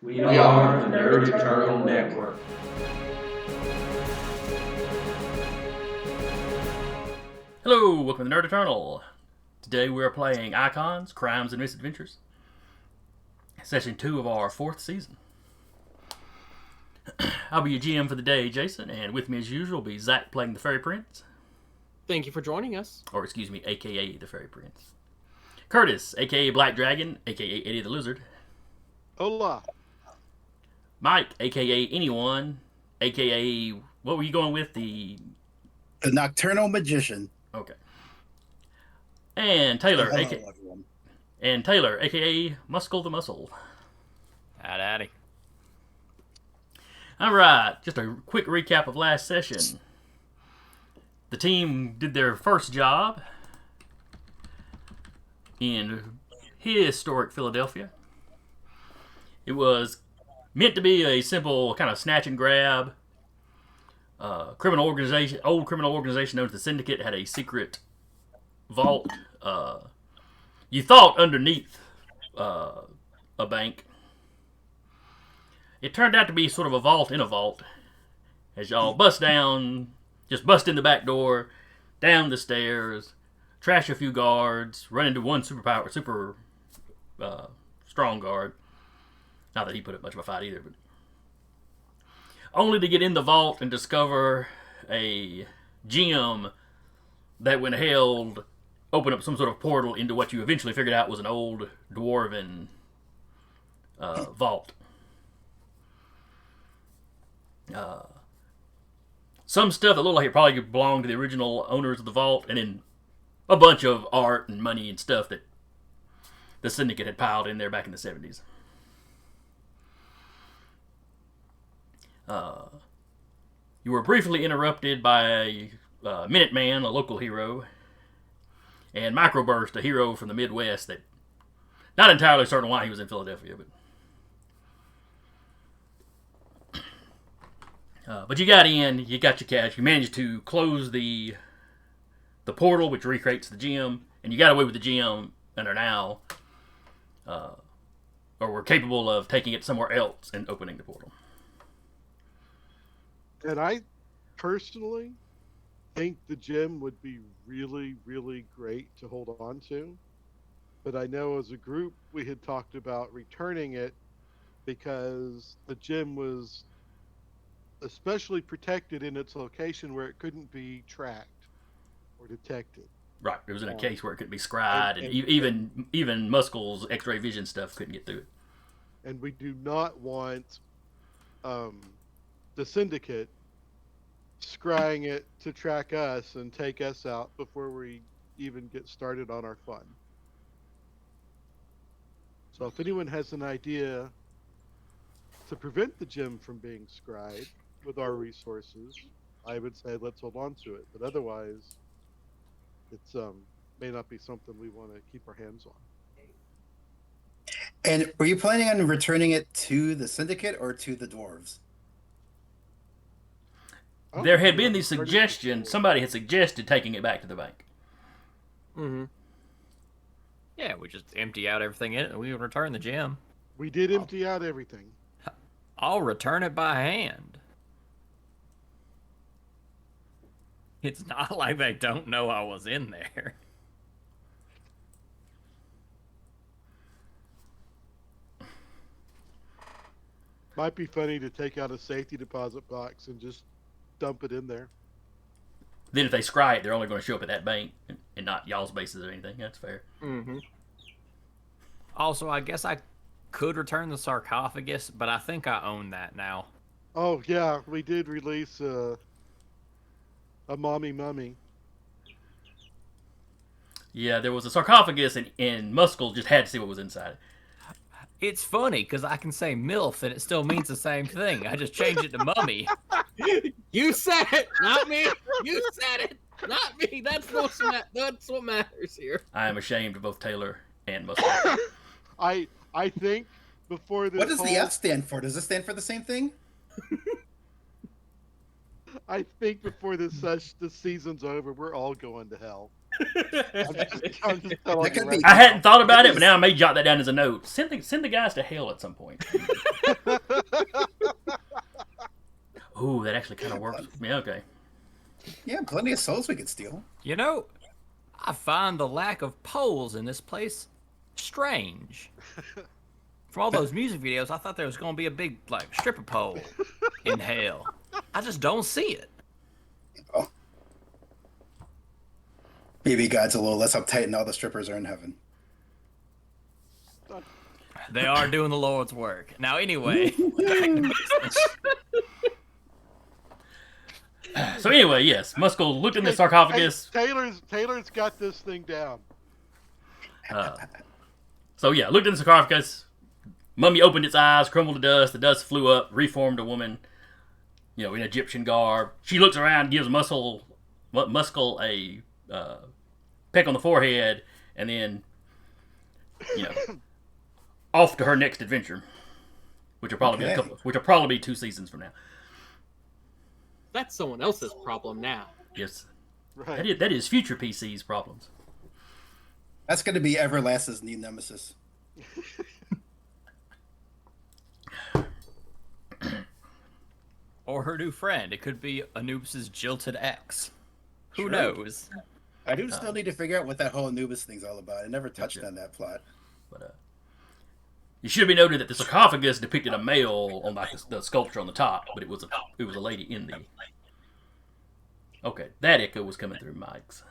We are the Nerd Eternal Network. Hello, welcome to Nerd Eternal. Today we are playing Icons, Crimes, and Misadventures. Session 2 of our 4th season. I'll be your GM for the day, Jason, and with me as usual will be Zach playing the Fairy Prince. Thank you for joining us. Or excuse me, aka the Fairy Prince. Curtis, aka Black Dragon, aka Eddie the Lizard. Hola. Mike, aka Anyone, aka, what were you going with? The Nocturnal Magician. Okay. And Taylor, Hello, aka everyone. Muscle the Muscle. Howdy. Alright, just a quick recap of last session. The team did their first job in historic Philadelphia. It was meant to be a simple kind of snatch and grab. Old criminal organization known as the Syndicate had a secret vault. You thought underneath a bank. It turned out to be sort of a vault in a vault. As y'all bust in the back door, down the stairs, trash a few guards, run into one super strong guard. Not that he put up much of a fight either, but only to get in the vault and discover a gem that, when held, opened up some sort of portal into what you eventually figured out was an old dwarven vault. Some stuff that looked like it probably belonged to the original owners of the vault, and then a bunch of art and money and stuff that the Syndicate had piled in there back in the 70s. You were briefly interrupted by Minuteman, a local hero, and Microburst, a hero from the Midwest that, not entirely certain why he was in Philadelphia, but you got in, you got your cash, you managed to close the portal, which recreates the gem, and you got away with the gem and are now, or were capable of taking it somewhere else and opening the portal. And I personally think the gem would be really, really great to hold on to. But I know as a group we had talked about returning it because the gem was especially protected in its location where it couldn't be tracked or detected. Right, it was in a case where it couldn't be scried, and even Muscle's X-ray vision stuff couldn't get through it. And we do not want the Syndicate scrying it to track us and take us out before we even get started on our fun. So if anyone has an idea to prevent the gem from being scryed with our resources, I would say let's hold on to it. But otherwise, it's may not be something we want to keep our hands on. And were you planning on returning it to the Syndicate or to the dwarves? There had been the suggestion, somebody had suggested taking it back to the bank. Mm-hmm. Yeah, we just empty out everything in it and we would return the gem. We did empty out everything. I'll return it by hand. It's not like they don't know I was in there. Might be funny to take out a safety deposit box and just dump it in there. Then if they scry it, they're only going to show up at that bank and not y'all's bases or anything. That's fair. Mm-hmm. Also, I guess I could return the sarcophagus, but I think I own that now. Oh yeah, we did release a mummy. Yeah, there was a sarcophagus, and Muscle just had to see what was inside it. It's funny, because I can say MILF and it still means the same thing. I just changed it to mummy. You said it, not me. You said it, not me. That's what matters here. I am ashamed of both Taylor and Muscle. I think before this What does the F stand for? Does it stand for the same thing? I think before this season's over, we're all going to hell. I'm just telling you right I hadn't thought about it, but now I may jot that down as a note. Send the guys to hell at some point. that actually kind of works. Yeah, okay. Yeah, plenty of souls we could steal. You know, I find the lack of poles in this place strange. From all those music videos, I thought there was going to be a big, like, stripper pole in hell. I just don't see it. Oh. Maybe God's a little less uptight and all the strippers are in heaven. They are doing the Lord's work. Now, anyway. So anyway, yes, Muskell looked in the sarcophagus. Hey, Taylor's got this thing down. So yeah, looked in the sarcophagus. Mummy opened its eyes, crumbled to dust. The dust flew up, reformed a woman, in Egyptian garb. She looks around, gives Muskell a peck on the forehead, and then, off to her next adventure, which will probably be 2 seasons from now. That's someone else's problem now. Yes, Right. that is future PC's problems. That's going to be Everlast's new nemesis. Or her new friend. It could be Anubis's jilted ex. Who knows? I do still need to figure out what that whole Anubis thing's all about. I never touched on that plot. But it should be noted that the sarcophagus depicted a male on like the sculpture on the top, but it was a lady in the. Okay, that echo was coming through Mike's.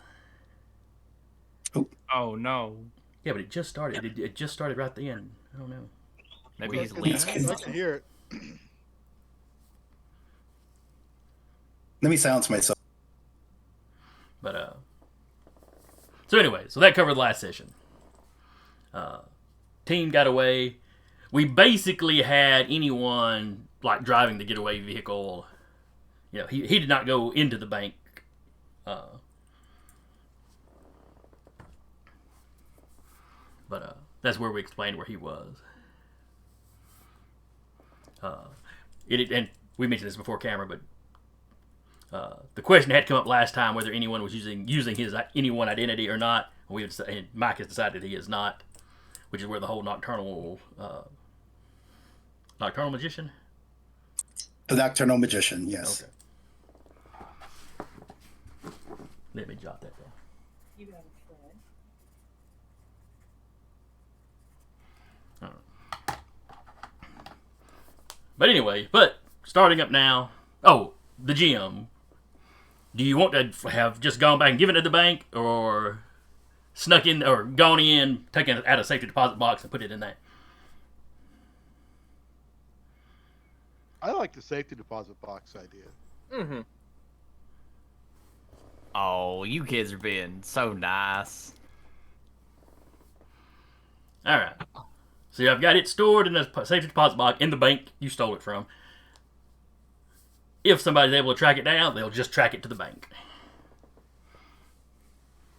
Oh no. Yeah, but it just started. It just started right then. I don't know. Maybe he's I'd leaving. like to hear it. Let me silence myself. But so anyway, so that covered the last session. Team got away. We basically had anyone like driving the getaway vehicle. He did not go into the bank. But that's where we explained where he was. And we mentioned this before camera, but the question had come up last time whether anyone was using his anyone identity or not. And Mike has decided he is not, which is where the whole nocturnal magician. The Nocturnal Magician, yes. Okay. Let me jot that down. You have a friend. But anyway, starting up now. Oh, the gym. Do you want to have just gone back and given it to the bank, or snuck in, or gone in, taken it out of safety deposit box and put it in there? I like the safety deposit box idea. Mm-hmm. Oh, you kids are being so nice. All right. So I've got it stored in a safety deposit box in the bank you stole it from. If somebody's able to track it down, they'll just track it to the bank.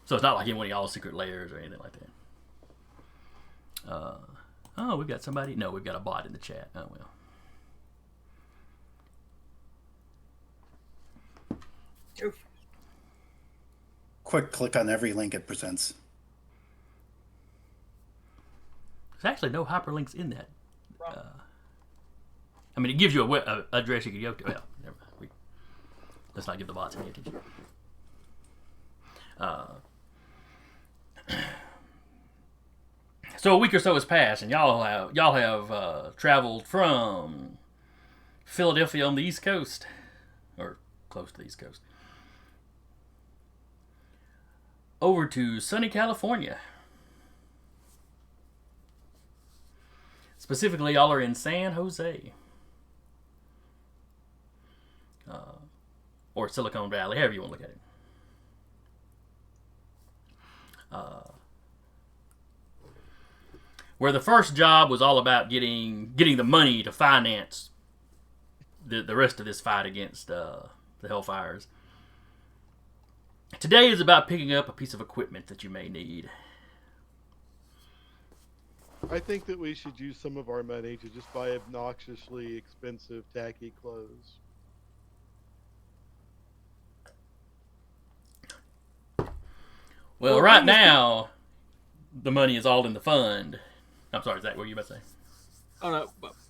So it's not like in one of y'all's secret layers or anything like that. Oh, we've got somebody. No, we've got a bot in the chat. Oh well. Oof. Quick click on every link it presents. There's actually no hyperlinks in that. I mean, it gives you a address you can go to. Well, never mind. Let's not give the bots any attention. So a week or so has passed, and y'all have traveled from Philadelphia on the East Coast, or close to the East Coast, over to sunny California. Specifically, y'all are in San Jose. Or Silicon Valley, however you want to look at it. Where the first job was all about getting the money to finance the rest of this fight against the Hellfires. Today is about picking up a piece of equipment that you may need. I think that we should use some of our money to just buy obnoxiously expensive, tacky clothes. Well, right now, the money is all in the fund. I'm sorry, is that what you were about to say? Oh no,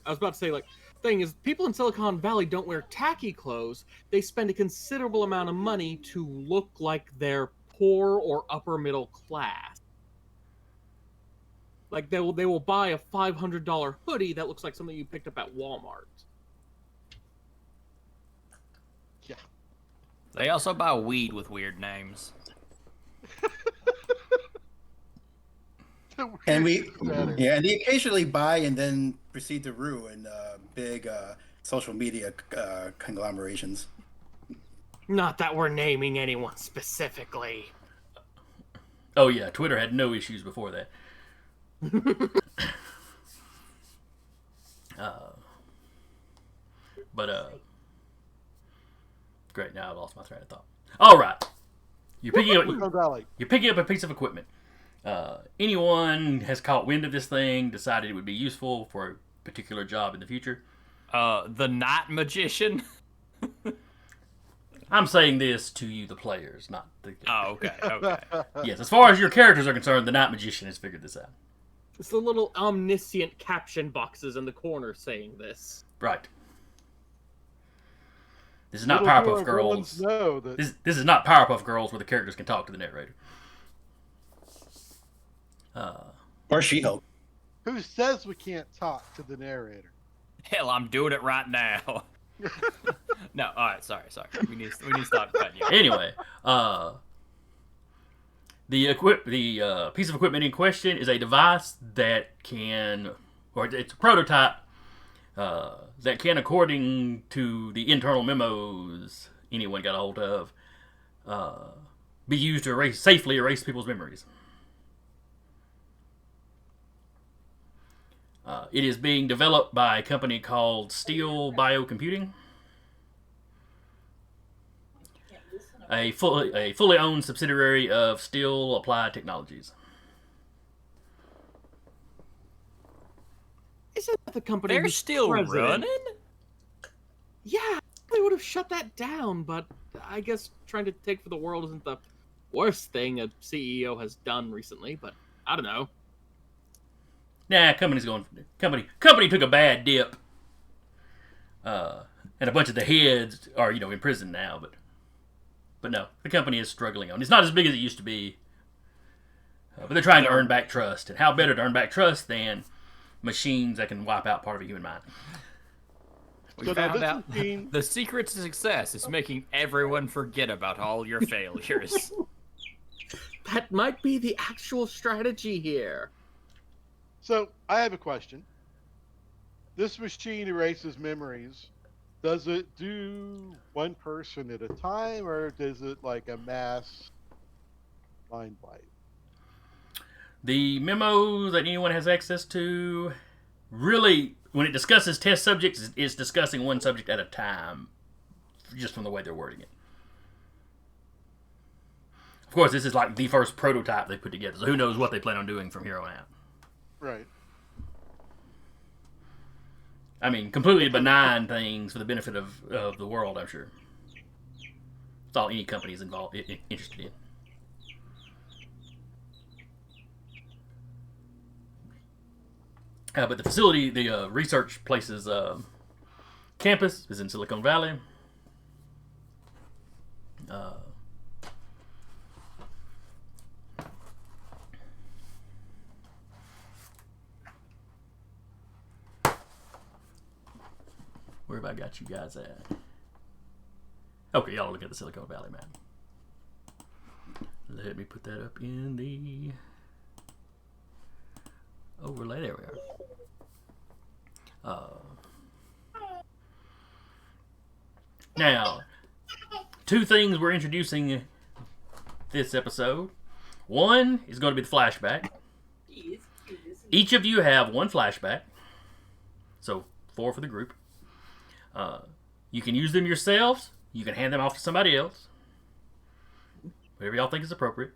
I was about to say, like, thing is, people in Silicon Valley don't wear tacky clothes. They spend a considerable amount of money to look like they're poor or upper middle class. Like they will buy a $500 hoodie that looks like something you picked up at Walmart. Yeah. They also buy weed with weird names. And we, Better. yeah, and they occasionally buy and then proceed to ruin big social media conglomerations. Not that we're naming anyone specifically. Oh yeah, Twitter had no issues before that. Great. Now I lost my train of thought. All right, you're picking up. Silicon Valley. You're picking up a piece of equipment. Anyone has caught wind of this thing, decided it would be useful for a particular job in the future. The night magician. I'm saying this to you, the players, not the. Oh, okay, okay. Yes, as far as your characters are concerned, the night magician has figured this out. It's the little omniscient caption boxes in the corner saying this. Right. This is not Little do Powerpuff our Girls. villains know that This is not Powerpuff Girls where the characters can talk to the narrator. Or She-Hulk. who says we can't talk to the narrator? Hell, I'm doing it right now. No, all right, sorry. We need to stop cutting you. Anyway, the piece of equipment in question is a device that can, or it's a prototype that can, according to the internal memos anyone got a hold of, be used to safely erase people's memories. It is being developed by a company called Steel Biocomputing, a fully owned subsidiary of Steel Applied Technologies. Isn't that the company? They're whose still president- running? Yeah, they would have shut that down, but I guess trying to take for the world isn't the worst thing a CEO has done recently. But I don't know. Nah, company took a bad dip, and a bunch of the heads are in prison now. But no, the company is struggling on. It's not as big as it used to be, but they're trying to earn back trust. And how better to earn back trust than machines that can wipe out part of a human mind? We So now found this out machine- the secret to success is making everyone forget about all your failures. That might be the actual strategy here. So I have a question. This machine erases memories. Does it do one person at a time, or does it like a mass mind wipe? The memo that anyone has access to, really, when it discusses test subjects, it's discussing one subject at a time, just from the way they're wording it. Of course, this is like the first prototype they put together, so who knows what they plan on doing from here on out. Right. I mean, completely benign things for the benefit of the world, I'm sure. It's all any company is interested in. But the facility, the research place's campus is in Silicon Valley. Where have I got you guys at? Okay, y'all look at the Silicon Valley map. Let me put that up in the overlay. There we are. Now, two things we're introducing this episode. One is going to be the flashback. Each of you have one flashback. So, 4 for the group. You can use them yourselves. You can hand them off to somebody else. Whatever y'all think is appropriate.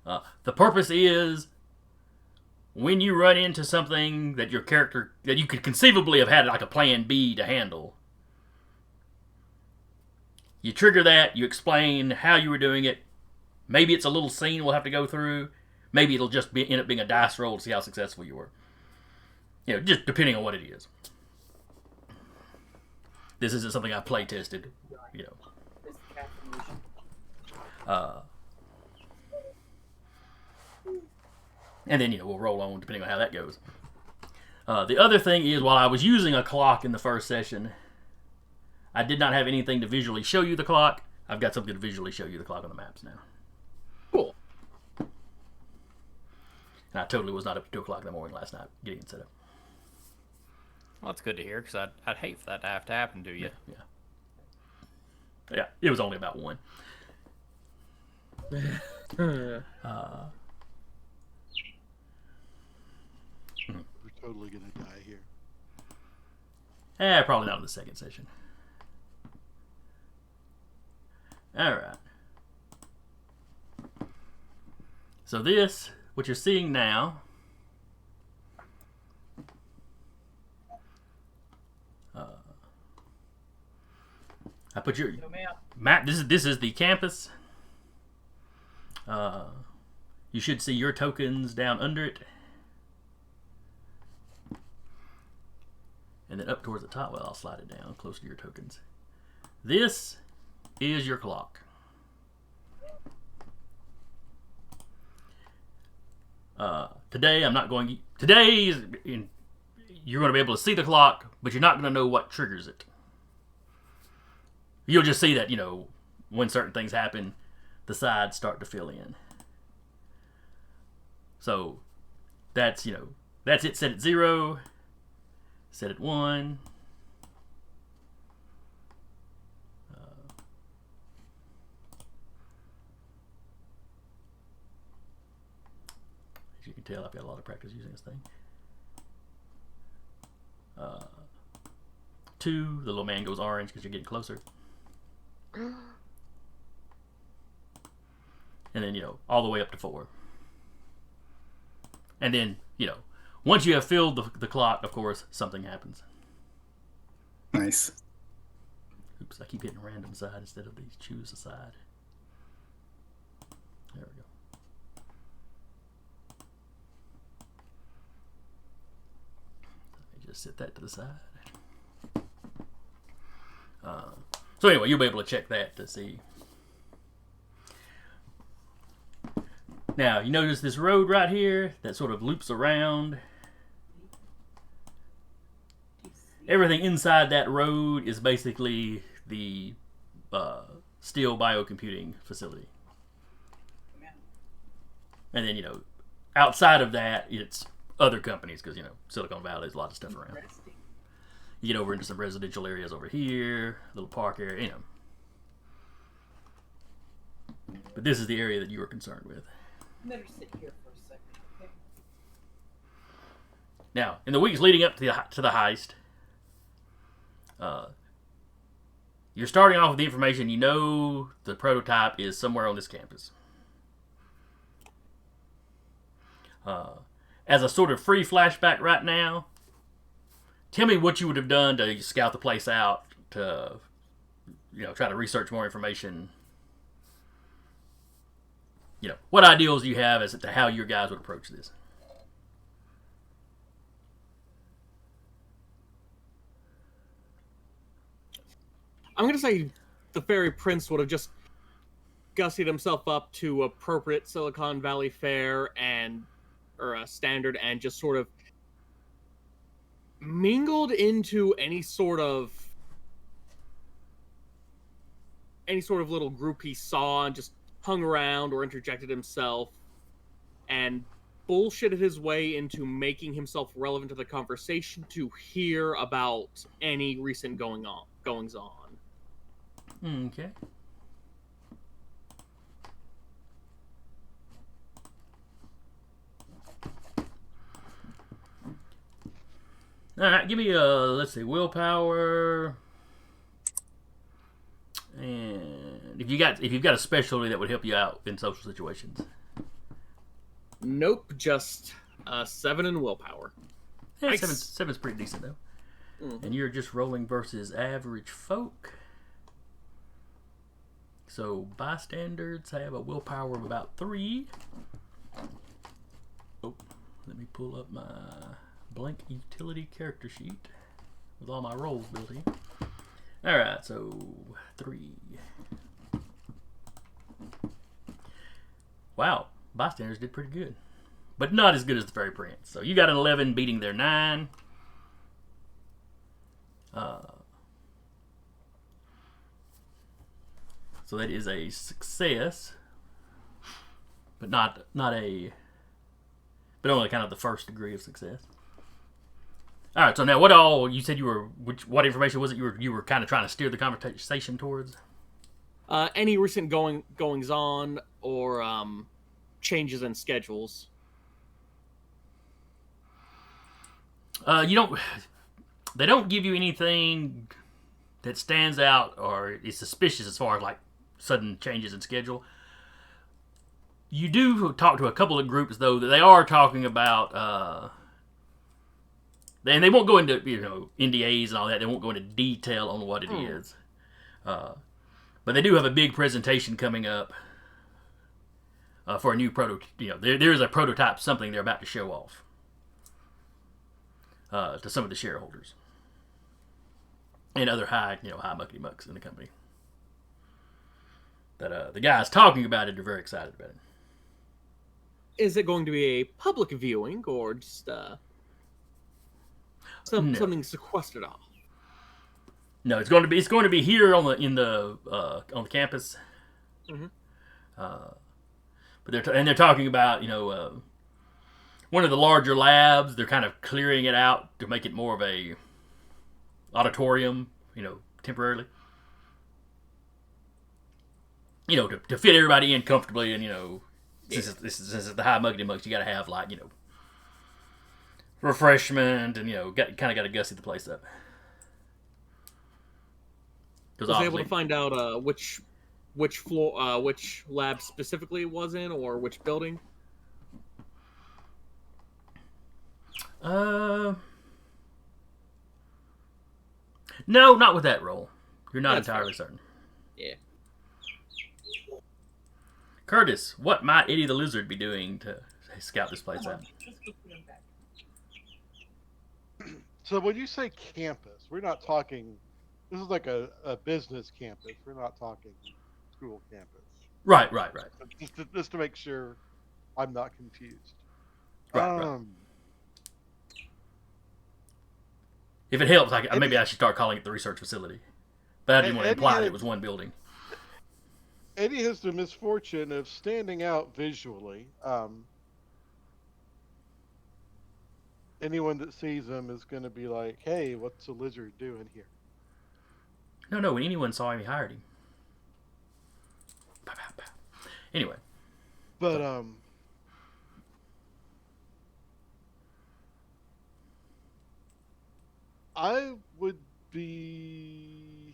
The purpose is when you run into something that your character, that you could conceivably have had like a plan B to handle, you trigger that, you explain how you were doing it. Maybe it's a little scene we'll have to go through. Maybe it'll just end up being a dice roll to see how successful you were. You know, just depending on what it is. This isn't something I play tested, you know. It's caffeination. And then, you know, we'll roll on depending on how that goes. The other thing is, while I was using a clock in the first session, I did not have anything to visually show you the clock. I've got something to visually show you the clock on the maps now. Cool. And I totally was not up at 2 o'clock in the morning last night getting it set up. Well, that's good to hear, because I'd hate for that to have to happen to you. Yeah, it was only about 1. We're totally gonna die here. Probably not in the second session. Alright. So this, what you're seeing now, I put your No map. map. This is the campus. You should see your tokens down under it. And then up towards the top, well, I'll slide it down close to your tokens. This is your clock. Today, I'm not going... Today, you're going to be able to see the clock, but you're not going to know what triggers it. You'll just see that, you know, when certain things happen, the sides start to fill in. So, that's, you know, that's it set at 0. Set at 1. As you can tell, I've got a lot of practice using this thing. 2, the little man goes orange because you're getting closer. And then, you know, all the way up to 4. And then, you know, once you have filled the clock, of course, something happens. Nice. Oops, I keep hitting random side instead of the choose a side. There we go. Let me just set that to the side. So anyway, you'll be able to check that to see. Now, you notice this road right here that sort of loops around. Everything inside that road is basically the steel biocomputing facility. And then, you know, outside of that, it's other companies because, you know, Silicon Valley, there's a lot of stuff around. You get over into some residential areas over here, little park area, you know. But this is the area that you were concerned with. Better sit here for a second. Okay. Now, in the weeks leading up to the heist, you're starting off with the information. You know the prototype is somewhere on this campus. As a sort of free flashback right now, tell me what you would have done to scout the place out, to, you know, try to research more information. You know, what ideals you have as to how your guys would approach this. I'm gonna say the fairy prince would have just gussied himself up to appropriate Silicon Valley fare or a standard, and just sort of mingled into any sort of little group he saw, and just hung around or interjected himself and bullshitted his way into making himself relevant to the conversation to hear about any recent goings on. Okay. All right, give me let's see, willpower. And if you've got a specialty that would help you out in social situations. Nope, just 7 in willpower. Yeah, Nice. seven's pretty decent though. Mhm. And you're just rolling versus average folk. So bystanders have a willpower of about 3. Oh, let me pull up my blank utility character sheet with all my rolls built in. All right, so 3. Wow, bystanders did pretty good, but not as good as the fairy prince. So you got an 11 beating their 9. So that is a success, but not a, but only kind of the first degree of success. All right. So now, what all you said you were? What information was it you were kind of trying to steer the conversation towards? Any recent goings on or changes in schedules. You don't. They don't give you anything that stands out or is suspicious as far as like sudden changes in schedule. You do talk to a couple of groups though that they are talking about, and they won't go into NDAs and all that. They won't go into detail on what it is, but they do have a big presentation coming up for a new prototype. There is a prototype, something they're about to show off to some of the shareholders and other high muckety mucks in the company. That the guys talking about it are very excited about it. Is it going to be a public viewing or just something sequestered off? No, it's going to be here on the campus. Mm-hmm. But they're talking about one of the larger labs. They're kind of clearing it out to make it more of a auditorium, temporarily. To fit everybody in comfortably, and this is the high muggity mugs. You got to have refreshment, and kind of got to gussy the place up. Was I able to find out which floor, which lab specifically it was in, or which building? No, not with that roll. You're not entirely certain. Yeah. Curtis, what might Eddie the Lizard be doing to scout this place out? So when you say campus, we're not talking. This is like a business campus. We're not talking school campus. Right. Just to make sure I'm not confused. Right. If it helps, maybe I should start calling it the research facility. But I didn't want to imply that it was one building. Eddie has the misfortune of standing out visually. Anyone that sees him is going to be like, "Hey, what's a lizard doing here?" No. When anyone saw him, he hired him. Anyway. But I would be,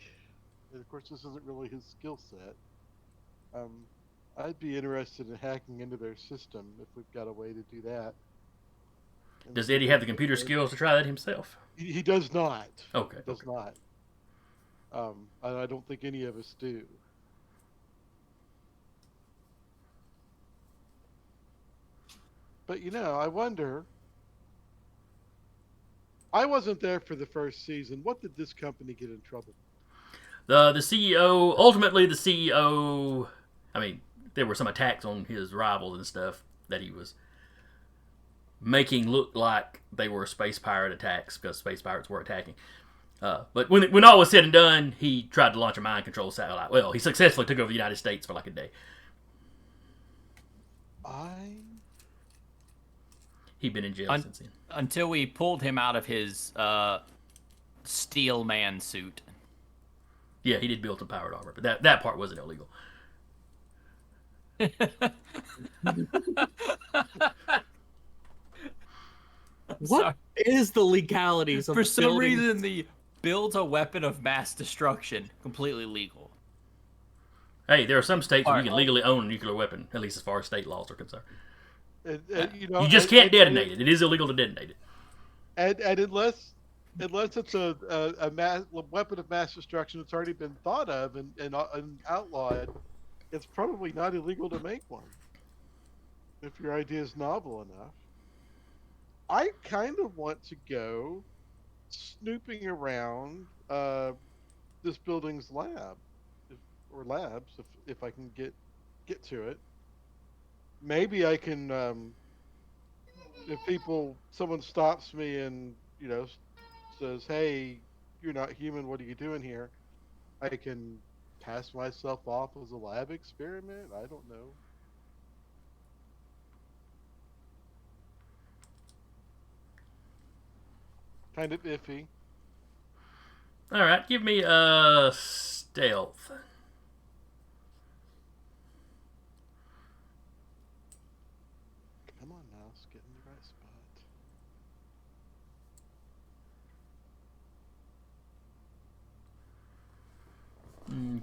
and of course this isn't really his skill set. I'd be interested in hacking into their system if we've got a way to do that. Does Eddie have the computer skills to try that himself? He does not. Okay. He does not. And I don't think any of us do. But I wonder. I wasn't there for the first season. What did this company get in trouble? The CEO, ultimately the CEO, there were some attacks on his rivals and stuff that he was making look like they were space pirate attacks because space pirates were attacking. But when all was said and done, he tried to launch a mind control satellite. Well, he successfully took over the United States for like a day. He'd been in jail since then. Until we pulled him out of his steel man suit. Yeah, he did build some powered armor, but that part wasn't illegal. What is the legalities of For some building... reason, the builds a weapon of mass destruction completely legal. Hey, there are some states where you can legally own a nuclear weapon, at least as far as state laws are concerned. You just can't detonate it. It is illegal to detonate it. And unless it's a weapon of mass destruction that's already been thought of and outlawed, it's probably not illegal to make one. If your idea is novel enough. I kind of want to go snooping around this building's lab, or labs, if I can get to it. Maybe I can, if someone stops me and says, "Hey, you're not human. What are you doing here?" I can pass myself off as a lab experiment. I don't know. Kind of iffy. All right, give me stealth. Come on, mouse, get in the right spot.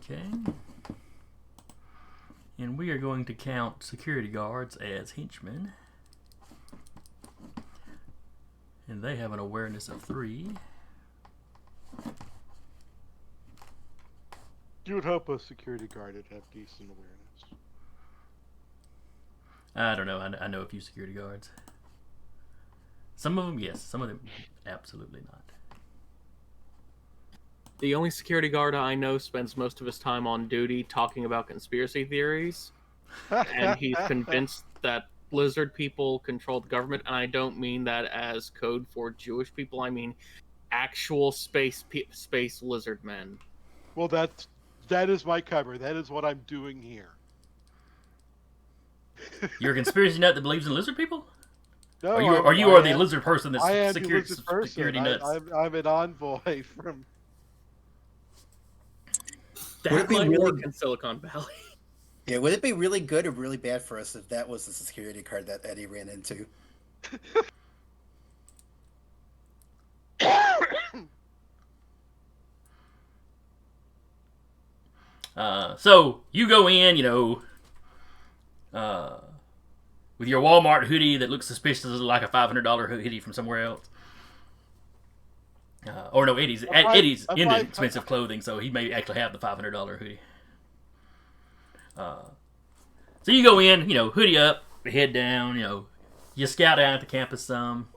Okay. And we are going to count security guards as henchmen. And they have an awareness of 3. You would hope a security guard would have decent awareness. I don't know. I know a few security guards. Some of them, yes. Some of them, absolutely not. The only security guard I know spends most of his time on duty talking about conspiracy theories, and he's convinced that lizard people control the government. And I don't mean that as code for Jewish people. I mean actual space lizard men. Well, that is my cover. That is what I'm doing here. You're a conspiracy nut that believes in lizard people? No, Or you are the lizard person that's I am the security lizard person. nuts? I'm an envoy from. Would it be Might really- work in Silicon Valley. Yeah, would it be really good or really bad for us if that was the security card that Eddie ran into? So you go in, with your Walmart hoodie that looks suspiciously like a $500 hoodie from somewhere else. Or no, Eddie's into expensive clothing, so he may actually have the $500 hoodie. So you go in, hoodie up, head down, you scout out at the campus some.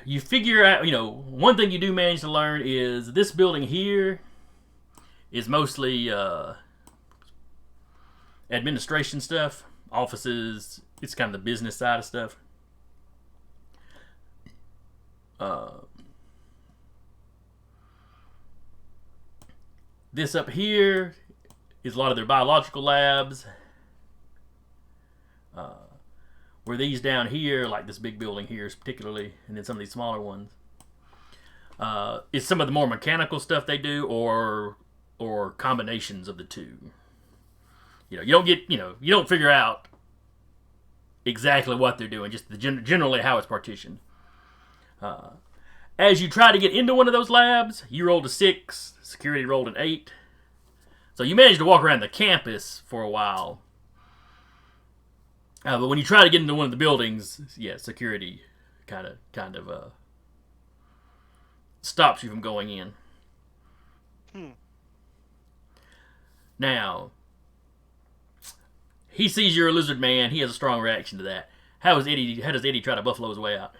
You figure out, one thing you do manage to learn is this building here is mostly administration stuff, offices. It's kind of the business side of stuff. This up here is a lot of their biological labs. Where these down here, like this big building here particularly, and then some of these smaller ones, is some of the more mechanical stuff they do, or combinations of the two. You don't get, you don't figure out exactly what they're doing, just generally how it's partitioned. As you try to get into one of those labs, you rolled a 6, security rolled an 8. So you managed to walk around the campus for a while. But when you try to get into one of the buildings, security kind of stops you from going in. Now, he sees you're a lizard man. He has a strong reaction to that. How does Eddie try to buffalo his way out?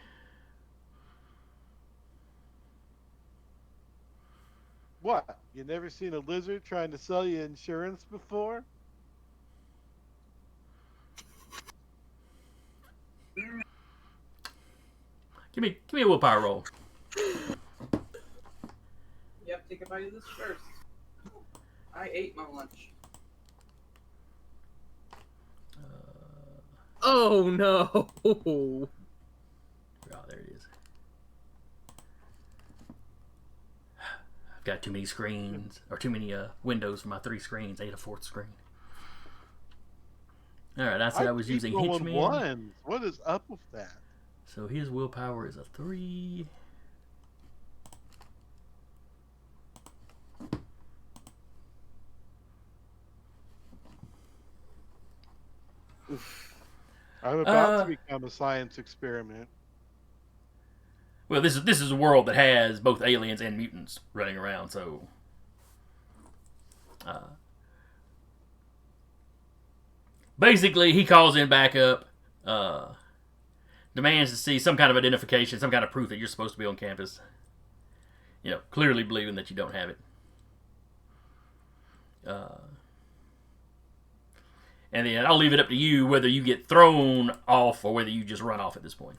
What? You never seen a lizard trying to sell you insurance before? Give me a willpower roll. Yep, take a bite of this first. I ate my lunch. Oh no! Oh, there it is. I've got too many screens, or too many windows for my 3 screens. I ate a 4th screen. Alright, I said I was using henchman. Ones. What is up with that? So his willpower is a 3. I'm about to become a science experiment. Well, this is a world that has both aliens and mutants running around, so basically, he calls in backup, demands to see some kind of identification, some kind of proof that you're supposed to be on campus. You know, clearly believing that you don't have it. And then I'll leave it up to you whether you get thrown off or whether you just run off at this point.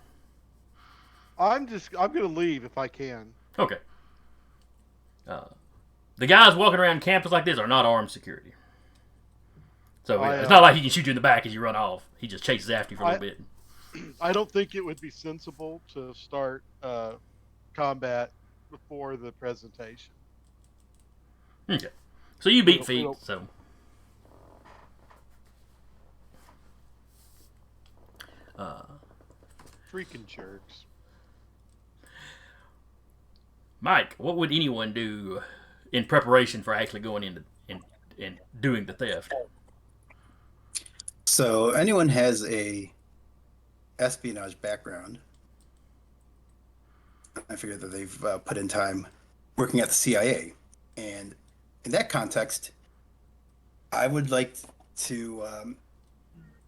I'm gonna leave if I can. Okay. The guys walking around campus like this are not armed security. So it's not like he can shoot you in the back as you run off. He just chases after you for a little bit. I don't think it would be sensible to start combat before the presentation. Okay. So you beat feet, so. Freaking jerks. Mike, what would anyone do in preparation for actually going into and doing the theft? So anyone has a espionage background, I figure that they've put in time working at the CIA, and in that context, I would like to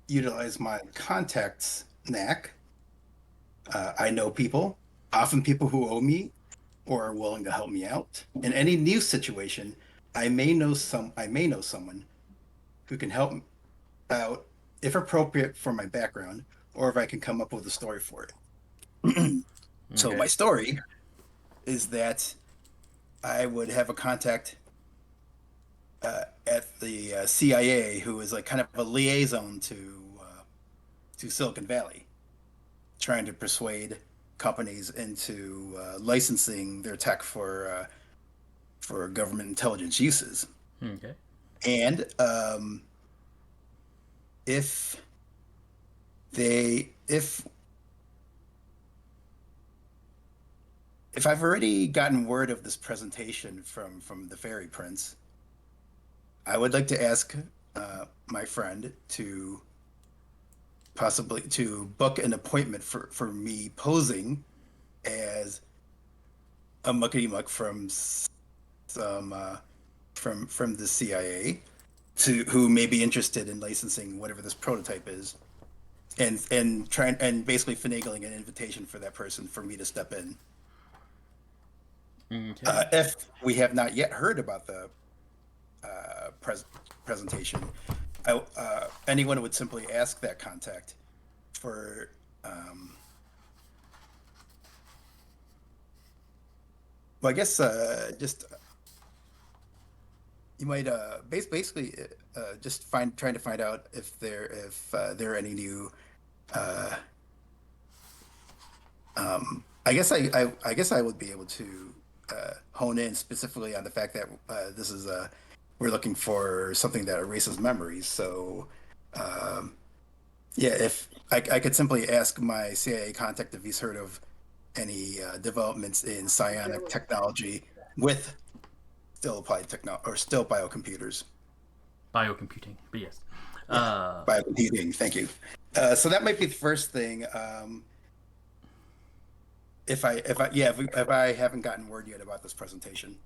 utilize my contacts knack. I know people, often people who owe me or are willing to help me out. In any new situation, I may know someone who can help out, if appropriate for my background, or if I can come up with a story for it. So Okay. my story is that I would have a contact at the CIA who is like kind of a liaison to Silicon Valley, trying to persuade companies into licensing their tech for government intelligence uses. Okay. And if I've already gotten word of this presentation from the Fairy Prince, I would like to ask my friend to possibly to book an appointment for me posing as a muckety muck from the CIA who may be interested in licensing whatever this prototype is, and trying and basically finagling an invitation for that person for me to step in. Okay. If we have not yet heard about the presentation, anyone would simply ask that contact for well, I guess just you might basically just trying to find out if there are any new I guess I would be able to hone in specifically on the fact that this is we're looking for something that erases memories. So yeah, if I could simply ask my CIA contact if he's heard of any developments in psionic technology with still applied still biocomputers. Biocomputing, but yes. Biocomputing, thank you. So that might be the first thing. If I haven't gotten word yet about this presentation.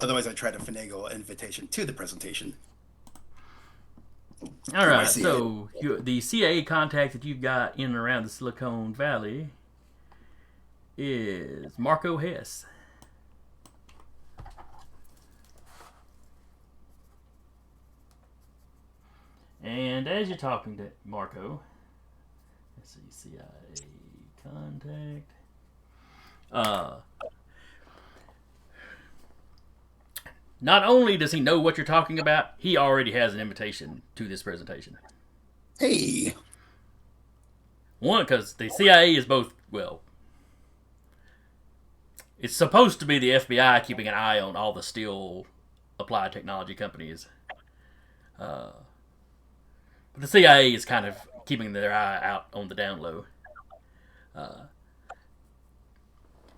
Otherwise, I try to finagle an invitation to the presentation. All right, so the CIA contact that you've got in and around the Silicon Valley is Marco Hess. And as you're talking to Marco, let's see, CIA contact. Not only does he know what you're talking about, he already has an invitation to this presentation. Hey. One, because the CIA is both, well, it's supposed to be the FBI keeping an eye on all the still applied technology companies. But the CIA is kind of keeping their eye out on the down low.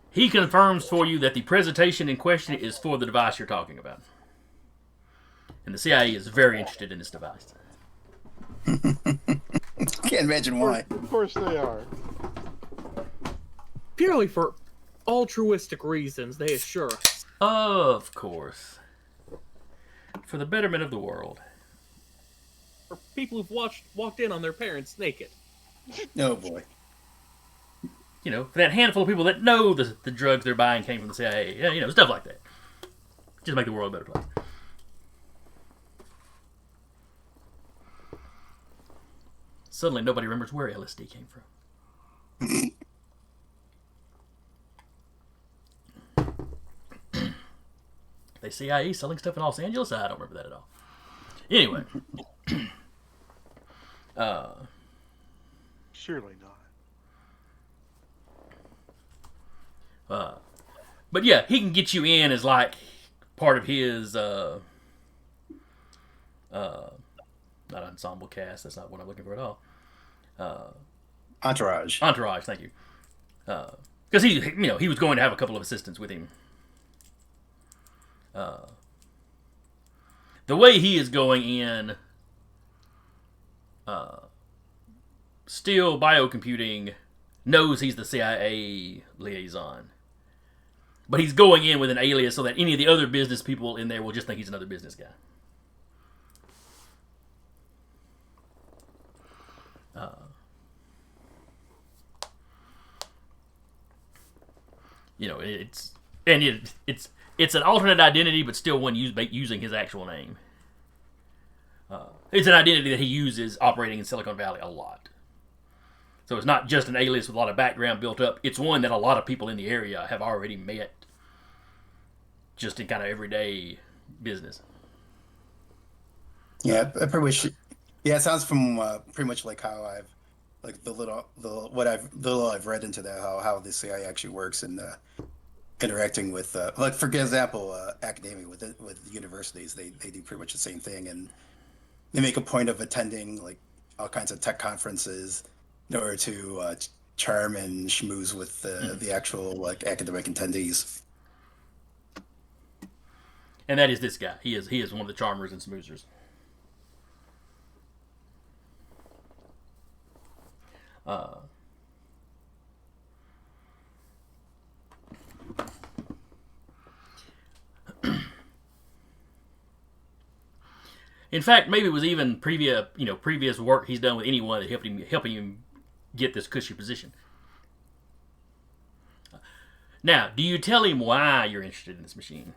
He confirms for you that the presentation in question is for the device you're talking about. And the CIA is very interested in this device. Can't imagine why. Of course they are. Purely for altruistic reasons, they assure us. Of course. For the betterment of the world. or people who've walked in on their parents naked. Oh boy. You know, for that handful of people that know the drugs they're buying came from the CIA. Yeah, you know, stuff like that. Just make the world a better place. Suddenly, nobody remembers where LSD came from. They CIA selling stuff in Los Angeles? I don't remember that at all. Anyway. Surely not. But yeah, he can get you in as like part of his not ensemble cast. That's not what I'm looking for at all. Entourage. Entourage, thank you. Because he was going to have a couple of assistants with him. The way he is going in, still biocomputing, knows he's the CIA liaison. But he's going in with an alias so that any of the other business people in there will just think he's another business guy. You know, it's an alternate identity, but still one using his actual name. It's an identity that he uses operating in Silicon Valley a lot. So it's not just an alias with a lot of background built up. It's one that a lot of people in the area have already met just in kind of everyday business. Yeah, I pretty much. Yeah, it sounds from pretty much like how I've like the little I've read into that how the CIA actually works and interacting with like for example academia with universities they do pretty much the same thing, and they make a point of attending like all kinds of tech conferences in order to charm and schmooze with the actual like academic attendees. And that is this guy. He is one of the charmers and smoozers. In fact, maybe it was even previous work he's done with anyone that helping him get this cushy position. Now, do you tell him why you're interested in this machine?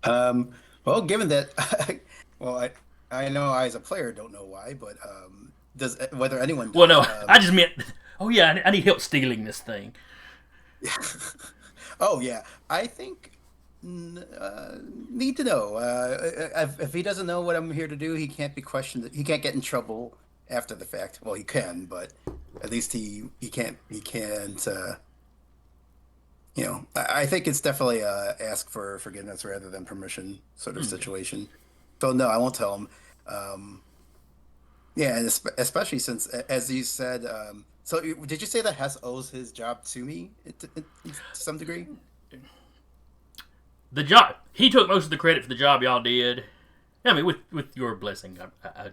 Well, given that, well, I know I as a player don't know why, but does whether anyone does, Well, no, I just meant, oh yeah, I need help stealing this thing. Oh yeah, I think need to know. If he doesn't know what I'm here to do, he can't be questioned. He can't get in trouble after the fact. Well, he can, but at least he can't. You know, I think it's definitely ask for forgiveness rather than permission sort of situation. So no, I won't tell him. Yeah, and especially since, as you said, so did you say that Hess owes his job to me to some degree? The job, he took most of the credit for the job y'all did. I mean, with your blessing,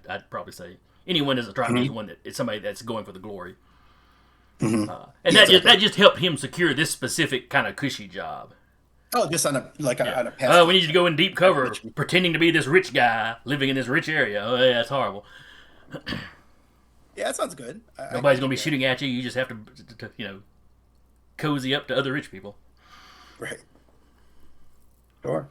I'd probably say anyone that's trying to be one that it's somebody that's going for the glory. And Yeah, that just helped him secure this specific kind of cushy job. Oh, just on a past. Oh, we need you to go in deep cover, pretending to be this rich guy living in this rich area. Oh, yeah, that's horrible. Yeah, that sounds good. Nobody's going to be shooting at you. You just have to cozy up to other rich people. Right. Sure.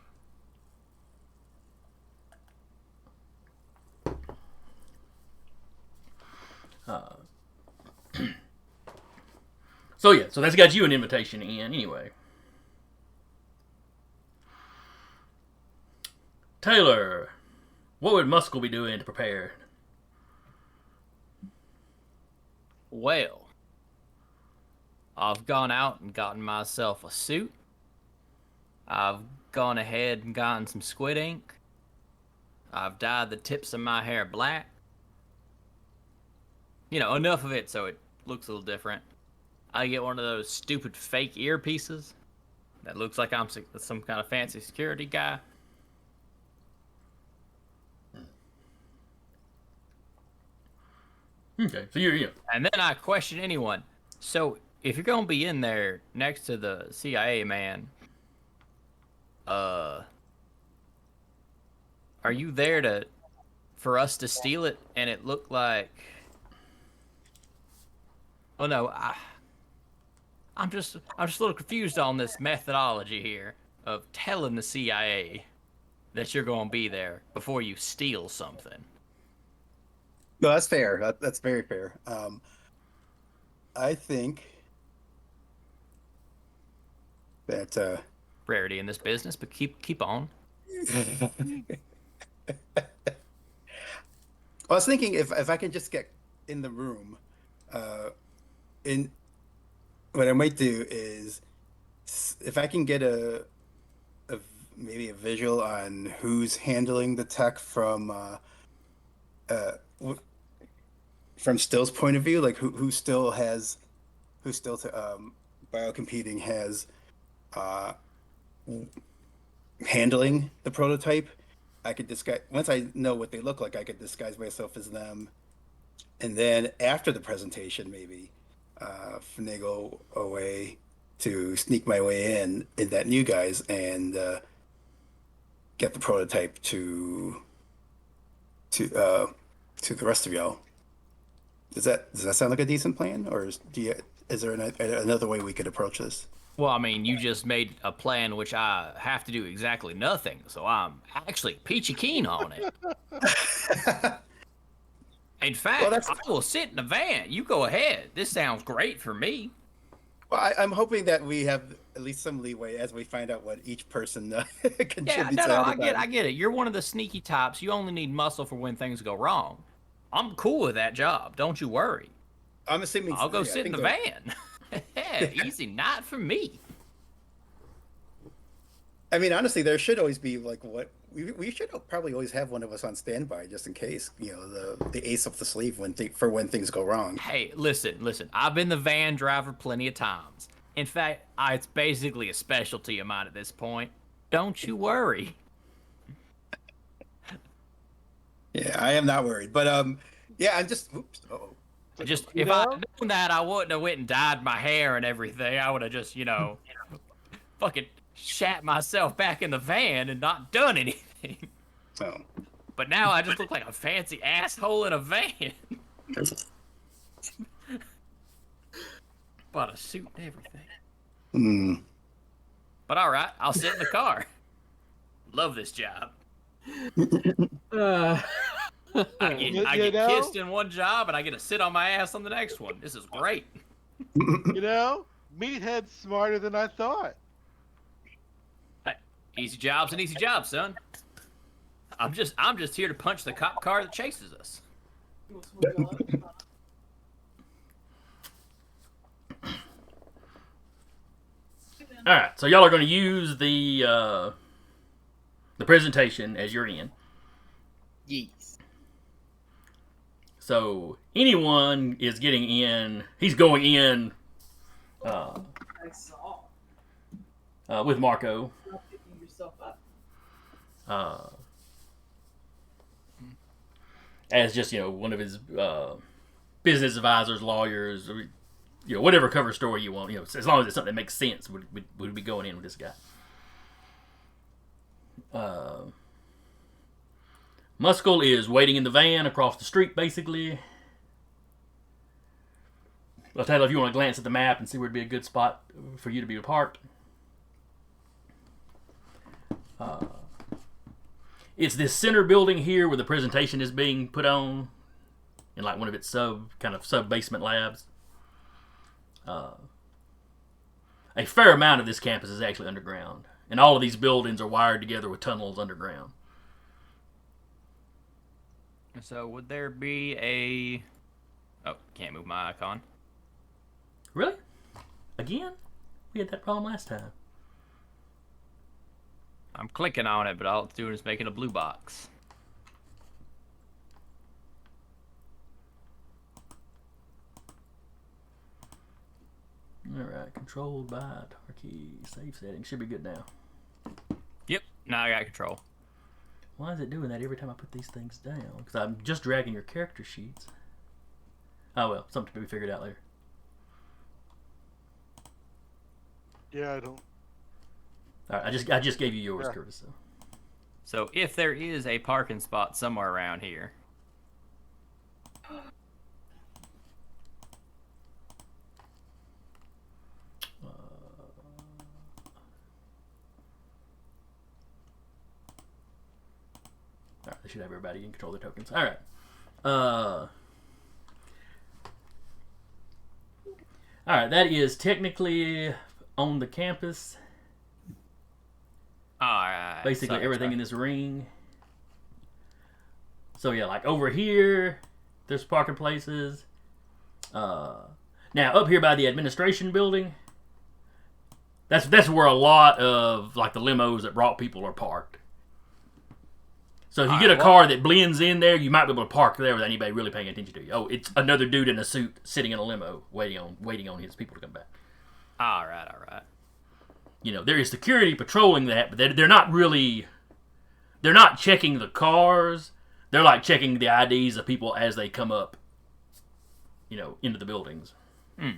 So yeah, so that's got you an invitation in anyway. Taylor, what would Muscle be doing to prepare? Well, I've gone out and gotten myself a suit. I've gone ahead and gotten some squid ink. I've dyed the tips of my hair black. You know, enough of it so it looks a little different. I get one of those stupid fake earpieces that looks like I'm some kind of fancy security guy. Okay, so you're And then I question anyone. So if you're gonna be in there next to the CIA man, Are you there for us to steal it? And it looked like. Oh no, I'm just a little confused on this methodology here of telling the CIA that you're going to be there before you steal something. No, that's fair. That's very fair. I think that Rarity in this business, but keep on. I was thinking if I could just get in the room, in what I might do is if I can get maybe a visual on who's handling the tech from Still's point of view, like who still biocomputing has uh, handling the prototype. I could disguise once I know what they look like. I could disguise myself as them, and then after the presentation, maybe finagle a way to sneak my way in that new guise and get the prototype to the rest of y'all. Does that sound like a decent plan, or is there another way we could approach this? Well, I mean, you just made a plan which I have to do exactly nothing, so I'm actually peachy keen on it. In fact, I will sit in the van. You go ahead. This sounds great for me. Well, I'm hoping that we have at least some leeway as we find out what each person contributes. Yeah, no, I get it. You're one of the sneaky types. You only need muscle for when things go wrong. I'm cool with that job. Don't you worry. I'm assuming I'll go sit in the van. Easy night for me. I mean, honestly, there should always be like we should probably always have one of us on standby just in case, the ace up the sleeve for when things go wrong. Hey, listen. I've been the van driver plenty of times. In fact, it's basically a specialty of mine at this point. Don't you worry. Yeah, I am not worried, but yeah, I'm just oops. Uh-oh. If I'd known that, I wouldn't have went and dyed my hair and everything. I would have just, fucking shat myself back in the van and not done anything. Oh. But now I just look like a fancy asshole in a van. Bought a suit and everything. Mm. But all right, I'll sit in the car. Love this job. I get kissed in one job and I get to sit on my ass on the next one. This is great. Meathead's smarter than I thought. Hey, easy job's an easy job, son. I'm just here to punch the cop car that chases us. All right, so y'all are going to use the presentation as you're in. Yes. So anyone is getting in. He's going in I saw. with Marco. You're picking yourself up. As just one of his business advisors, lawyers, or, whatever cover story you want. As long as it's something that makes sense, would be going in with this guy. Muscle is waiting in the van across the street, basically. Well, Taylor, if you want to glance at the map and see where would be a good spot for you to be parked. It's this center building here where the presentation is being put on in like one of its sub-basement labs. A fair amount of this campus is actually underground. And all of these buildings are wired together with tunnels underground. So would there be a... Oh, can't move my icon. Really? Again? We had that problem last time. I'm clicking on it, but all it's doing is making a blue box. Alright, controlled by tar key. Save settings. Should be good now. Yep, now I got control. Why is it doing that every time I put these things down? Because I'm just dragging your character sheets. Oh well, something to be figured out later. Yeah, I don't. Alright, I just gave you yours, Yeah. Curtis. So. So if there is a parking spot somewhere around here, All right, they should have everybody in control of their tokens. All right. All right, that is technically on the campus. all right. Basically sorry, everything sorry. in this ring. So yeah, like over here, there's parking places. Now up here by the administration building, that's where a lot of like the limos that brought people are parked. So if you get a car that blends in there, you might be able to park there without anybody really paying attention to you. Oh, it's another dude in a suit sitting in a limo waiting on his people to come back. All right. You know, there is security patrolling that, but they're not checking the cars. They're like checking the IDs of people as they come up, you know, into the buildings. Hmm.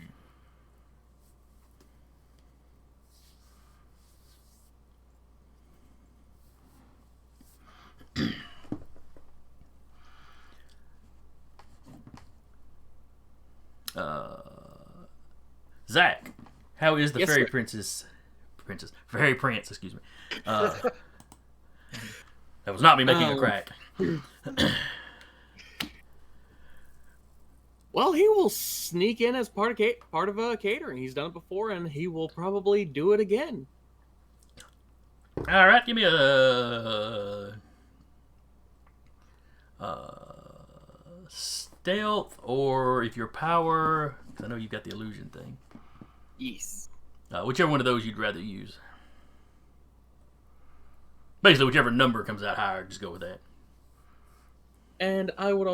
Zach, how is the Yes, fairy sir. fairy prince? Excuse me. That was not me making a crack. Well, he will sneak in as part of a catering. He's done it before, and he will probably do it again. All right, give me a stealth, or if your power, because I know you've got the illusion thing. Yes. Whichever one of those you'd rather use. Basically, whichever number comes out higher, just go with that. And I would,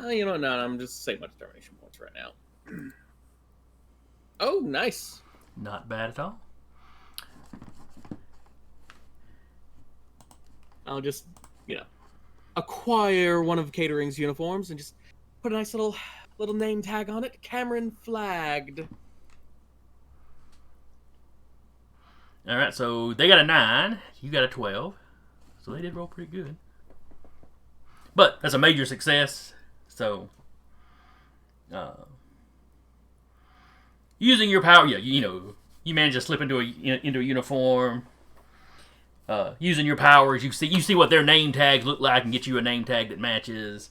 you know, no, I'm just saving my determination points right now. Oh, nice. Not bad at all. I'll just, acquire one of catering's uniforms and just put a nice little name tag on it. Cameron Flagged. All right, so they got a 9, you got a 12, so they did roll pretty good. But that's a major success. So, using your power, you manage to slip into a uniform. Using your powers, you see what their name tags look like, and get you a name tag that matches.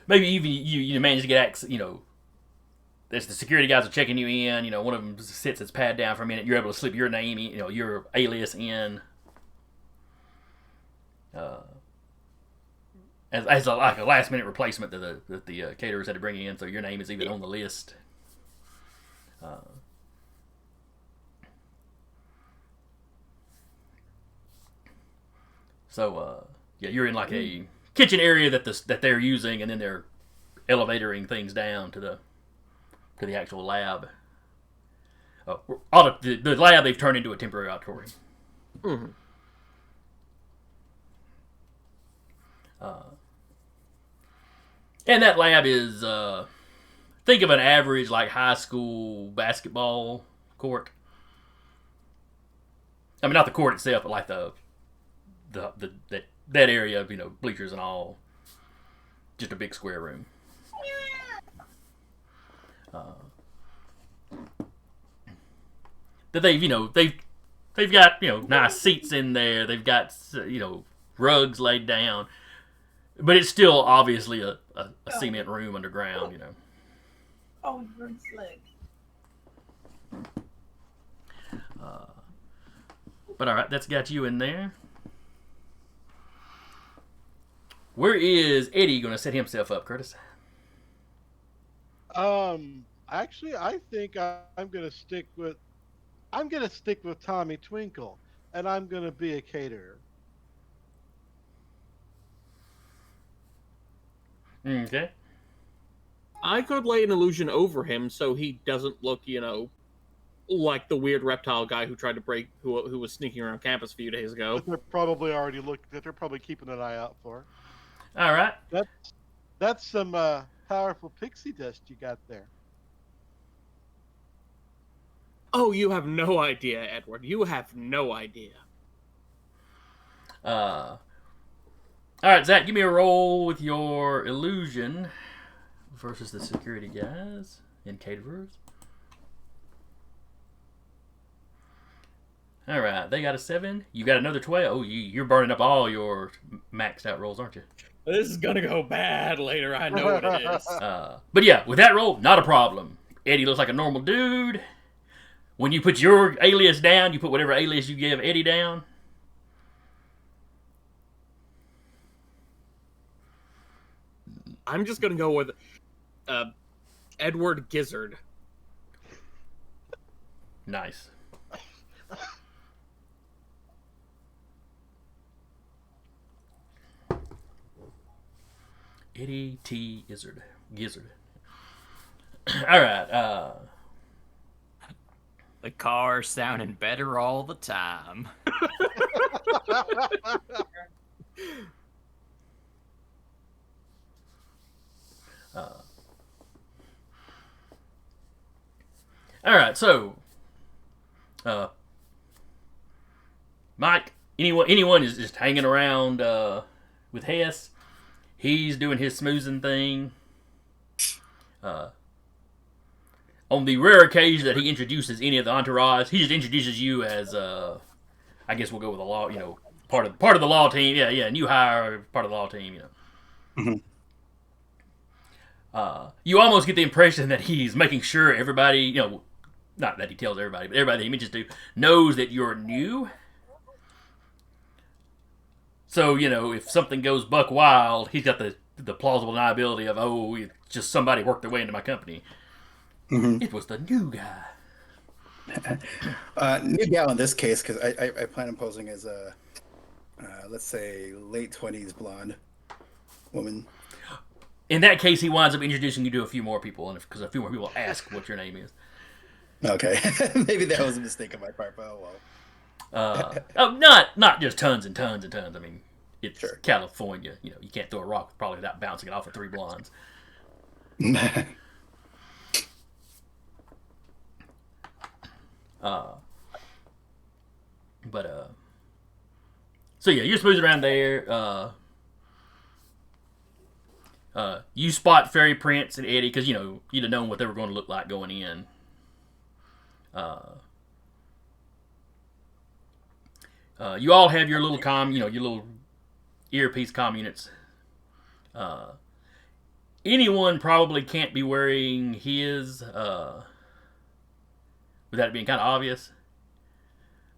Maybe even you manage to get access. As the security guys are checking you in, one of them sits his pad down for a minute. You're able to slip your name, your alias in. As a last minute replacement that the caterers had to bring in, so your name is even on the list. You're in like a kitchen area that they're using, and then they're elevatoring things down to the actual lab. The lab they've turned into a temporary auditorium. Mm-hmm. And that lab is think of an average like high school basketball court. I mean, not the court itself, but like that area of bleachers and all. Just a big square room. That they've got nice seats in there. They've got rugs laid down, but it's still obviously a cement room underground. Oh, you're slick. But all right, that's got you in there. Where is Eddie going to set himself up, Curtis? Actually, I think I'm gonna stick with Tommy Twinkle, and I'm gonna be a caterer. Okay. I could lay an illusion over him so he doesn't look, like the weird reptile guy who tried to break, who was sneaking around campus a few days ago. But they're probably they're probably keeping an eye out for. All right. That's some powerful pixie dust you got there. Oh, you have no idea, Edward. You have no idea. All right, Zach, give me a roll with your illusion versus the security guys and caterers. All right, they got a 7. You got another 12. Oh, you're burning up all your maxed out rolls, aren't you? This is gonna go bad later. I know what it is. But yeah, with that roll, not a problem. Eddie looks like a normal dude. When you put your alias down, you put whatever alias you give Eddie down. I'm just gonna go with Edward Gizzard. Nice. Eddie T. Gizzard. All right. The car's sounding better all the time. All right. So, Mike, anyone is just hanging around with Hess. He's doing his smoozing thing. On the rare occasion that he introduces any of the entourage, he just introduces you as, I guess we'll go with the law, part of the law team. Yeah, new hire, part of the law team, You almost get the impression that he's making sure everybody, not that he tells everybody, but everybody that he mentions to knows that you're new. So, if something goes buck wild, he's got the plausible deniability of, it's just somebody worked their way into my company. Mm-hmm. It was the new guy. New gal in this case, because I plan on posing as a, let's say, late 20s blonde woman. In that case, he winds up introducing you to a few more people, and because a few more people ask what your name is. Okay, maybe that was a mistake on my part, but Not just tons and tons and tons. I mean, it's sure. California. You can't throw a rock probably without bouncing it off of 3 blondes. So yeah, you're smoozing around there. You spot Fairy Prince and Eddie because you'd have known what they were going to look like going in. You all have your little your little earpiece comm units. Anyone probably can't be wearing his without it being kind of obvious.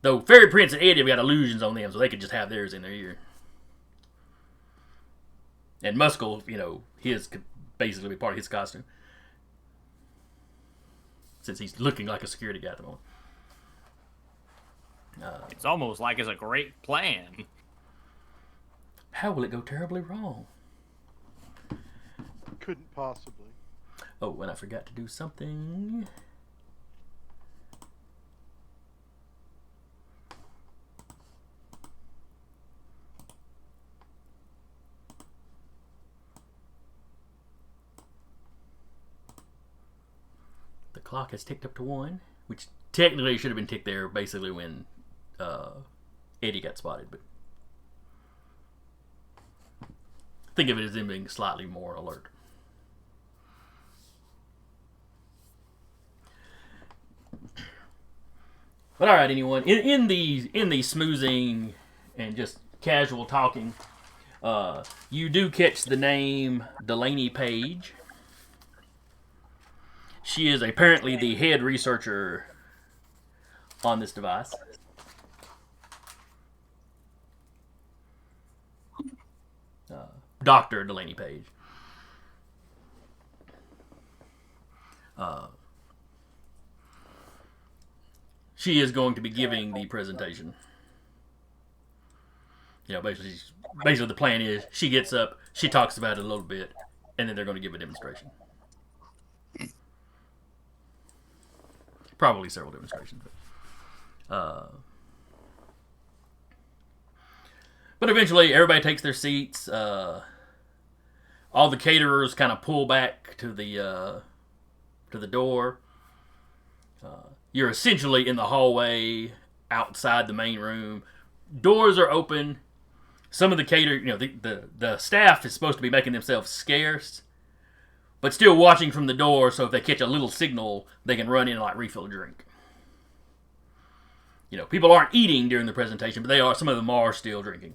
Though Fairy Prince and Eddie have got illusions on them, so they could just have theirs in their ear. And Muscle, his could basically be part of his costume. Since he's looking like a security guy at the moment. It's almost like it's a great plan. How will it go terribly wrong? Couldn't possibly. Oh, and I forgot to do something. The clock has ticked up to 1, which technically should have been ticked there basically when Eddie got spotted, but think of it as him being slightly more alert. But all right, anyone in the smoozing and just casual talking, you do catch the name Delaney Page. She is apparently the head researcher on this device. Dr. Delaney Page. She is going to be giving the presentation. Basically the plan is she gets up, she talks about it a little bit, and then they're going to give a demonstration. Probably several demonstrations. But eventually, everybody takes their seats. All the caterers kind of pull back to the door. you're essentially in the hallway outside the main room. Doors are open. Some of the the staff is supposed to be making themselves scarce, but still watching from the door, so if they catch a little signal, they can run in and like refill a drink. People aren't eating during the presentation, but some of them are still drinking.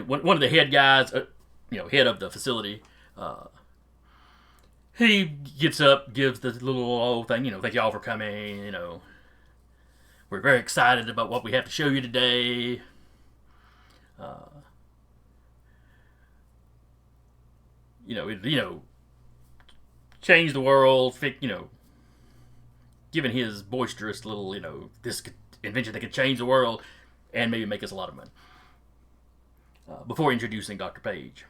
One of the head guys, head of the facility, he gets up, gives the little old thing, thank you all for coming, we're very excited about what we have to show you today. Change the world, given his boisterous little, this invention that could change the world and maybe make us a lot of money. Before introducing Dr. Page.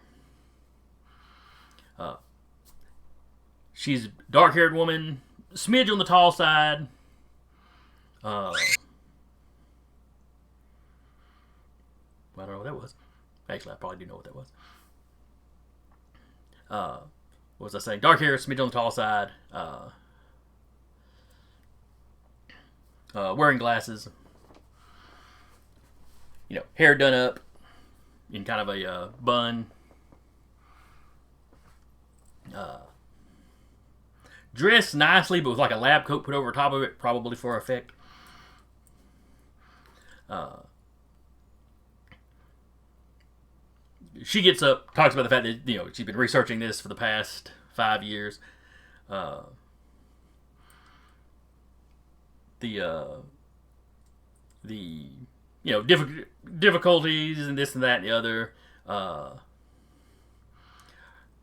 She's a dark-haired woman, smidge on the tall side. I don't know what that was. Actually, I probably do know what that was. What was I saying? Dark hair, smidge on the tall side. Wearing glasses. Hair done up in kind of a bun. Dressed nicely, but with like a lab coat put over top of it, probably for effect. She gets up, talks about the fact that she's been researching this for the past 5 years. Difficulties and this and that and the other.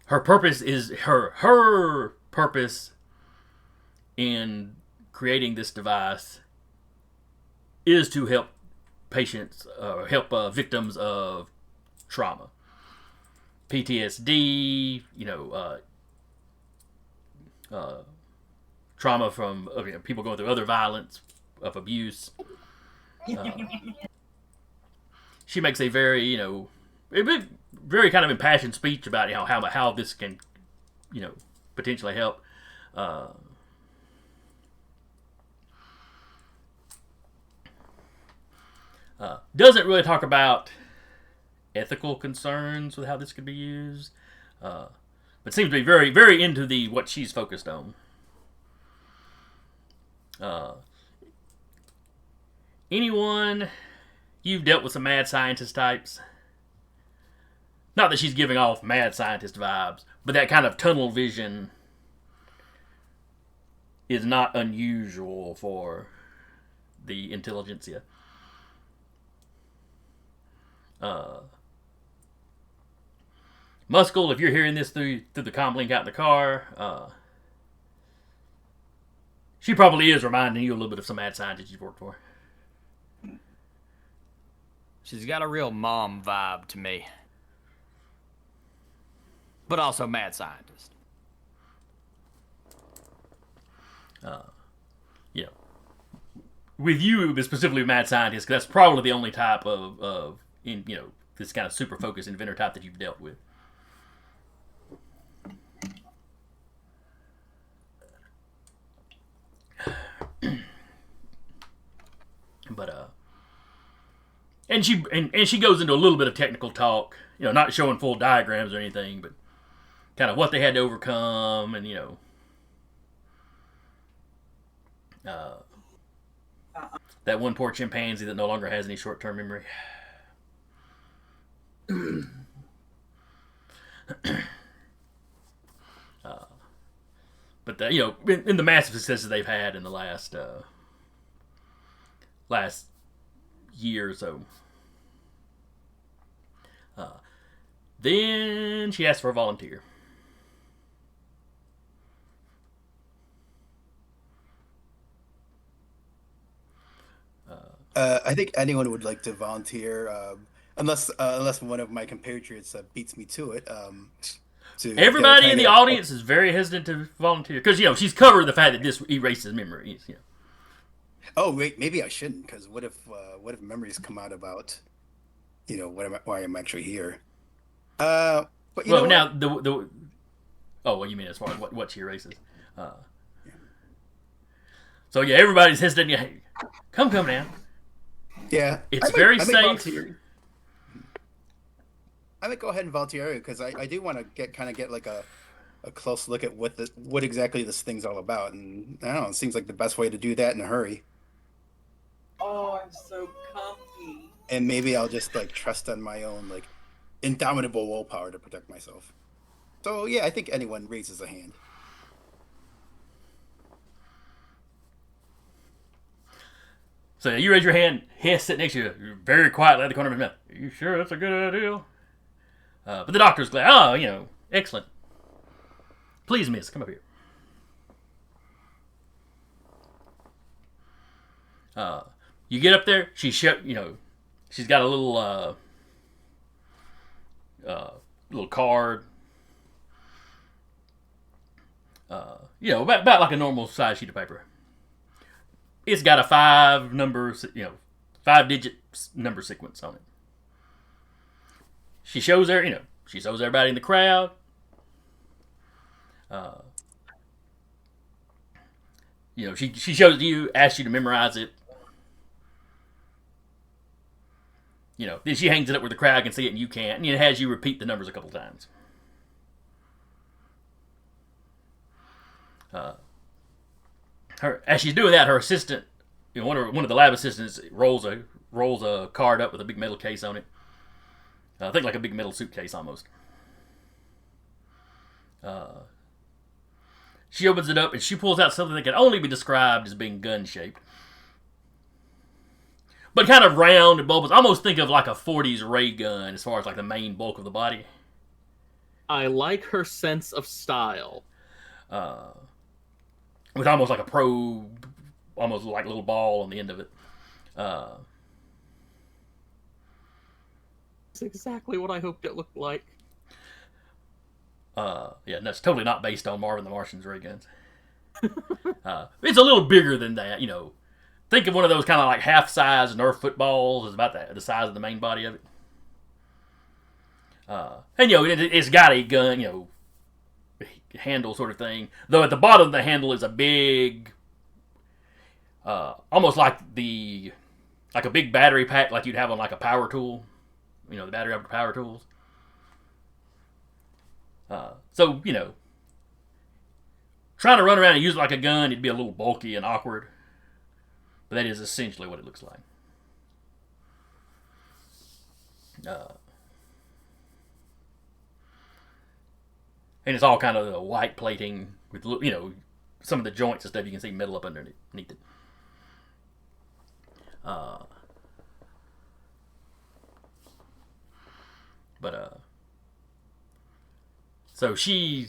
Her purpose in creating this device is to help patients, victims of trauma, PTSD, trauma from people going through other violence, of abuse. She makes a very, very kind of impassioned speech about how this can, potentially help. Doesn't really talk about ethical concerns with how this could be used, but seems to be very, very into what she's focused on. Anyone, you've dealt with some mad scientist types. Not that she's giving off mad scientist vibes, but that kind of tunnel vision is not unusual for the intelligentsia. Muscle, if you're hearing this through the comm link out in the car, she probably is reminding you a little bit of some mad scientists you've worked for. She's got a real mom vibe to me. But also mad scientist. With you, but specifically mad scientist, because that's probably the only type of this kind of super focused inventor type that you've dealt with. But and she goes into a little bit of technical talk, not showing full diagrams or anything, but kind of what they had to overcome, and that one poor chimpanzee that no longer has any short-term memory. But in the massive successes they've had in the last year or so. Then she asked for a volunteer. I think anyone would like to volunteer, unless one of my compatriots beats me to it. Everybody in the audience is very hesitant to volunteer because she's covered the fact that this erases memories. Oh wait, maybe I shouldn't, because what if memories come out about why I'm actually here? But you know Well, what? now the oh, what you mean as far as what she erases? Uh, so yeah, everybody's hesitating. Hey, come now. Yeah, It's very I might safe. volunteer. I might go ahead and volunteer because I do want to get like a close look at what exactly this thing's all about, and I don't know. It seems like the best way to do that in a hurry. Oh, I'm so comfy. And maybe I'll just like trust on my own like indomitable willpower to protect myself. So yeah, I think anyone raises a hand. So you raise your hand. Hess sitting next to you, you're very quietly at the corner of his mouth. Are you sure that's a good idea? But the doctor's glad. Oh, excellent. Please, miss, come up here. You get up there. She's got a little card. About like a normal size sheet of paper. It's got a 5-digit number sequence on it. She shows everybody in the crowd. She shows it to you, asks you to memorize it. Then she hangs it up where the crowd can see it and you can't, and it has you repeat the numbers a couple times. As she's doing that, her assistant, one of the lab assistants, rolls a card up with a big metal case on it. I think like a big metal suitcase almost. She opens it up and she pulls out something that can only be described as being gun-shaped. But kind of round and bulbous. Almost think of like a 40s ray gun as far as like the main bulk of the body. I like her sense of style. With almost like a probe, almost like a little ball on the end of it. It's exactly what I hoped it looked like. Yeah, that's totally not based on Marvin the Martian's ray guns. It's a little bigger than that, Think of one of those kind of like half-size Nerf footballs. It's about the size of the main body of it. It's got a gun, handle sort of thing. Though at the bottom of the handle is a big, almost like a big battery pack, like you'd have on like a power tool. The battery operated power tools. Trying to run around and use it like a gun, it'd be a little bulky and awkward. But that is essentially what it looks like. And it's all kind of the white plating with, some of the joints and stuff. You can see metal up underneath it. So she,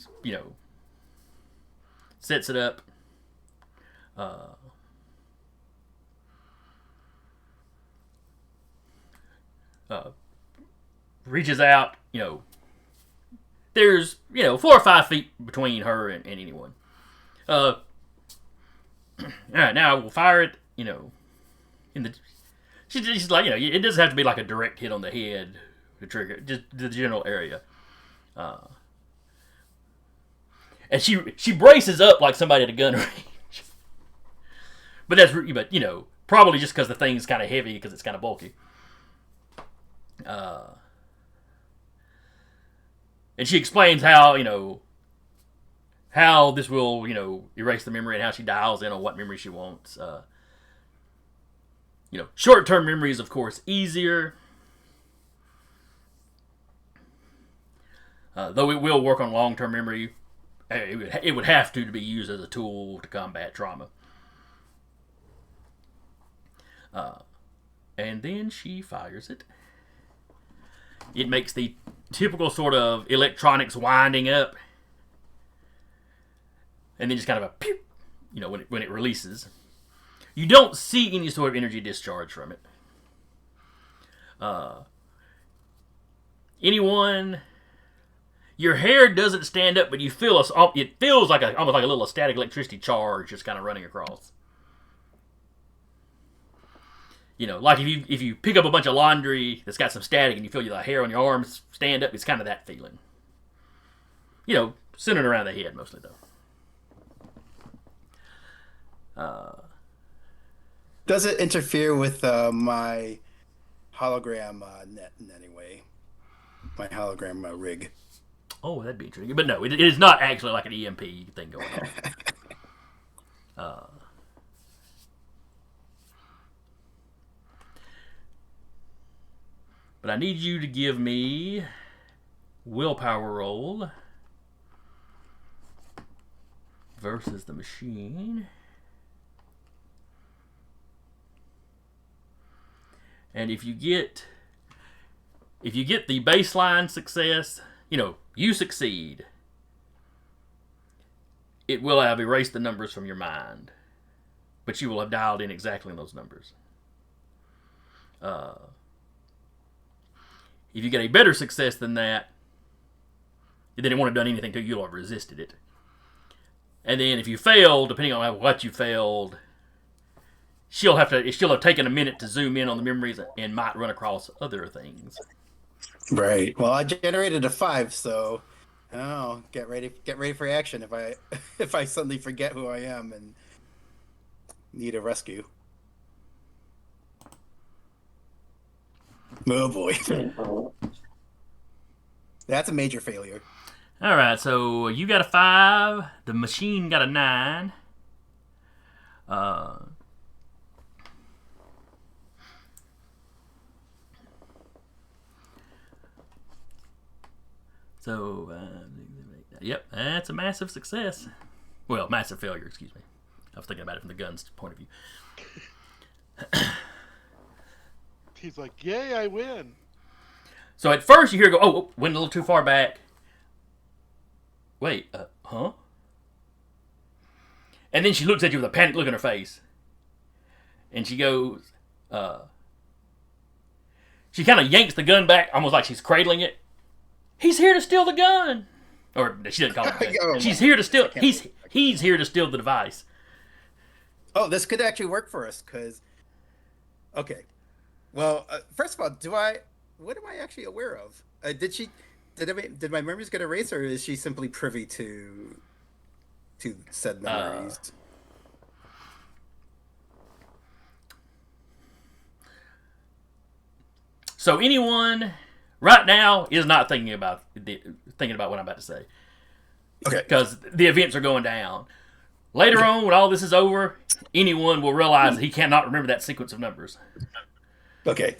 sets it up. Reaches out, there's 4 or 5 feet between her and anyone. All right, now we'll fire it. She's like, it doesn't have to be like a direct hit on the head to trigger, just the general area. And she braces up like somebody at a gun range. But probably just because the thing's kind of heavy because it's kind of bulky. And she explains how this will erase the memory and how she dials in on what memory she wants. Short-term memory is of course easier, though it will work on long-term memory. It would have to be used as a tool to combat trauma. And then she fires it. It makes the typical sort of electronics winding up, and then just kind of a pew, when it releases. You don't see any sort of energy discharge from it. Your hair doesn't stand up, but you feel it feels like almost like a little static electricity charge just kind of running across. You know, like if you pick up a bunch of laundry that's got some static and you feel the hair on your arms stand up, it's kind of that feeling. You know, centered around the head mostly though. Does it interfere with my hologram net in any way? My hologram rig? Oh, that'd be intriguing. But no, it is not actually like an EMP thing going on. But I need you to give me willpower roll versus the machine. And if you get the baseline success, you know, you succeed. It will have erased the numbers from your mind, but you will have dialed in exactly those numbers. If you get a better success than that, then it won't have done anything to you. You'll have resisted it. And then if you fail, depending on what you failed, she'll have taken a minute to zoom in on the memories and might run across other things. Right. Well, I generated a 5, so get ready for action if I suddenly forget who I am and need a rescue. Oh boy. That's a major failure. All right, so you got a 5. The machine got a 9. Yep, that's a massive success. Well, massive failure, excuse me. I was thinking about it from the gun's point of view. He's like, yay, I win. So at first you hear her go, oh, went a little too far back. Wait, huh? And then she looks at you with a panicked look on her face. And she goes, she kind of yanks the gun back, almost like she's cradling it. He's here to steal the gun. Or she didn't call it that. Oh, She's here to steal. He's here to steal the device. Oh, this could actually work for us, because... Okay. Well, first of all, what am I actually aware of? Did my memories get erased, or is she simply privy to said memories? So anyone right now is not thinking about what I'm about to say. Okay. Because the events are going down. Later on, when all this is over, anyone will realize that he cannot remember that sequence of numbers. Okay.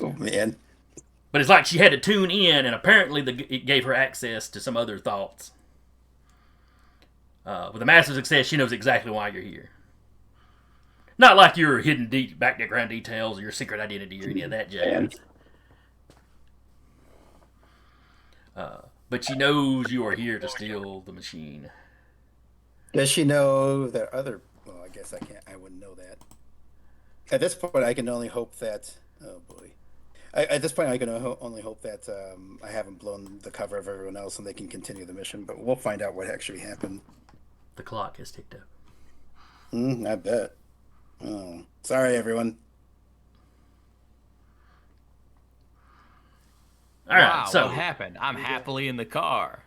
Oh, man. But it's like she had to tune in, and apparently it gave her access to some other thoughts. With a massive success, she knows exactly why you're here. Not like your hidden background details or your secret identity or any of that jazz. But she knows you are here to steal the machine. Does she know that other... Well, I guess I wouldn't know that. At this point, I can only hope that... Oh, boy. At this point, I can only hope that I haven't blown the cover of everyone else and they can continue the mission. But we'll find out what actually happened. The clock has ticked up. I bet. Oh, sorry, everyone. All right, Wow, so what happened? I'm happily in the car.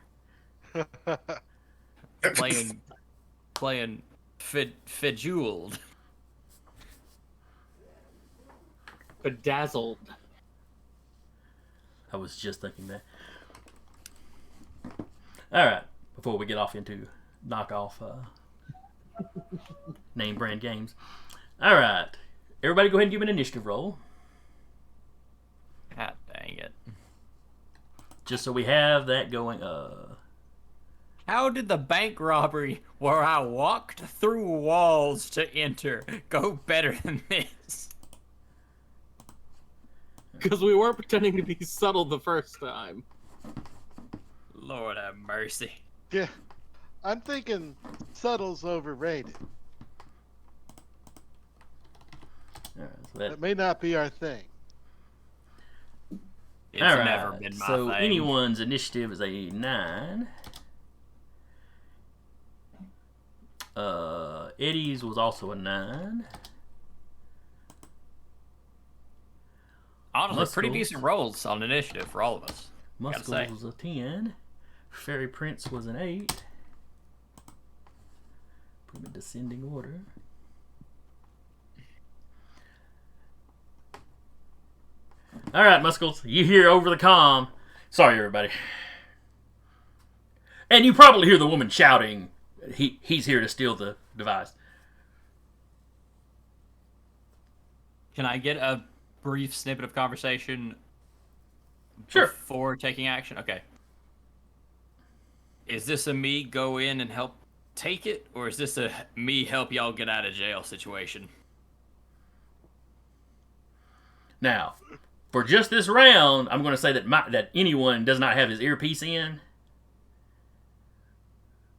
playing Feduled. Bedazzled. I was just thinking that. All right, before we get off into knockoff name brand games. All right, everybody, go ahead and give me an initiative roll, God dang it! just so we have that going. How did the bank robbery where I walked through walls to enter go better than this? Because we weren't pretending to be subtle the first time. Lord have mercy. Yeah. I'm thinking subtle's overrated. All right, so That may not be our thing. It's all right, never been my so thing. anyone's initiative is a 9. Eddie's was also a 9. Honestly, pretty Muscles. decent rolls on initiative for all of us. Gotta say. Muscles was a 10. Fairy Prince was an 8. Put them in descending order. All right, Muscles, you hear over the comm. Sorry, everybody. And you probably hear the woman shouting, he's here to steal the device. Can I get a brief snippet of conversation Sure. before taking action? Okay. Is this a me go in and help take it, or is this a me help y'all get out of jail situation? Now, for just this round, I'm going to say that anyone does not have his earpiece in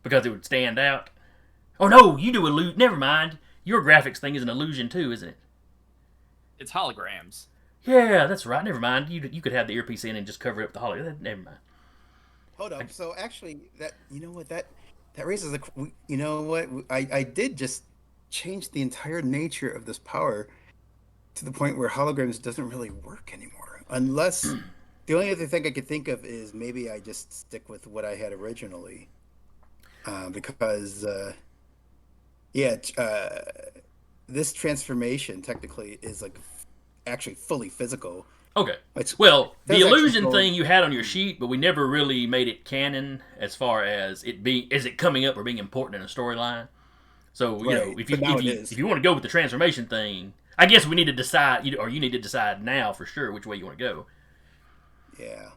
because it would stand out. Oh no, you do illusion. Never mind. Your graphics thing is an illusion too, isn't it? It's holograms. Yeah, that's right. Never mind. You could have the earpiece in and just cover up the hologram. Never mind. Hold up. So actually, that raises a. You know what? I did just change the entire nature of this power to the point where holograms doesn't really work anymore. Unless the only other thing I could think of is maybe I just stick with what I had originally, because this transformation technically is like actually fully physical. Okay. It's, Well, the that's illusion actually- thing you had on your sheet, but we never really made it canon as far as is it coming up or being important in a storyline. So you know, Right, if you but now it is. if you want to go with the transformation thing, I guess we need to decide, or you need to decide now for sure which way you want to go. Yeah.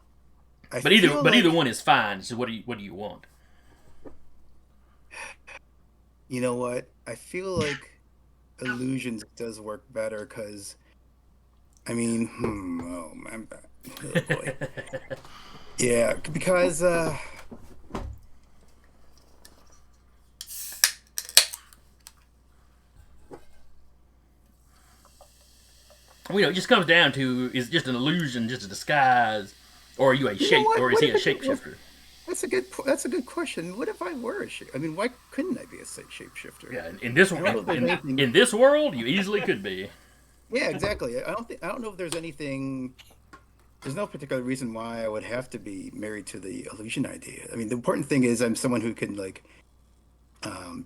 But either one is fine. So what do you want? You know what? I feel like illusions does work better because, I mean, oh boy. Yeah, because it just comes down to, is it just an illusion, just a disguise, or are you a shape, what? or is What he a if it- shapeshifter? that's a good question. What if I were a shape? I mean, why couldn't I be a shapeshifter? Yeah, in this I don't know if there's anything- in this world, you easily could be. Yeah, exactly. I don't know if there's anything. There's no particular reason why I would have to be married to the illusion idea. I mean, the important thing is I'm someone who can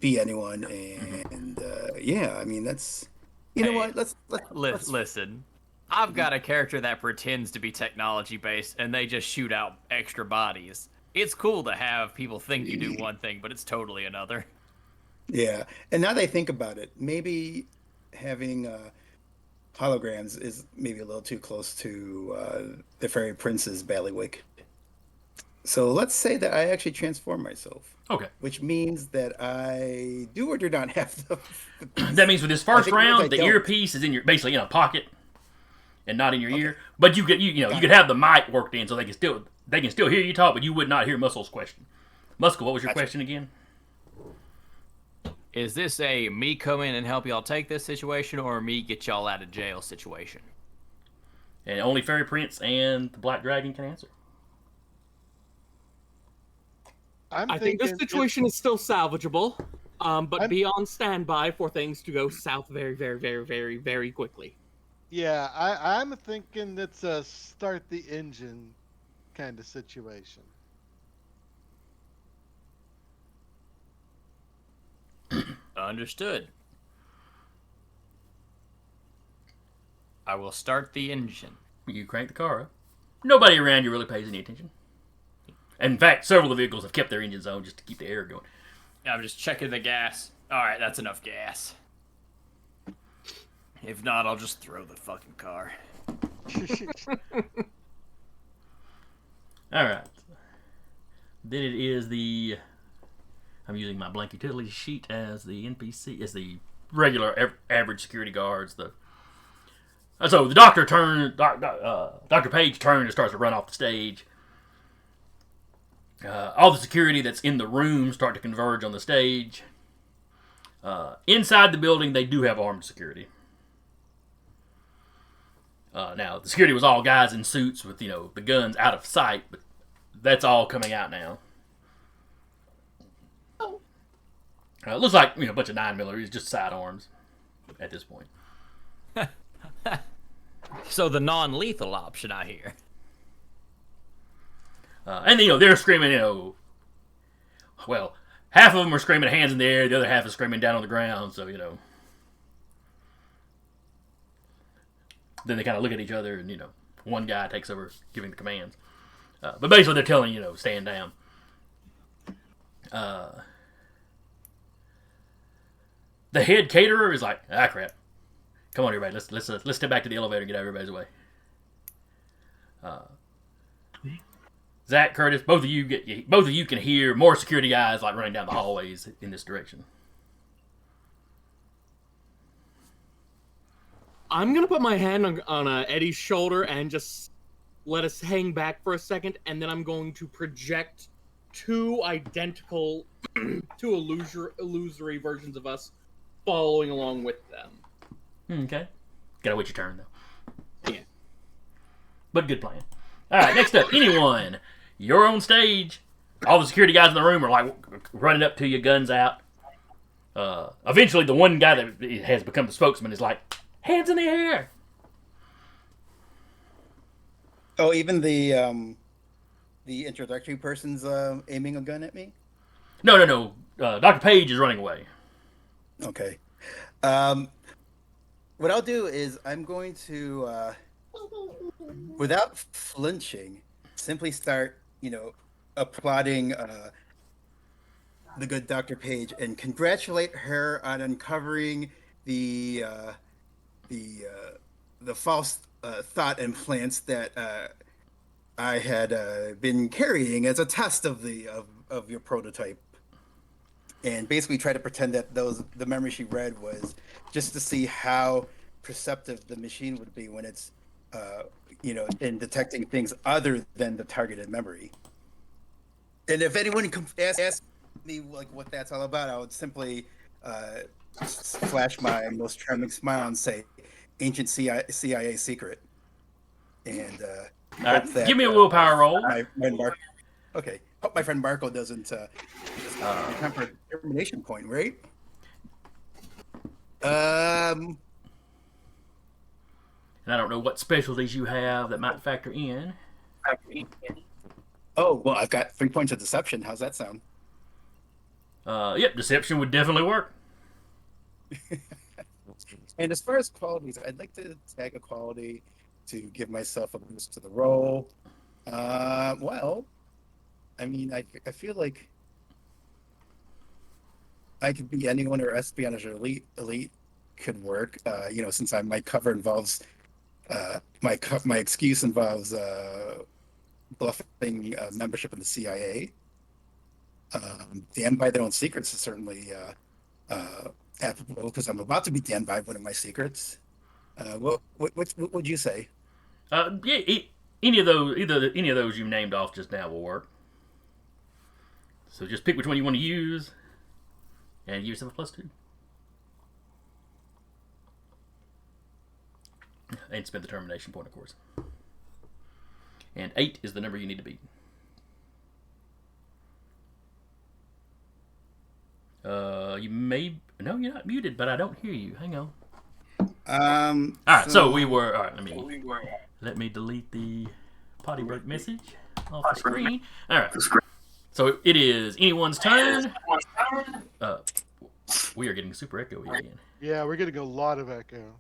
be anyone, and yeah. I mean, that's. You know Hey, what? Let's Listen, I've got a character that pretends to be technology based, and they just shoot out extra bodies. It's cool to have people think you do one thing, but it's totally another. Yeah, and now that I think about it, maybe having holograms is maybe a little too close to the Fairy Prince's bailiwick. So let's say that I actually transform myself, Okay. which means that I do or do not have the. That means with this first think it means I round, the don't. earpiece is basically in a pocket and not in your ear. But you could you could have the mic worked in so they can still hear you talk, but you would not hear Muscle's question. Muscle, what was your question again? Is this a me come in and help y'all take this situation, or me get y'all out of jail situation? And only Fairy Prince and the Black Dragon can answer. I think this situation is still salvageable, but be on standby for things to go south very, very, very, very, very quickly. Yeah, I'm thinking it's a start the engine kind of situation. Understood. I will start the engine. You crank the car up. Nobody around you really pays any attention. And in fact, several of the vehicles have kept their engines on just to keep the air going. I'm just checking the gas. Alright, that's enough gas. If not, I'll just throw the fucking car. Alright. Then it is I'm using my blank utility sheet as the NPC, as the regular average security guards. So the doctor Dr. Page turns and starts to run off the stage. All the security that's in the room start to converge on the stage. Inside the building, they do have armed security. Now, the security was all guys in suits with, the guns out of sight, but that's all coming out now. It looks like, a bunch of 9mm, just sidearms at this point. So the non-lethal option, I hear. And they're screaming, well, half of them are screaming hands in the air, the other half is screaming down on the ground, so, Then they kind of look at each other, and, one guy takes over giving the commands. But basically they're telling, stand down. The head caterer is like, crap. Come on, everybody, let's step back to the elevator and get out of everybody's way. Zach, Curtis, both of you can hear more security guys like running down the hallways in this direction. I'm gonna put my hand on Eddie's shoulder and just let us hang back for a second, and then I'm going to project two identical, two illusory versions of us following along with them. Okay. Gotta wait your turn, though. Yeah. But good plan. All right, next up, anyone. You're on stage. All the security guys in the room are like running up to you, guns out. Eventually, the one guy that has become the spokesman is like, hands in the air. Oh, even the introductory person's aiming a gun at me? No. Dr. Page is running away. Okay. What I'll do is I'm going to, without flinching, simply start, applauding the good Dr. Page and congratulate her on uncovering the false thought implants that I had been carrying as a test of your prototype. And basically try to pretend that the memory she read was just to see how perceptive the machine would be when it's, in detecting things other than the targeted memory. And if anyone asks me like what that's all about, I would simply flash my most charming smile and say, "Ancient CIA secret." And all right, give me a willpower roll. My friend Marco. Okay, hope my friend Marco doesn't time for a determination point, right? And I don't know what specialties you have that might factor in. Oh, well, I've got 3 points of deception. How's that sound? Yep, deception would definitely work. And as far as qualities, I'd like to tag a quality to give myself a boost to the roll. Well, I mean, I feel like I could be anyone, or espionage or elite could work. Since my cover involves my excuse involves bluffing membership in the CIA. Damned by their own secrets is certainly applicable because I'm about to be damned by one of my secrets. What would you say? Yeah, any of those you named off just now will work. So just pick which one you want to use, and give yourself a +2. And spend the termination point, of course. And 8 is the number you need to beat. No, you're not muted, but I don't hear you. Hang on. All right, so we were. All right, let me delete the potty break message off the screen. All right. So it is anyone's turn. We are getting super echoey again. Yeah, we're getting a lot of echo.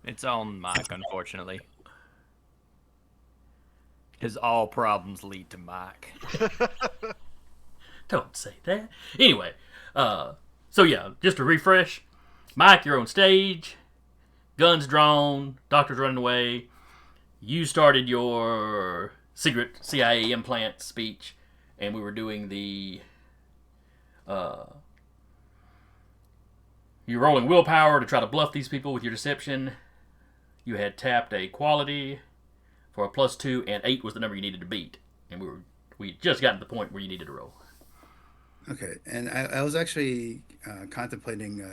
It's on Mike, unfortunately. Because all problems lead to Mike. Don't say that. Anyway, so yeah, just to refresh, Mike, you're on stage, guns drawn, doctor's running away. You started your secret CIA implant speech, and we were doing the. You're rolling willpower to try to bluff these people with your deception. You had tapped a quality for a +2, and 8 was the number you needed to beat. And we had just gotten to the point where you needed to roll. Okay, and I was actually contemplating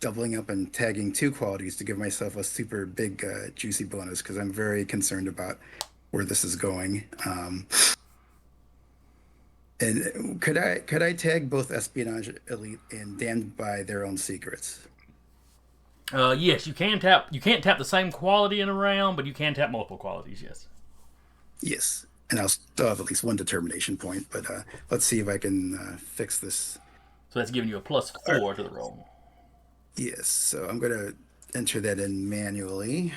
doubling up and tagging 2 qualities to give myself a super big juicy bonus because I'm very concerned about where this is going. And could I tag both espionage elite and damned by their own secrets? Yes, you can tap. You can't tap the same quality in a round, but you can tap multiple qualities. Yes. Yes, and I'll still have at least one determination point. But let's see if I can fix this. So that's giving you a +4 to the roll. Yes, so I'm gonna enter that in manually.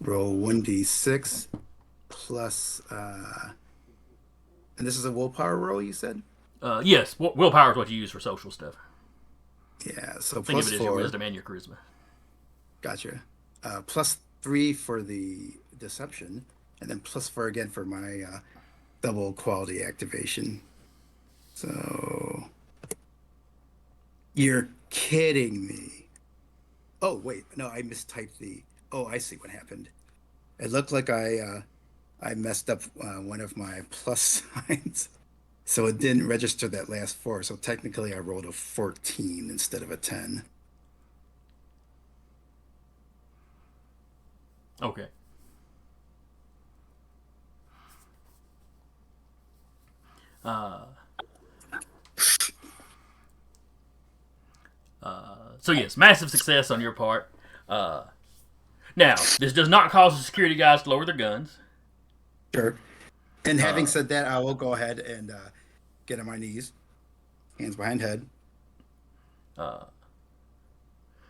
Roll 1d6 plus, and this is a willpower roll, you said? Yes, willpower is what you use for social stuff. Yeah, so Think plus of it as 4. your wisdom and your charisma. Gotcha. +3 for the deception, and then +4 again for my double quality activation. So you're kidding me. Oh, wait, no, I mistyped the. Oh, I see what happened. It looked like I messed up one of my plus signs. So it didn't register that last 4. So technically I rolled a 14 instead of a 10. Okay. So yes, massive success on your part. Now, this does not cause the security guys to lower their guns. Sure. And having said that, I will go ahead and get on my knees, hands behind head. So,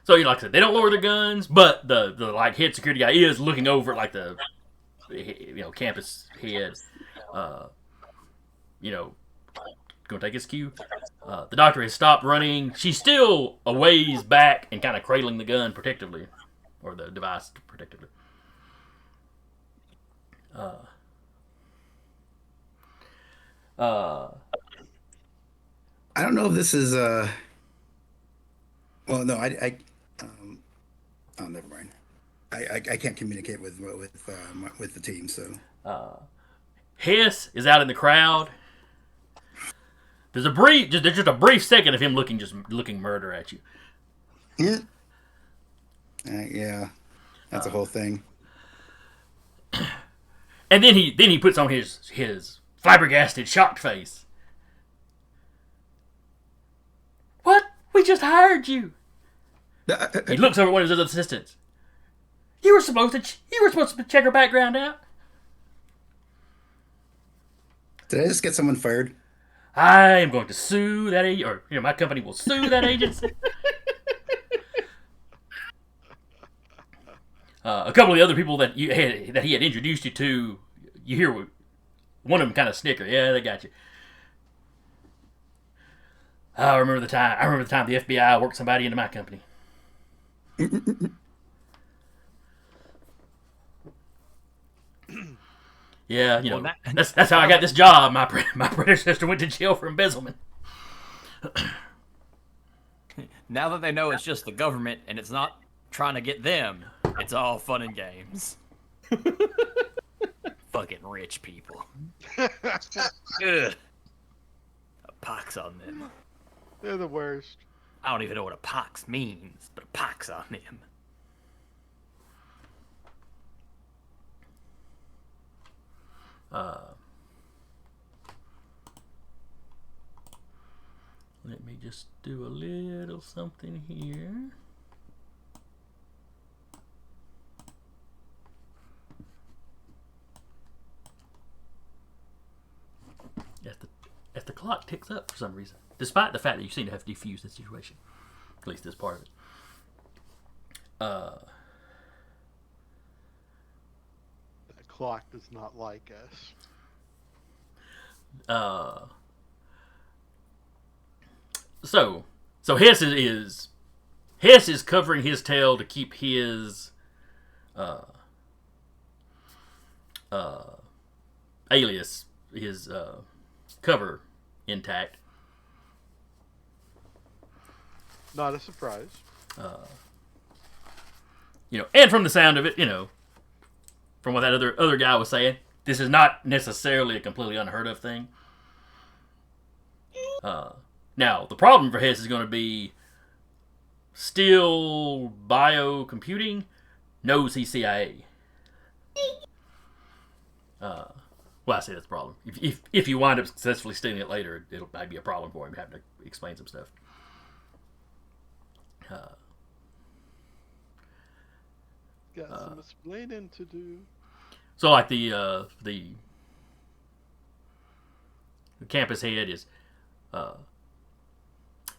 like I said, they don't lower their guns, but the like head security guy is looking over at like the campus head. Gonna take his cue. The doctor has stopped running. She's still a ways back and kind of cradling the gun protectively, or the device protectively. I don't know if this is well, no, oh, never mind. I can't communicate with the team, so. Hess is out in the crowd. There's just a brief second of him looking murder at you. Yeah. Yeah, that's a whole thing. And then he puts on his flabbergasted, shocked face. What? We just hired you. He looks over at one of his other assistants. You were supposed to check her background out. Did I just get someone fired? I am going to sue that agent, or my company will sue that agency. A couple of the other people that he had introduced you to, you hear one of them kind of snicker. Yeah, they got you. I remember the time the FBI worked somebody into my company. Yeah, that's how I got this job. My predecessor went to jail for embezzlement. Now that they know it's just the government and it's not trying to get them, it's all fun and games. Fucking rich people. Ugh. A pox on them. They're the worst. I don't even know what a pox means, but a pox on them. Let me just do a little something here. As the clock ticks up for some reason, despite the fact that you seem to have defused the situation, at least this part of it. That clock does not like us. So Hess is covering his tail to keep his alias, his cover intact. Not a surprise. And from the sound of it, from what that other guy was saying, this is not necessarily a completely unheard of thing. Now, the problem for Hess is going to be still biocomputing knows he's CIA. Well, I say that's a problem. If you wind up successfully stealing it later, it'll might be a problem for him having to explain some stuff. Uh, Got some explaining to do. so like the campus head is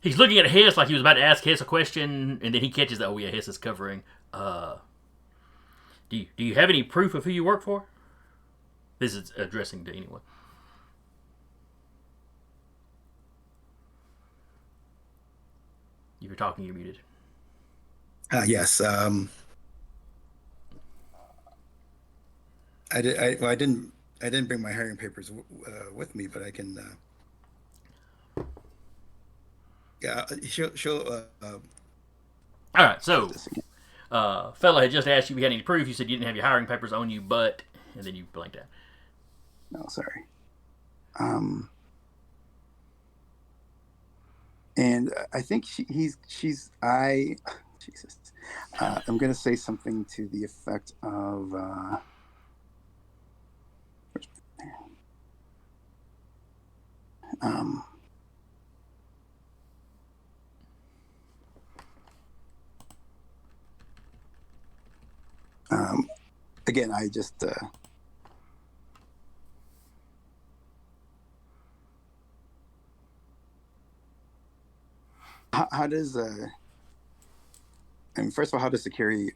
he's looking at Hess like he was about to ask Hess a question, and then he catches that, oh yeah, Hess is covering. Do you have any proof of who you work for? This is addressing to anyone. If you're talking, you're muted. Yes. I didn't bring my hiring papers with me, but I can. Yeah, she'll. All right, so fella had just asked you if you had any proof. You said you didn't have your hiring papers on you, but, and then you blanked out. No, sorry. And I think Jesus. I'm going to say something to the effect of. Again, I just. How does I mean, first of all, how does security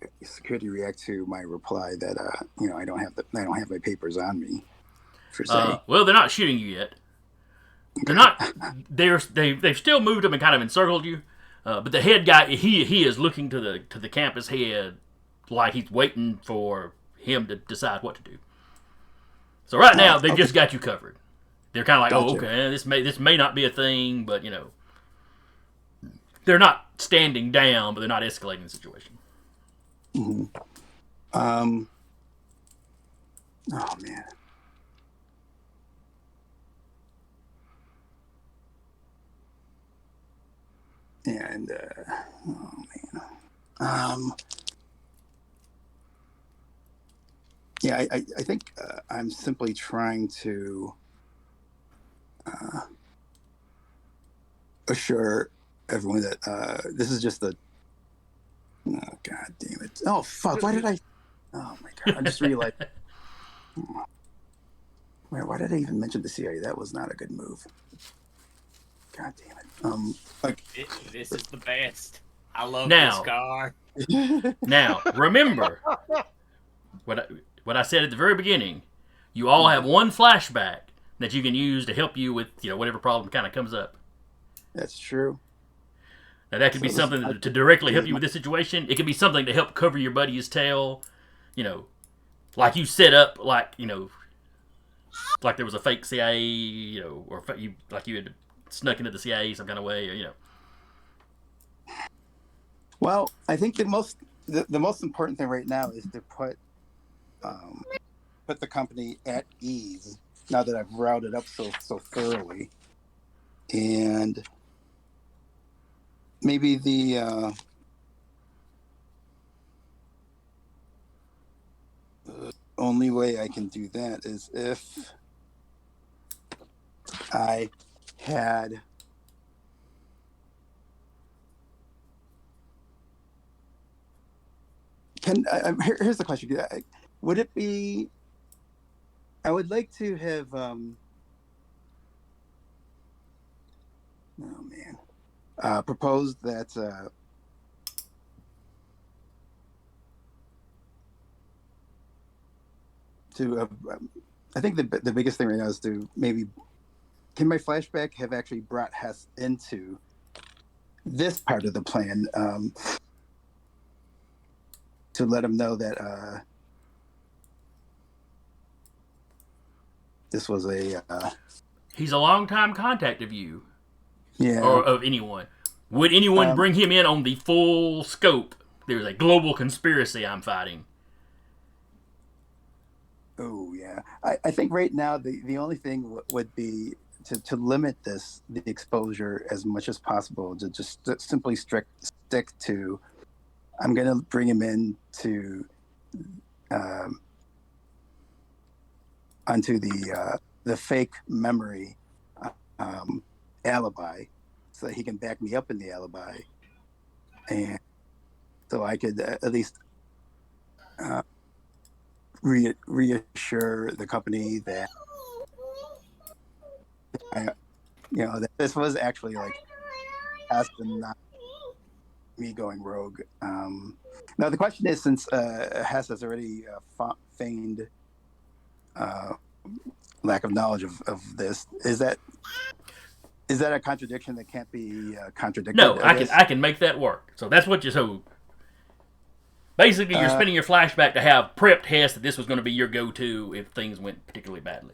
react to my reply that I don't have my papers on me, per se? Well, they're not shooting you yet. They're not. They've still moved them and kind of encircled you. But the head guy, he is looking to the campus head like he's waiting for him to decide what to do. So right now they've just got you covered. They're kind of like, Gotcha. oh, okay, this may not be a thing, but they're not standing down, but they're not escalating the situation. Mm-hmm. Oh man. And oh man. Yeah, I think I'm simply trying to assure everyone that this is just a. Oh god damn it! Oh fuck! Why did I? Oh my god! I just realized. Why did I even mention the CIA? That was not a good move. God damn it! Like This is the best. I love Now. this car. Now, remember what I said at the very beginning. You all have one flashback that you can use to help you with whatever problem kind of comes up. That's true. Now that could be something to directly help you with this situation. It could be something to help cover your buddy's tail. Like you set up, like there was a fake CIA, or you had snuck into the CIA some kind of way, or Well, I think the most important thing right now is to put the company at ease now that I've routed up so thoroughly, and maybe the only way I can do that is if I had. Here's the question. Would it be? I would like to have. Oh man, proposed that. I think the biggest thing right now is to maybe. Can my flashback have actually brought Hess into this part of the plan? To let him know that this was a. he's a longtime contact of you, Yeah. or of anyone. Would anyone bring him in on the full scope? There's a global conspiracy I'm fighting. Oh yeah. I think right now the only thing would be to limit the exposure as much as possible, to just simply stick to. I'm going to bring him in to onto the fake memory alibi, so that he can back me up in the alibi, and so I could at least reassure the company that that this was actually like has been not me going rogue. Now the question is, since Hess has already feigned lack of knowledge of this, is that a contradiction that can't be contradicted? No, I can make that work. So that's what so basically you're spinning your flashback to have prepped Hess that this was going to be your go-to if things went particularly badly.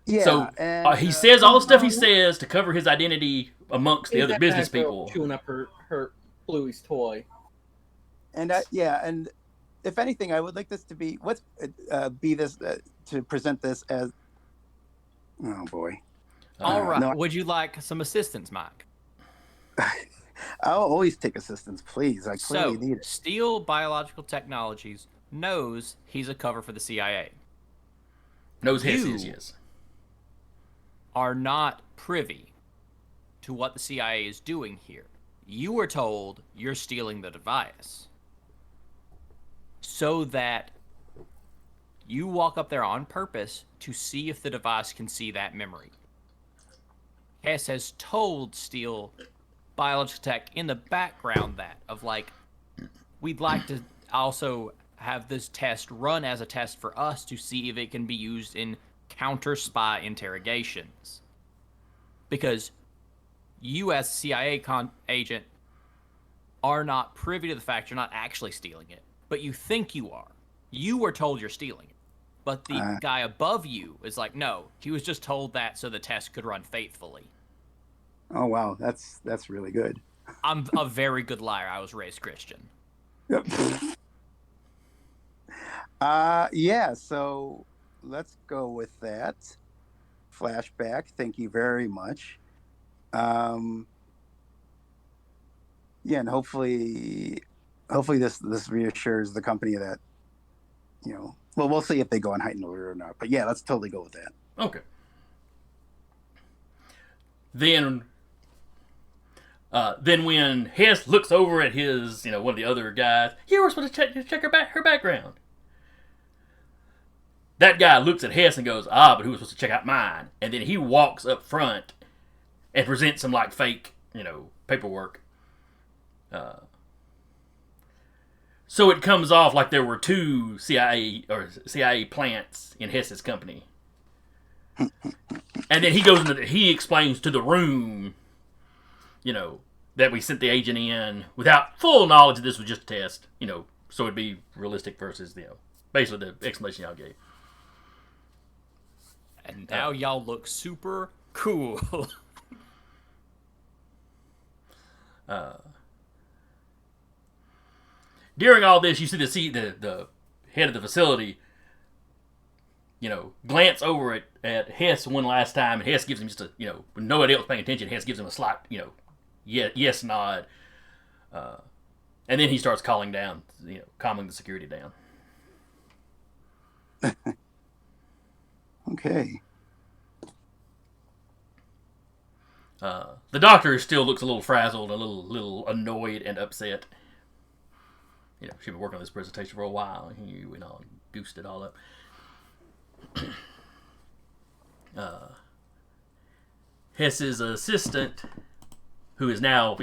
Yeah. So and, he says all the stuff he says to cover his identity amongst the other business people. Chewing up her Bluey's toy. And and if anything, I would like this to be to present this as. Oh boy! All right. No, Would you like some assistance, Mike? I'll always take assistance, please. I clearly need it. Steele Biological Technologies knows he's a cover for the CIA. Knows Hess is, yes. Are not privy to what the CIA is doing here. You were told you're stealing the device so that you walk up there on purpose to see if the device can see that memory. Hess has told Steele Biological Tech in the background that of like, we'd like to also have this test run as a test for us to see if it can be used in counter spy interrogations. Because you as CIA agent are not privy to the fact you're not actually stealing it, but you think you are. You were told you're stealing it. But the guy above you is like, no, he was just told that so the test could run faithfully. Oh wow, that's really good. I'm a very good liar. I was raised Christian. Yep. Yeah, so let's go with that. Flashback, thank you very much. Yeah, and hopefully this reassures the company that, well, we'll see if they go on heightened alert or not. But yeah, let's totally go with that. Okay. Then when Hess looks over at his, one of the other guys, you were supposed to check her background. That guy looks at Hess and goes, but who was supposed to check out mine? And then he walks up front and presents some like fake, paperwork. So it comes off like there were two CIA plants in Hess's company. And then he explains to the room, that we sent the agent in without full knowledge that this was just a test, so it'd be realistic versus, basically the explanation y'all gave. And now y'all look super cool. During all this, you see the head of the facility, glance over at Hess one last time, and Hess gives him just a, when nobody else paying attention, Hess gives him a slight, yes nod. And then he starts calming the security down. Okay. The doctor still looks a little frazzled, a little annoyed and upset. She's been working on this presentation for a while. He went on, goosed it all up. Hess's assistant, who is now,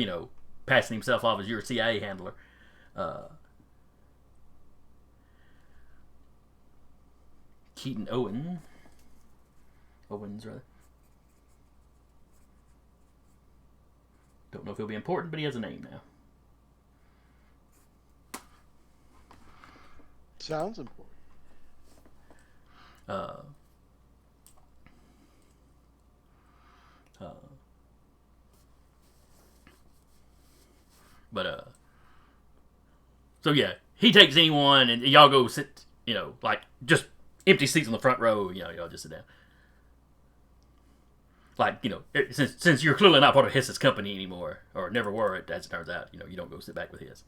passing himself off as your CIA handler, Keaton Owens, rather. Don't know if he'll be important, but he has a name now. Sounds important. So yeah, he takes anyone, and y'all go sit, like just empty seats on the front row. Y'all just sit down. Like, since you're clearly not part of Hess's company anymore, or never were, as it turns out, you don't go sit back with Hess.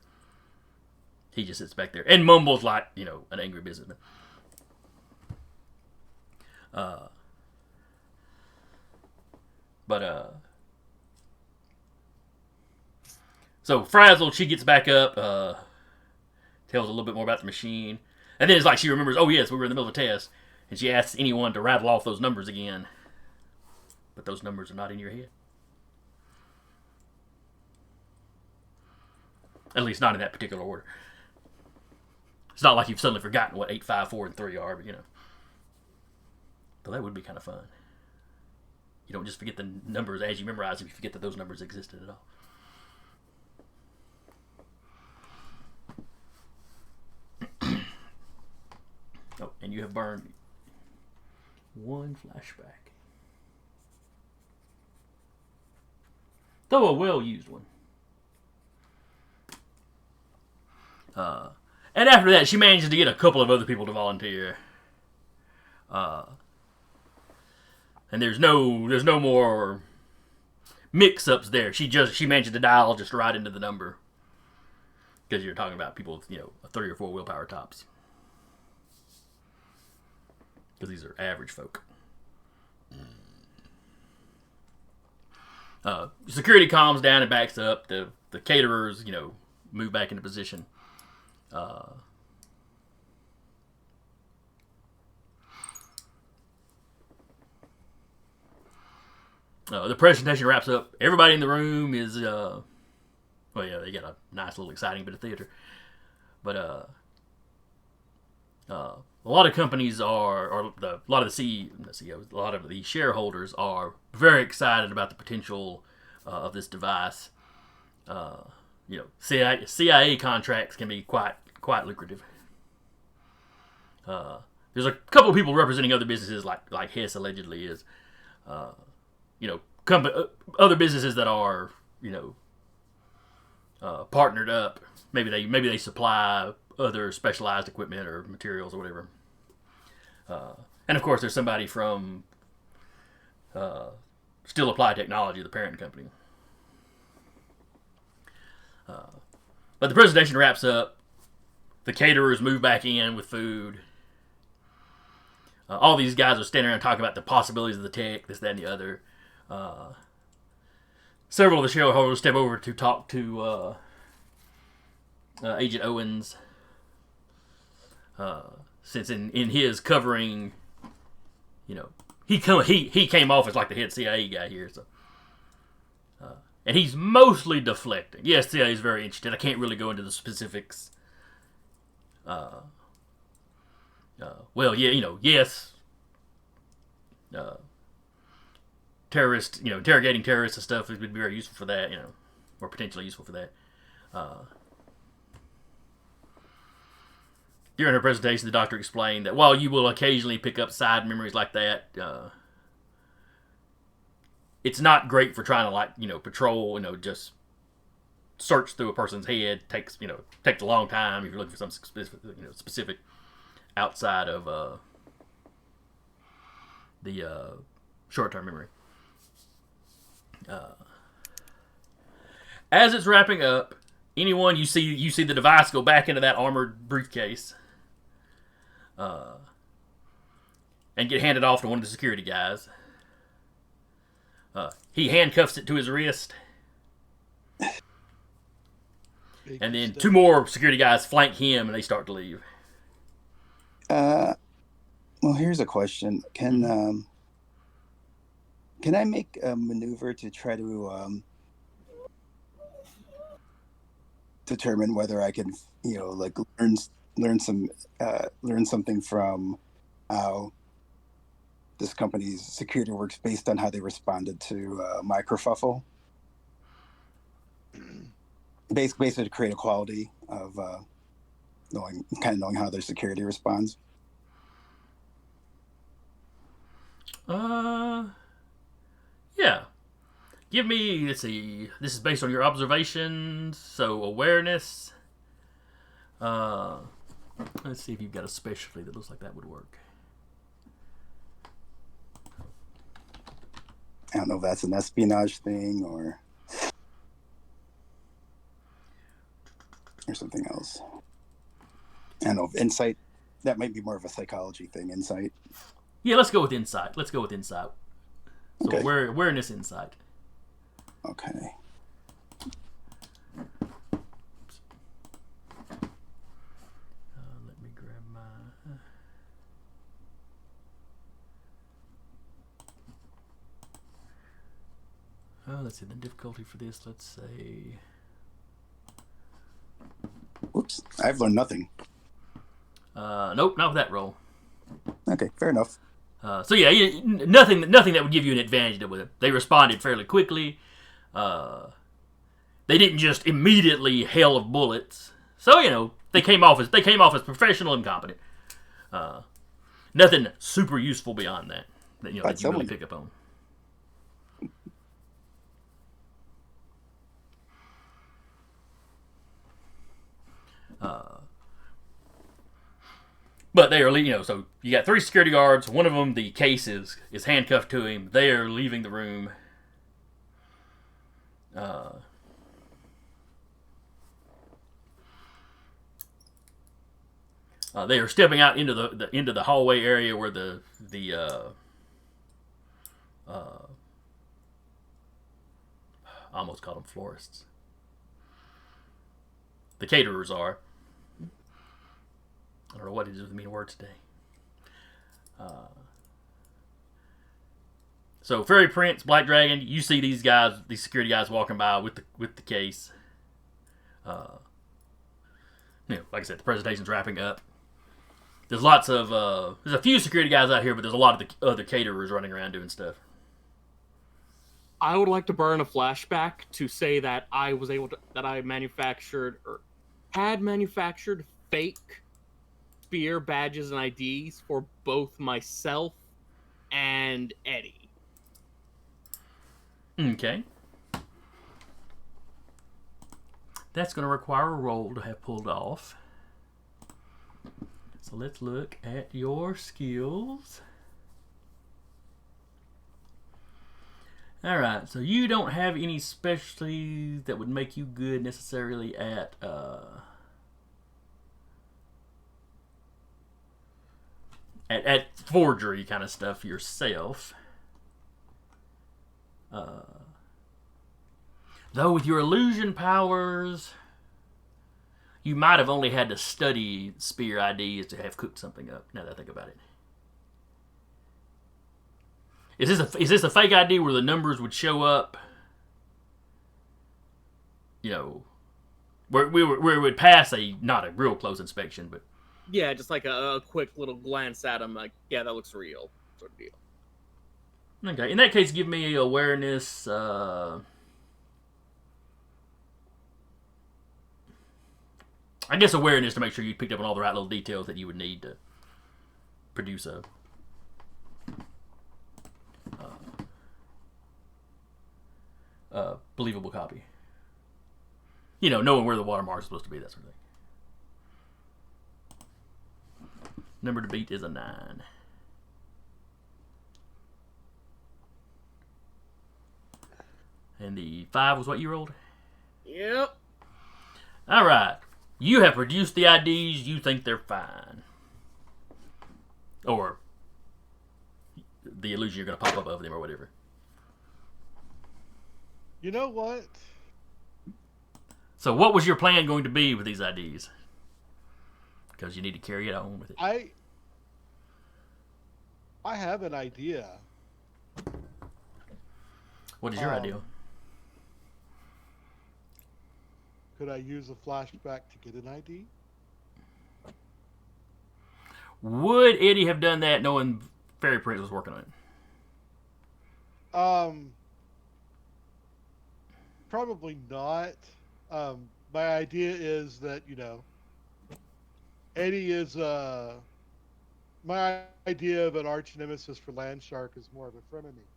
He just sits back there and mumbles like, an angry businessman. So frazzled, she gets back up, tells a little bit more about the machine, and then it's like she remembers, oh yes, we were in the middle of a test, and she asks anyone to rattle off those numbers again. But those numbers are not in your head. At least not in that particular order. It's not like you've suddenly forgotten what 8, 5, 4, and 3 are, but you know. Though that would be kind of fun. You don't just forget the numbers as you memorize them, you forget that those numbers existed at all. Oh, and you have burned one flashback. Though a well-used one. And after that, she manages to get a couple of other people to volunteer. And there's no more mix-ups there. She manages to dial just right into the number. Because you're talking about people with, 3 or 4 willpower tops. Because these are average folk. Security calms down and backs up. The caterers, move back into position. The presentation wraps up. Everybody in the room is, they got a nice little exciting bit of theater. But a lot of companies a lot of the shareholders are very excited about the potential of this device. CIA contracts can be quite lucrative. There's a couple of people representing other businesses, like Hess allegedly is. Other businesses that are partnered up. Maybe they supply other specialized equipment or materials or whatever. And of course, there's somebody from Still Apply Technology, the parent company. But the presentation wraps up. The caterers move back in with food. All these guys are standing around talking about the possibilities of the tech, this, that, and the other. Several of the shareholders step over to talk to Agent Owens. Since in his covering, he came off as like the head CIA guy here, so. And he's mostly deflecting. Yes, CIA is very interested. I can't really go into the specifics. Yes. Terrorists, interrogating terrorists and stuff would be very useful for that, or potentially useful for that. During her presentation, the doctor explained that while you will occasionally pick up side memories like that, it's not great for trying to patrol, just search through a person's head. Takes a long time if you're looking for something specific outside of the short-term memory. As it's wrapping up, anyone you see the device go back into that armored briefcase, and get handed off to one of the security guys. He handcuffs it to his wrist. And then 2 more security guys flank him and they start to leave. Well, here's a question. Can I make a maneuver to try to determine whether I can, learn something from how this company's security works based on how they responded to my kerfuffle? Basically to create a quality of knowing how their security responds. Yeah. Give me, let's see, this is based on your observations, so awareness. Let's see if you've got a specialty that looks like that would work. I don't know if that's an espionage thing or something else. I don't know if insight, that might be more of a psychology thing, insight. Yeah, let's go with insight. So Okay. awareness, insight. Okay. Let's see the difficulty for this. Let's say. Whoops, I've learned nothing. Nope, not with that roll. Okay, fair enough. So yeah, nothing that would give you an advantage with it. They responded fairly quickly. They didn't just immediately hail of bullets. So they came off as professional and competent. Nothing super useful beyond that that you really pick up on. But they are, so you got 3 security guards. One of them, the case is handcuffed to him. They are leaving the room. They are stepping out into the hallway area where I almost called them florists. The caterers are. I don't know what it is with me in words today. So Fairy Prince, Black Dragon, you see these security guys walking by with the case. Like I said, the presentation's wrapping up. There's lots of there's a few security guys out here, but there's a lot of the other caterers running around doing stuff. I would like to burn a flashback to say that I had manufactured fake spear badges and IDs for both myself and Eddie. Okay. That's going to require a roll to have pulled off. So let's look at your skills. Alright, so you don't have any specialties that would make you good necessarily at forgery kind of stuff yourself. Though with your illusion powers, you might have only had to study spear IDs to have cooked something up, now that I think about it. Is this a fake ID where the numbers would show up, where it would pass not a real close inspection, but... Yeah, just like a quick little glance at them, like, yeah, that looks real, sort of deal. Okay, in that case, give me awareness... I guess awareness to make sure you picked up on all the right little details that you would need to produce a believable copy. Knowing where the watermark is supposed to be, that sort of thing. Number to beat is a 9. And the 5 was what you rolled? Yep. All right. You have produced the IDs. You think they're fine. Or the illusion you're going to pop up of them or whatever. You know what? So what was your plan going to be with these IDs? Because you need to carry it on with it. I have an idea. What is your idea? Could I use a flashback to get an ID? Would Eddie have done that knowing Fairy Prince was working on it? Probably not. My idea is that, Eddie is, my idea of an arch nemesis for Landshark is more of a frenemy.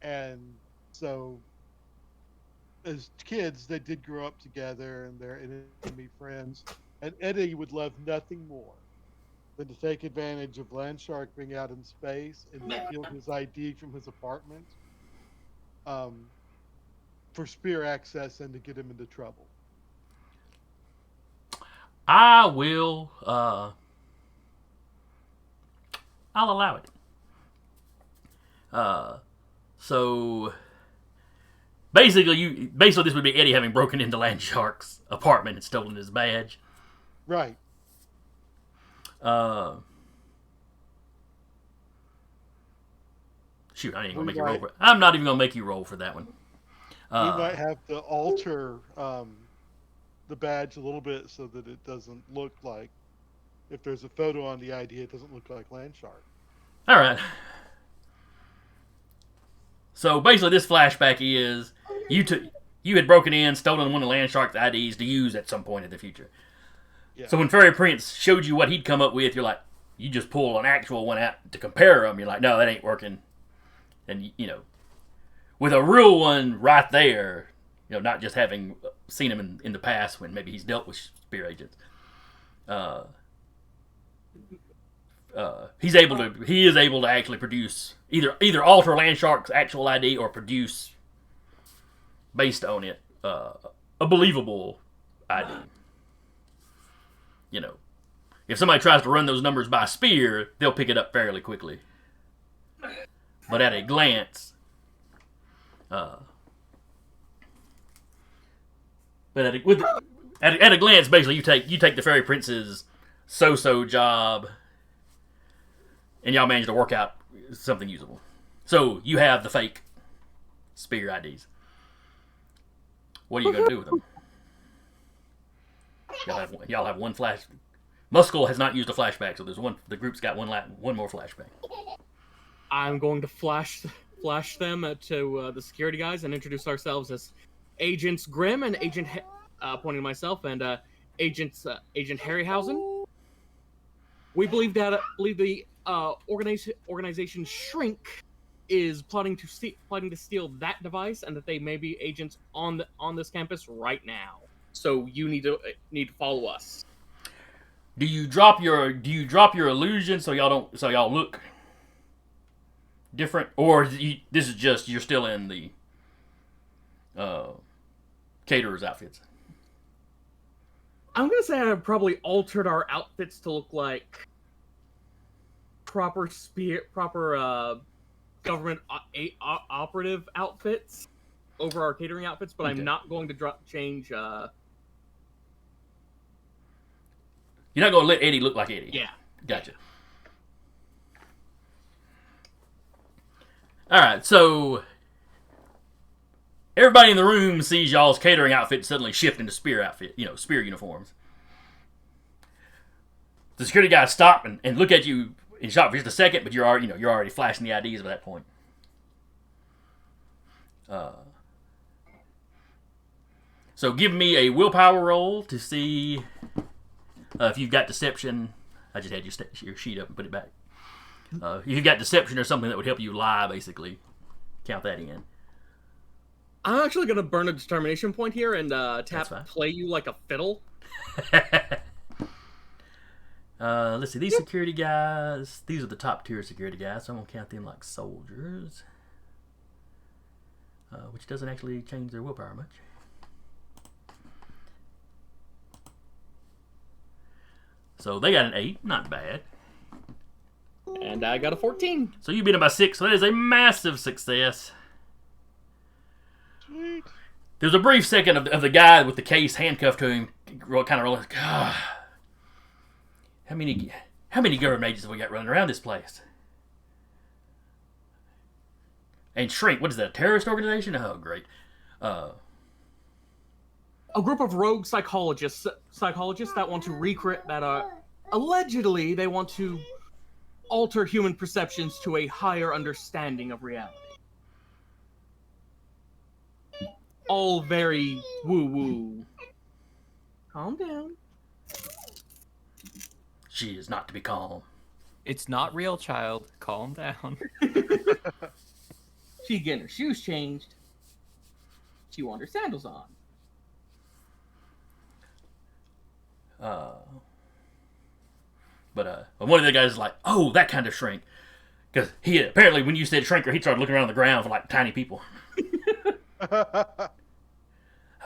And so, as kids, they did grow up together and they're enemy friends. And Eddie would love nothing more than to take advantage of Landshark being out in space and steal his ID from his apartment for spear access and to get him into trouble. I will. I'll allow it. So basically, this would be Eddie having broken into Landshark's apartment and stolen his badge. Right. Shoot, I ain't gonna make you roll for it. I'm not even gonna make you roll for that one. We might have to alter the badge a little bit so that it doesn't look like, if there's a photo on the ID, it doesn't look like Landshark. All right. So basically, this flashback is you had broken in, stolen one of Landshark's IDs to use at some point in the future. Yeah. So when Fairy Prince showed you what he'd come up with, you're like, you just pull an actual one out to compare them. You're like, no, that ain't working. And with a real one right there, not just having seen him in the past when maybe he's dealt with spear agents. He is able to actually produce either alter Landshark's actual ID or produce based on it a believable ID. If somebody tries to run those numbers by spear, they'll pick it up fairly quickly. But at a glance, at a glance, basically you take the Fairy Prince's so job, and y'all manage to work out something usable. So you have the fake spear IDs. What are you going to do with them? Y'all have one flash. Muscle has not used a flashback, so the group's got one more flashback. I'm going to flash them to the security guys and introduce ourselves as Agents Grimm and Agent pointing to myself and Agent Harryhausen. We believe the organization Shrink is plotting to steal that device, and that they may be agents on this campus right now. So you need to follow us. Do you drop your illusion so y'all look different, or this is just you're still in the caterer's outfits? I'm gonna say I've probably altered our outfits to look like proper government operative outfits over our catering outfits, but okay. I'm not going to change. You're not going to let Eddie look like Eddie. Yeah. Gotcha. All right, so everybody in the room sees y'all's catering outfit suddenly shift into spear outfit, spear uniforms. The security guys stop and look at you in shock for just a second, but you're already flashing the IDs by that point. So give me a willpower roll to see if you've got deception. I just had your sheet up and put it back. If you've got deception or something that would help you lie, basically, count that in. I'm actually going to burn a determination point here and play you like a fiddle. Let's see. These security guys, these are the top tier security guys, so I'm going to count them like soldiers. Which doesn't actually change their willpower much. So they got an 8, not bad. And I got a 14. So you beat them by 6, so that is a massive success. Sweet. There's a brief second of the guy with the case handcuffed to him, kind of rolling. God, how many government agents have we got running around this place? And Shrink, what is that, a terrorist organization? Oh, great. A group of rogue psychologists that want to recreate allegedly they want to alter human perceptions to a higher understanding of reality. All very woo-woo. Calm down. She is not to be calm. It's not real, child. Calm down. She getting her shoes changed. She want her sandals on. But one of the guys is like, oh, that kind of Shrink. Because he apparently, when you said Shrinker, he started looking around the ground for like tiny people. I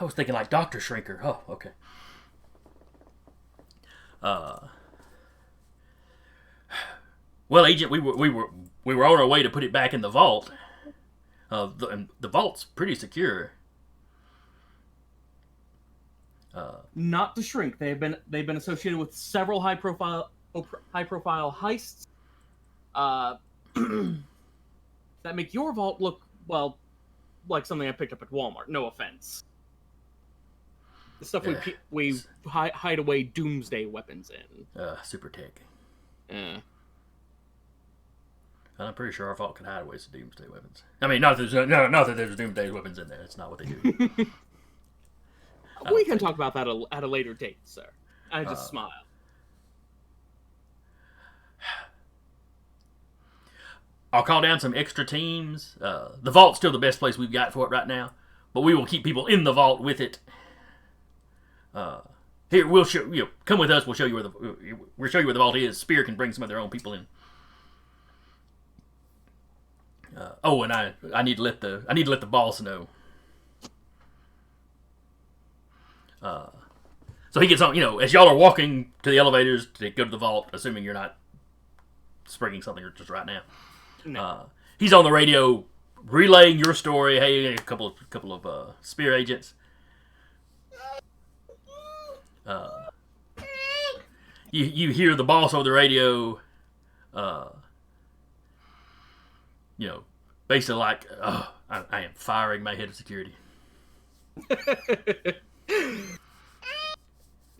was thinking like Dr. Shrinker. Oh, okay. Well, Agent, we were on our way to put it back in the vault. The vault's pretty secure. Not to Shrink. They've been associated with several high profile heists. That make your vault look like something I picked up at Walmart. No offense. The stuff Yeah. we hide away doomsday weapons in. Super tech. Yeah. I'm pretty sure our vault can hide away some doomsday weapons. I mean, not that there's doomsday weapons in there. That's not what they do. We can talk about that at a later date, sir. I just smile. I'll call down some extra teams. The vault's still the best place we've got for it right now, but we will keep people in the vault with it. Here, we'll show you. Come with us. We'll show you where the vault is. Spear can bring some of their own people in. And I need to let the boss know. So he gets on. As y'all are walking to the elevators to go to the vault, assuming you're not springing something just right now. No. He's on the radio, relaying your story. Hey, a couple of spear agents. You hear the boss over the radio. Basically like, I am firing my head of security.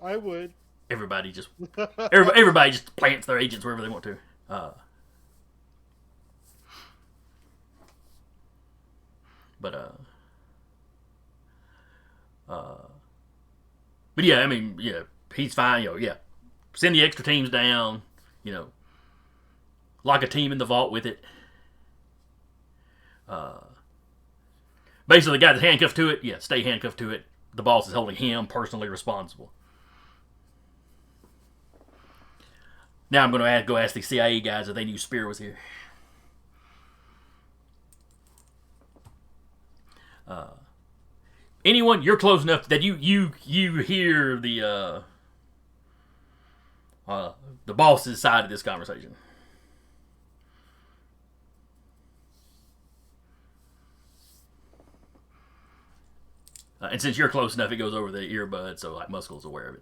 I would. Everybody just plants their agents wherever they want to. But yeah, I mean, yeah, he's fine. Yeah, send the extra teams down. Lock a team in the vault with it. Basically, the guy that's handcuffed to it, stay handcuffed to it. The boss is holding him personally responsible. Now I'm going to go ask the CIA guys if they knew Spear was here. Anyone, you're close enough that you hear the boss's side of this conversation. And since you're close enough, it goes over the earbud, so like Muscle's aware of it.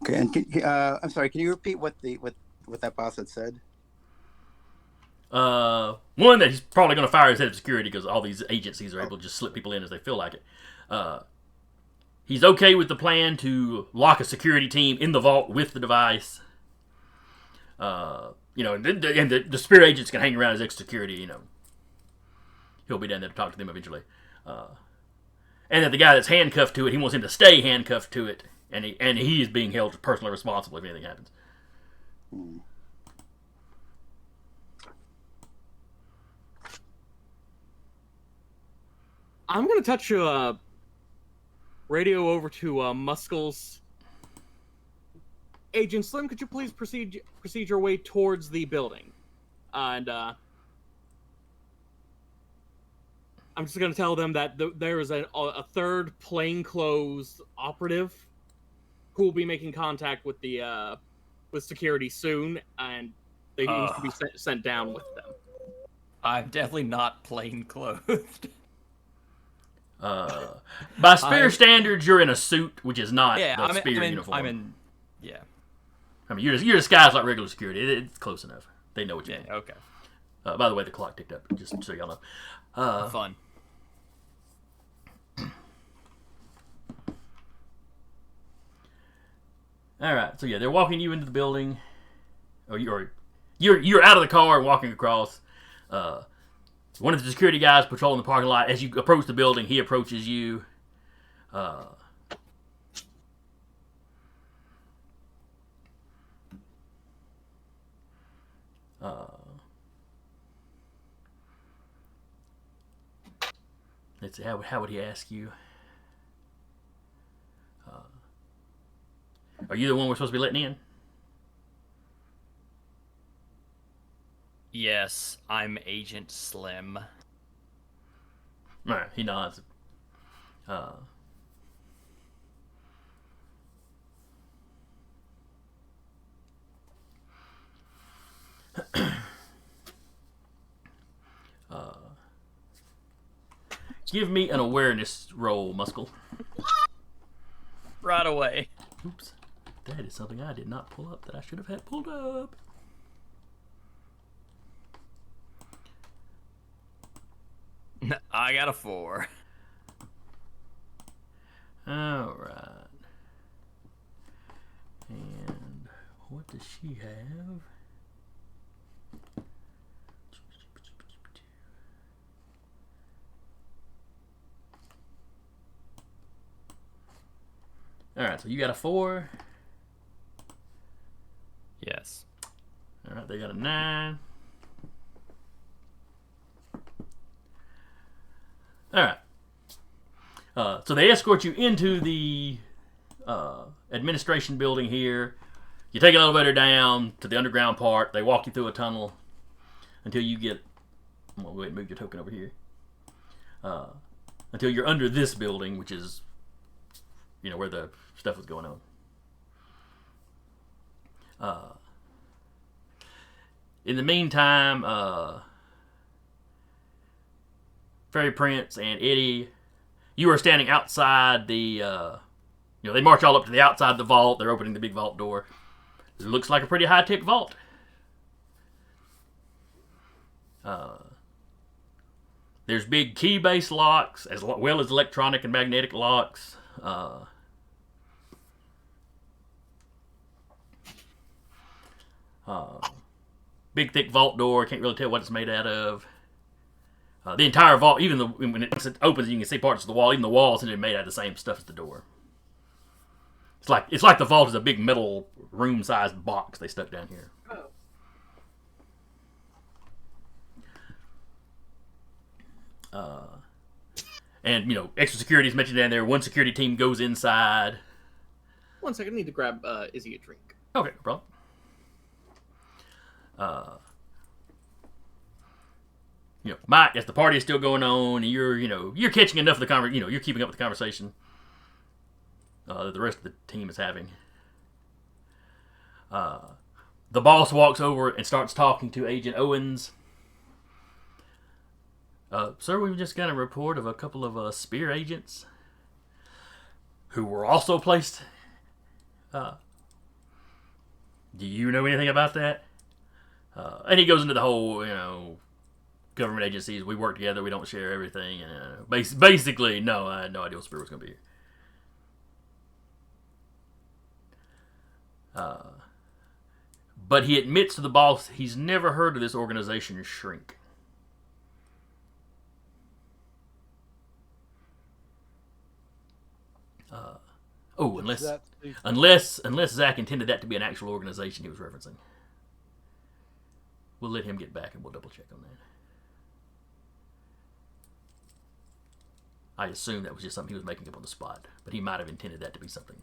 Okay, and I'm sorry. Can you repeat what that boss had said? One, that he's probably going to fire his head of security because all these agencies are able to just slip people in as they feel like it. He's okay with the plan to lock a security team in the vault with the device. And the spear agents can hang around as extra security. He'll be down there to talk to them eventually. And that the guy that's handcuffed to it, he wants him to stay handcuffed to it, and he is being held personally responsible if anything happens. I'm going to touch radio over to Muscles. Agent Slim, could you please proceed your way towards the building? And I'm just going to tell them that there is a third plainclothes operative who will be making contact with the with security soon, and they need to be sent down with them. I'm definitely not plain clothed. By Spear standards, you're in a suit, which is not the Spear uniform. Yeah. I mean, you're disguised like regular security. It's close enough. They know what you mean. Okay. By the way, the clock ticked up, just so y'all know. Fun. All right, so yeah, they're walking you into the building, or you're out of the car and walking across. One of the security guys patrolling the parking lot. As you approach the building, he approaches you. Let's see, how would he ask you? Are you the one we're supposed to be letting in? Yes, I'm Agent Slim. Alright, he nods. Give me an awareness roll, Muscle. Right away. Oops. That is something I did not pull up that I should have had pulled up. I got a 4. All right. And what does she have? All right, so you got a 4. Yes. All right, they got a 9. All right. So they escort you into the administration building here. You take an elevator down to the underground part. They walk you through a tunnel until you get. I'm gonna go ahead and move your token over here. Until you're under this building, which is, where the stuff is going on. In the meantime, Fairy Prince and Eddie, you are standing outside the. They march all up to the outside of the vault. They're opening the big vault door. It looks like a pretty high-tech vault. There's big key-based locks, as well as electronic and magnetic locks. Big, thick vault door. Can't really tell what it's made out of. The entire vault, even when it opens, you can see parts of the wall. Even the walls are made out of the same stuff as the door. It's like the vault is a big metal room-sized box they stuck down here. Oh. And extra security is mentioned down there. One security team goes inside. 1 second, I need to grab Izzy a drink. Okay, no problem. Mike, as the party is still going on, and you're catching enough of the conversation. You're keeping up with the conversation that the rest of the team is having. The boss walks over and starts talking to Agent Owens. Sir, we've just got a report of a couple of spear agents who were also placed. Do you know anything about that? And he goes into the whole, government agencies, we work together, we don't share everything. And basically, no, I had no idea what Spear was going to be here. But he admits to the boss he's never heard of this organization Shrink. Unless Zach intended that to be an actual organization he was referencing. We'll let him get back and we'll double check on that. I assume that was just something he was making up on the spot, but he might have intended that to be something.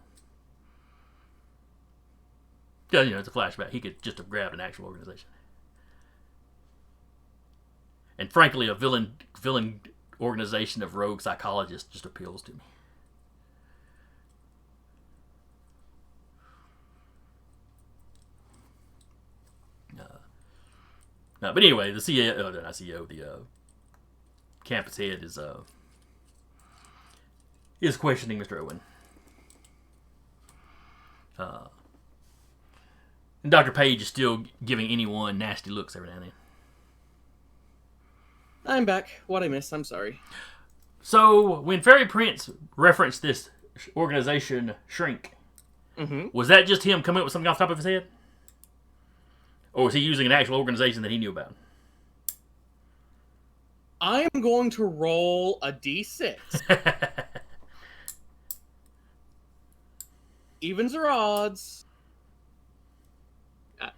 Because, it's a flashback. He could just have grabbed an actual organization. And frankly, a villain organization of rogue psychologists just appeals to me. But anyway, the campus head is questioning Mr. Owen. And Dr. Page is still giving anyone nasty looks every now and then. I'm back. What I missed, I'm sorry. So, when Fairy Prince referenced this organization, Shrink, was that just him coming up with something off the top of his head? Or was he using an actual organization that he knew about? I am going to roll a d6. Evens or odds.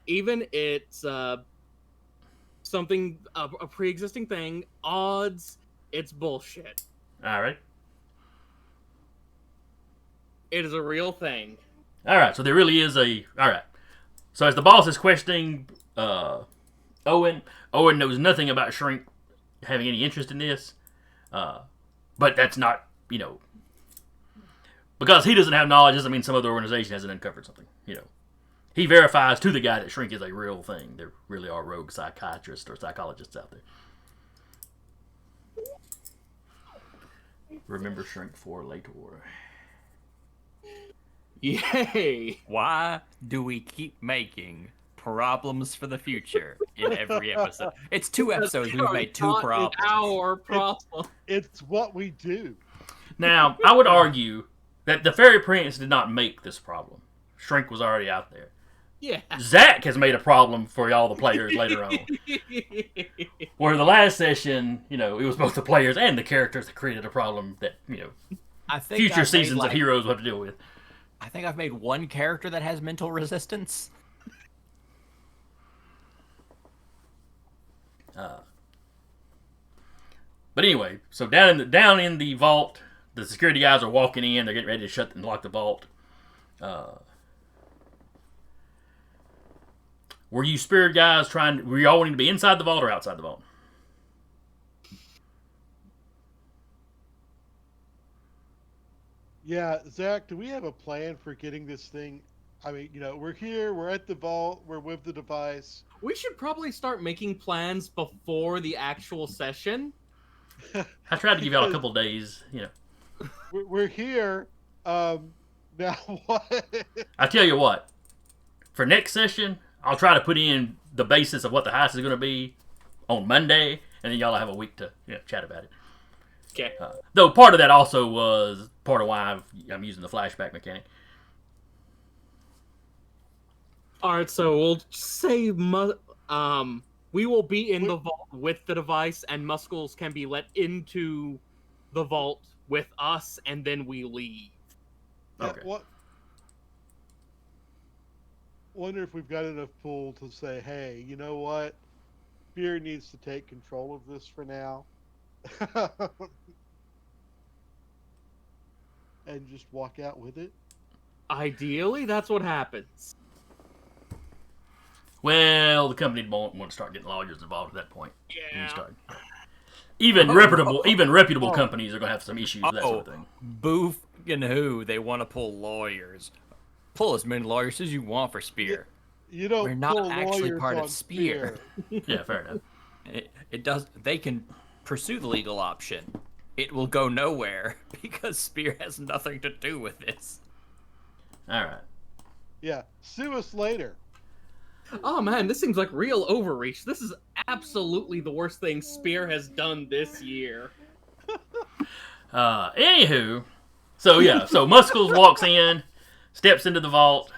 Even it's something, a pre-existing thing. Odds, it's bullshit. Alright. It is a real thing. Alright, so there really is a... Alright. So as the boss is questioning Owen knows nothing about Shrink having any interest in this. But that's not, because he doesn't have knowledge doesn't mean some other organization hasn't uncovered something. He verifies to the guy that Shrink is a real thing. There really are rogue psychiatrists or psychologists out there. Remember Shrink for later. Yay! Why do we keep making problems for the future in every episode. It's 2 episodes. We've made 2 Not problems. Our problem. It's what we do. Now, I would argue that the Fairy Prince did not make this problem. Shrink was already out there. Yeah. Zach has made a problem for all the players later on. Where the last session, it was both the players and the characters that created a problem that, I think future I've seasons made, of Heroes will have to deal with. I think I've made 1 character that has mental resistance. But anyway, so down in the vault, the security guys are walking in. They're getting ready to shut and lock the vault. Were you spirit guys were you all wanting to be inside the vault or outside the vault? Yeah, Zach, do we have a plan for getting this thing? I mean, we're here, we're at the vault, we're with the device. We should probably start making plans before the actual session. I tried to give y'all a couple days, We're here. Now what? I tell you what, for next session, I'll try to put in the basis of what the heist is going to be on Monday, and then y'all have a week to chat about it. Okay. Though part of that also was part of why I'm using the flashback mechanic. All right, so we'll say we will be in the vault with the device, and Muscles can be let into the vault with us, and then we leave. Okay. What? Wonder if we've got enough pull to say, hey, you know what? Fear needs to take control of this for now. And just walk out with it. Ideally, that's what happens. Well, the company won't want to start getting lawyers involved at that point. Yeah. Even reputable companies are going to have some issues, that sort of thing. Boof and who? They want to pull lawyers. Pull as many lawyers as you want for Spear. You don't. We're not pull actually lawyers part of on Spear. Yeah, fair enough. It does. They can pursue the legal option. It will go nowhere because Spear has nothing to do with this. All right. Yeah, sue us later. Oh man, this seems like real overreach. This is absolutely the worst thing Spear has done this year. Anywho, so Muscles walks in, steps into the vault.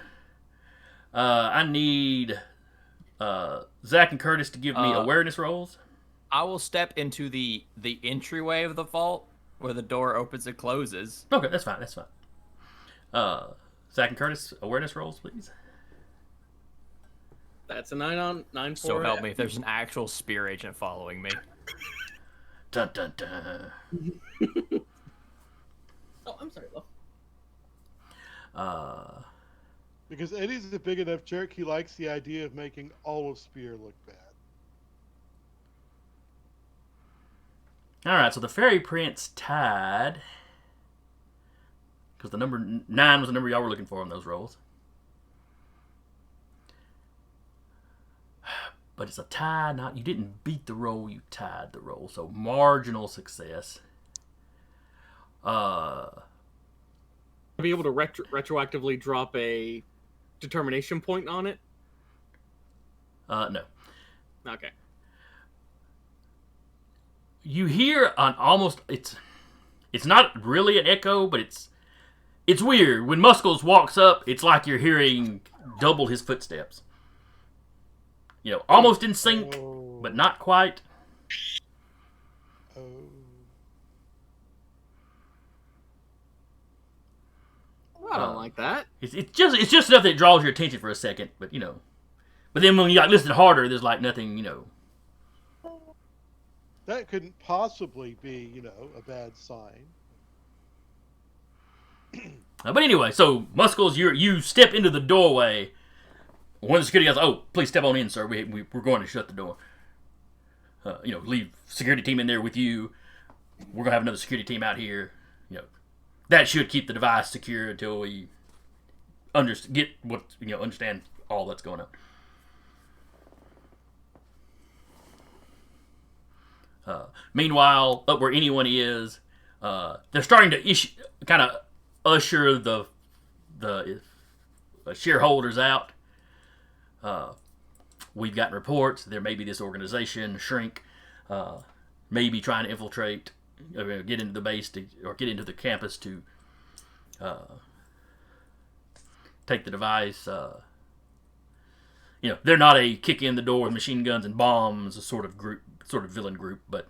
I need Zach and Curtis to give me awareness rolls. I will step into the entryway of the vault where the door opens and closes. Okay, that's fine. Zach and Curtis, awareness rolls, please. That's a 9 for So help me if there's an actual Spear agent following me. Dun dun dun. Oh, I'm sorry, Lo. Because Eddie's a big enough jerk, he likes the idea of making all of Spear look bad. All right, so the Fairy Prince tied. Because the number 9 was the number y'all were looking for on those rolls. But it's a tie, you didn't beat the roll, you tied the roll. So marginal success. Be able to retroactively drop a determination point on it? No. Okay. You hear an almost, it's not really an echo, but it's weird. When Muscles walks up, it's like you're hearing double his footsteps. Almost in sync, but not quite. Oh. I don't like that. It's just enough that it draws your attention for a second, but But then when you listen harder, there's nothing, That couldn't possibly be, a bad sign. But anyway, so Muscles, you step into the doorway. One of the security guys, oh, please step on in, sir. We're going to shut the door. Leave security team in there with you. We're gonna have another security team out here. That should keep the device secure until we understand all that's going on. Meanwhile, up where anyone is, they're starting to kind of usher the shareholders out. we've gotten reports there may be this organization, Shrink, maybe trying to infiltrate, get into the base or get into the campus to take the device. They're not a kick in the door with machine guns and bombs sort of villain group, but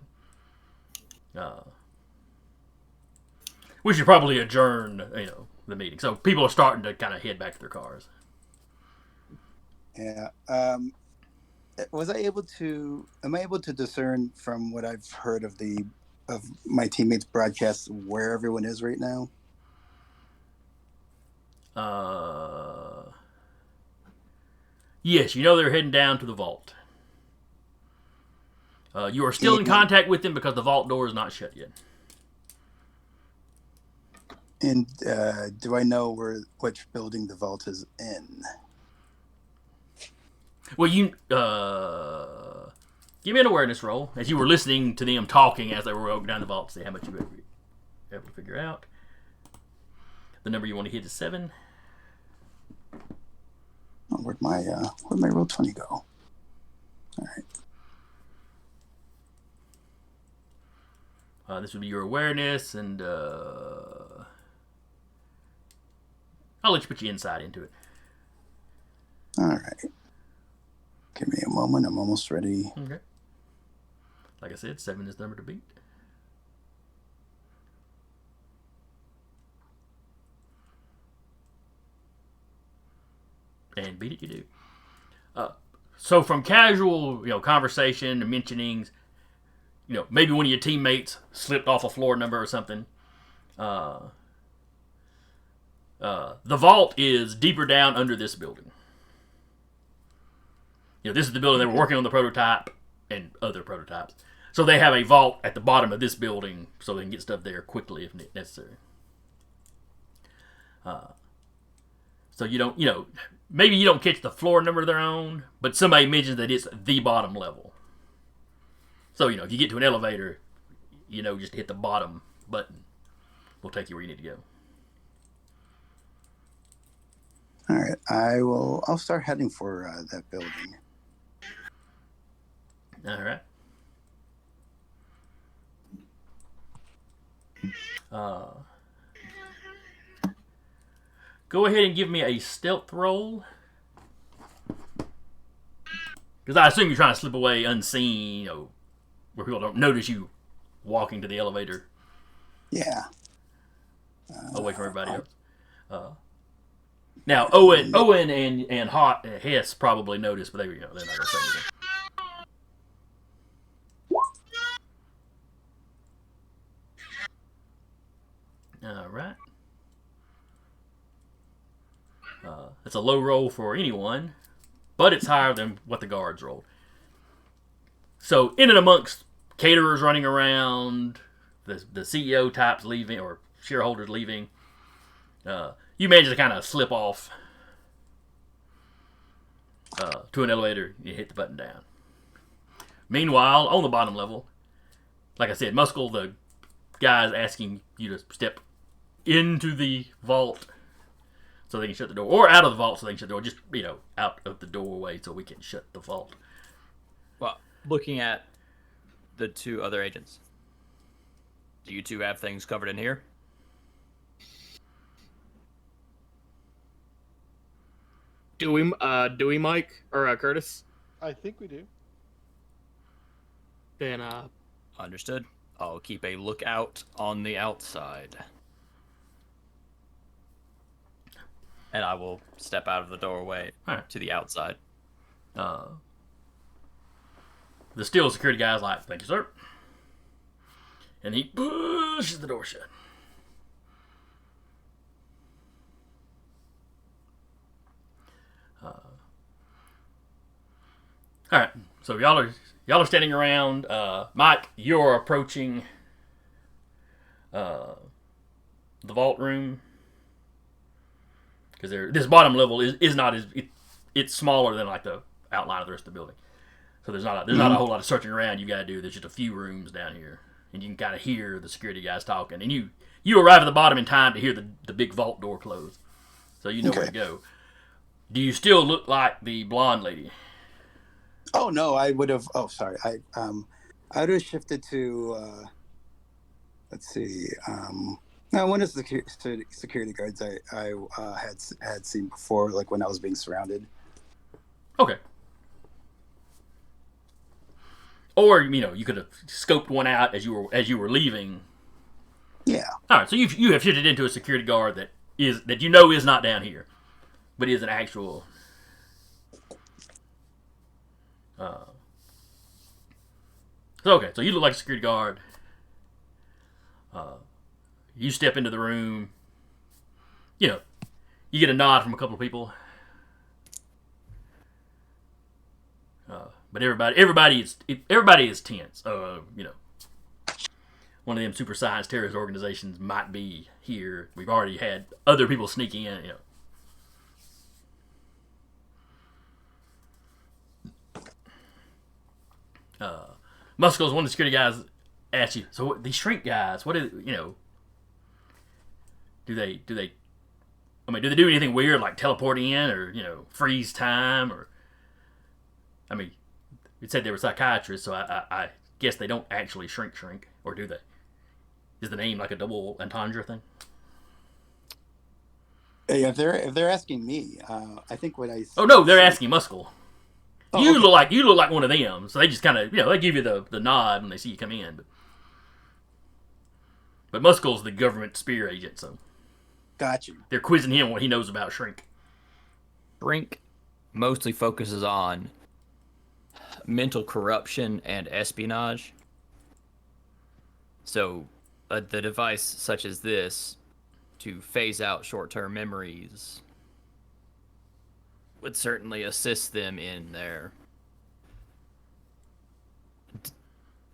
we should probably adjourn, the meeting. So people are starting to kind of head back to their cars. Yeah. Am I able to discern from what I've heard of my teammates' broadcasts where everyone is right now? Yes, they're heading down to the vault. You are still in contact with them because the vault door is not shut yet. And do I know which building the vault is in? Well, give me an awareness roll as you were listening to them talking as they were going down the vault to see how much you were able to figure out. The number you want to hit is 7. Oh, where'd my roll 20 go? All right. This would be your awareness, and I'll let you put your insight into it. All right. Give me a moment. I'm almost ready. Okay. Like I said, 7 is the number to beat. And beat it you do. So from casual, conversation and mentionings, maybe one of your teammates slipped off a floor number or something. The vault is deeper down under this building. This is the building they were working on the prototype and other prototypes. So they have a vault at the bottom of this building so they can get stuff there quickly if necessary. So maybe you don't catch the floor number they're on, but somebody mentions that it's the bottom level. So, if you get to an elevator, just hit the bottom button. We'll take you where you need to go. All right. I'll start heading for that building. All right. Go ahead and give me a stealth roll. Because I assume you're trying to slip away unseen, where people don't notice you walking to the elevator. Yeah. Away from everybody else. Now, Owen and Hess probably noticed, but they're not going to say anything. All right. It's a low roll for anyone, but it's higher than what the guards rolled. So, in and amongst caterers running around, the CEO types leaving, or shareholders leaving, you manage to kind of slip off to an elevator. You hit the button down. Meanwhile, on the bottom level, like I said, Muscle, the guy's asking you to step into the vault so they can shut the door, or out of the vault so they can shut the door. Just, out of the doorway so we can shut the vault. Well, looking at the 2 other agents, do you 2 have things covered in here? Do we, Mike or Curtis? I think we do. Then, Understood. I'll keep a lookout on the outside. And I will step out of the doorway to the outside. The still security guy's like, "Thank you, sir." And he pushes the door shut. All right, so y'all are standing around. Mike, you're approaching the vault room because this bottom level is not as it's smaller than like the outline of the rest of the building. So there's not a whole lot of searching around you got to do. There's just a few rooms down here, and you can kind of hear the security guys talking. And you arrive at the bottom in time to hear the big vault door close, so you know where to go. Do you still look like the blonde lady? Oh no, I would have. Oh, sorry. I would have shifted to. Let's see. No, one of the security guards I had seen before, like when I was being surrounded. Okay. Or you could have scoped one out as you were leaving. Yeah. All right, so you have shifted into a security guard that is not down here, but is an actual. So you look like a security guard. You step into the room. You get a nod from a couple of people. But everybody is tense. One of them super science terrorist organizations might be here. We've already had other people sneaking in. Muscles, one of the security guys asked you, so these shrink guys, what is, do they do they do anything weird like teleporting in or, freeze time or, it said they were psychiatrists, so I guess they don't actually shrink, or do they? Is the name like a double entendre thing? Hey, if they're asking me, I think what I. Oh no, they're asking Muscle. Oh, you okay. look like one of them, so they just kind of they give you the nod when they see you come in. But Muscle's the government spear agent, so Got you. they're quizzing him what he knows about shrink. Shrink mostly focuses on mental corruption and espionage. So, the device such as this to phase out short-term memories would certainly assist them in their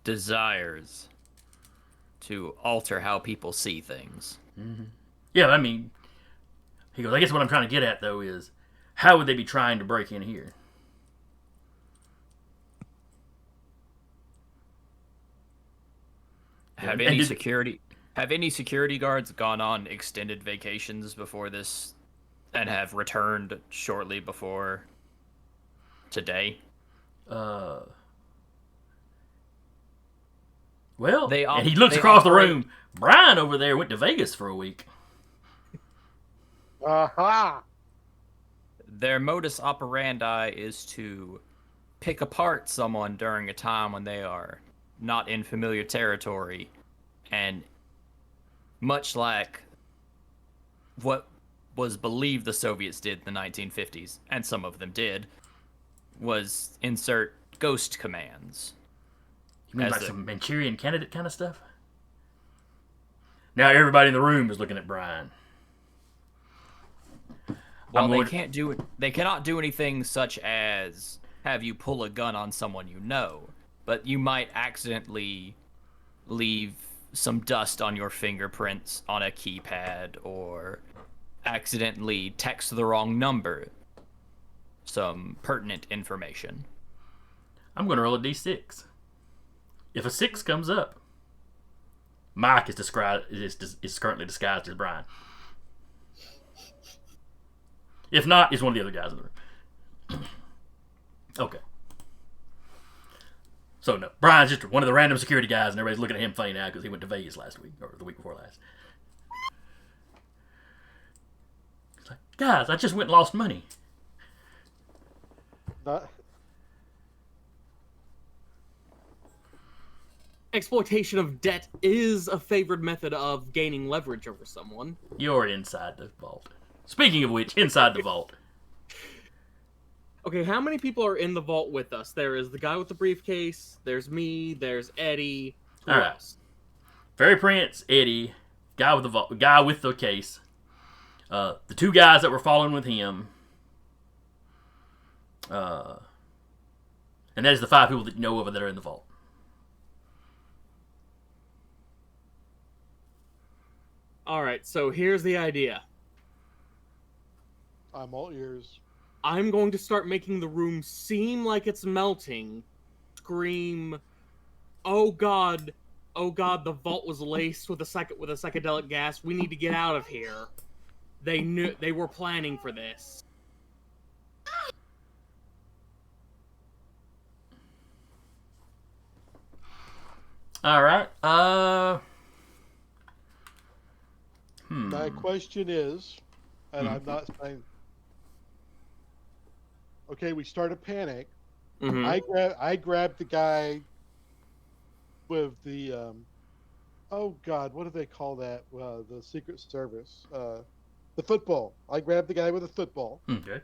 desires to alter how people see things. Mm-hmm. Yeah, he goes, I guess what I'm trying to get at, though, is how would they be trying to break in here? Have any security guards gone on extended vacations before this and have returned shortly before today? Well, They and he looks across the room. Brian over there went to Vegas for a week. Aha! Their modus operandi is to pick apart someone during a time when they are not in familiar territory, and much like what was believed the Soviets did in the 1950s, and some of them did, was insert ghost commands. You mean like some Manchurian Candidate kind of stuff? Now everybody in the room is looking at Brian. Well, they cannot do anything such as have you pull a gun on someone you know, but you might accidentally leave some dust on your fingerprints on a keypad, or accidentally text the wrong number. Some pertinent information. I'm going to roll a d6. If a 6 comes up, Mike is currently disguised as Brian. If not, it's one of the other guys in the room. Okay. So no, Brian's just one of the random security guys, and everybody's looking at him funny now because he went to Vegas last week, or the week before last. It's like, guys, I just went and lost money. Exploitation of debt is a favored method of gaining leverage over someone. You're inside the vault. Speaking of which, inside the vault. Okay, how many people are in the vault with us? There is the guy with the briefcase, there's me, there's Eddie. Who All right. else? Fairy Prince, Eddie, guy with the case, the 2 guys that were following with him, and that is the 5 people that you know of that are in the vault. Alright, so here's the idea. I'm all ears. I'm going to start making the room seem like it's melting. Scream, oh god, the vault was laced with a psychedelic gas. We need to get out of here. They were planning for this. All right. My question is, and Mhm. I'm not saying, okay, we start a panic. Mhm. I grab the guy with the oh God, what do they call that? The Secret Service, the football. I grab the guy with the football, Okay.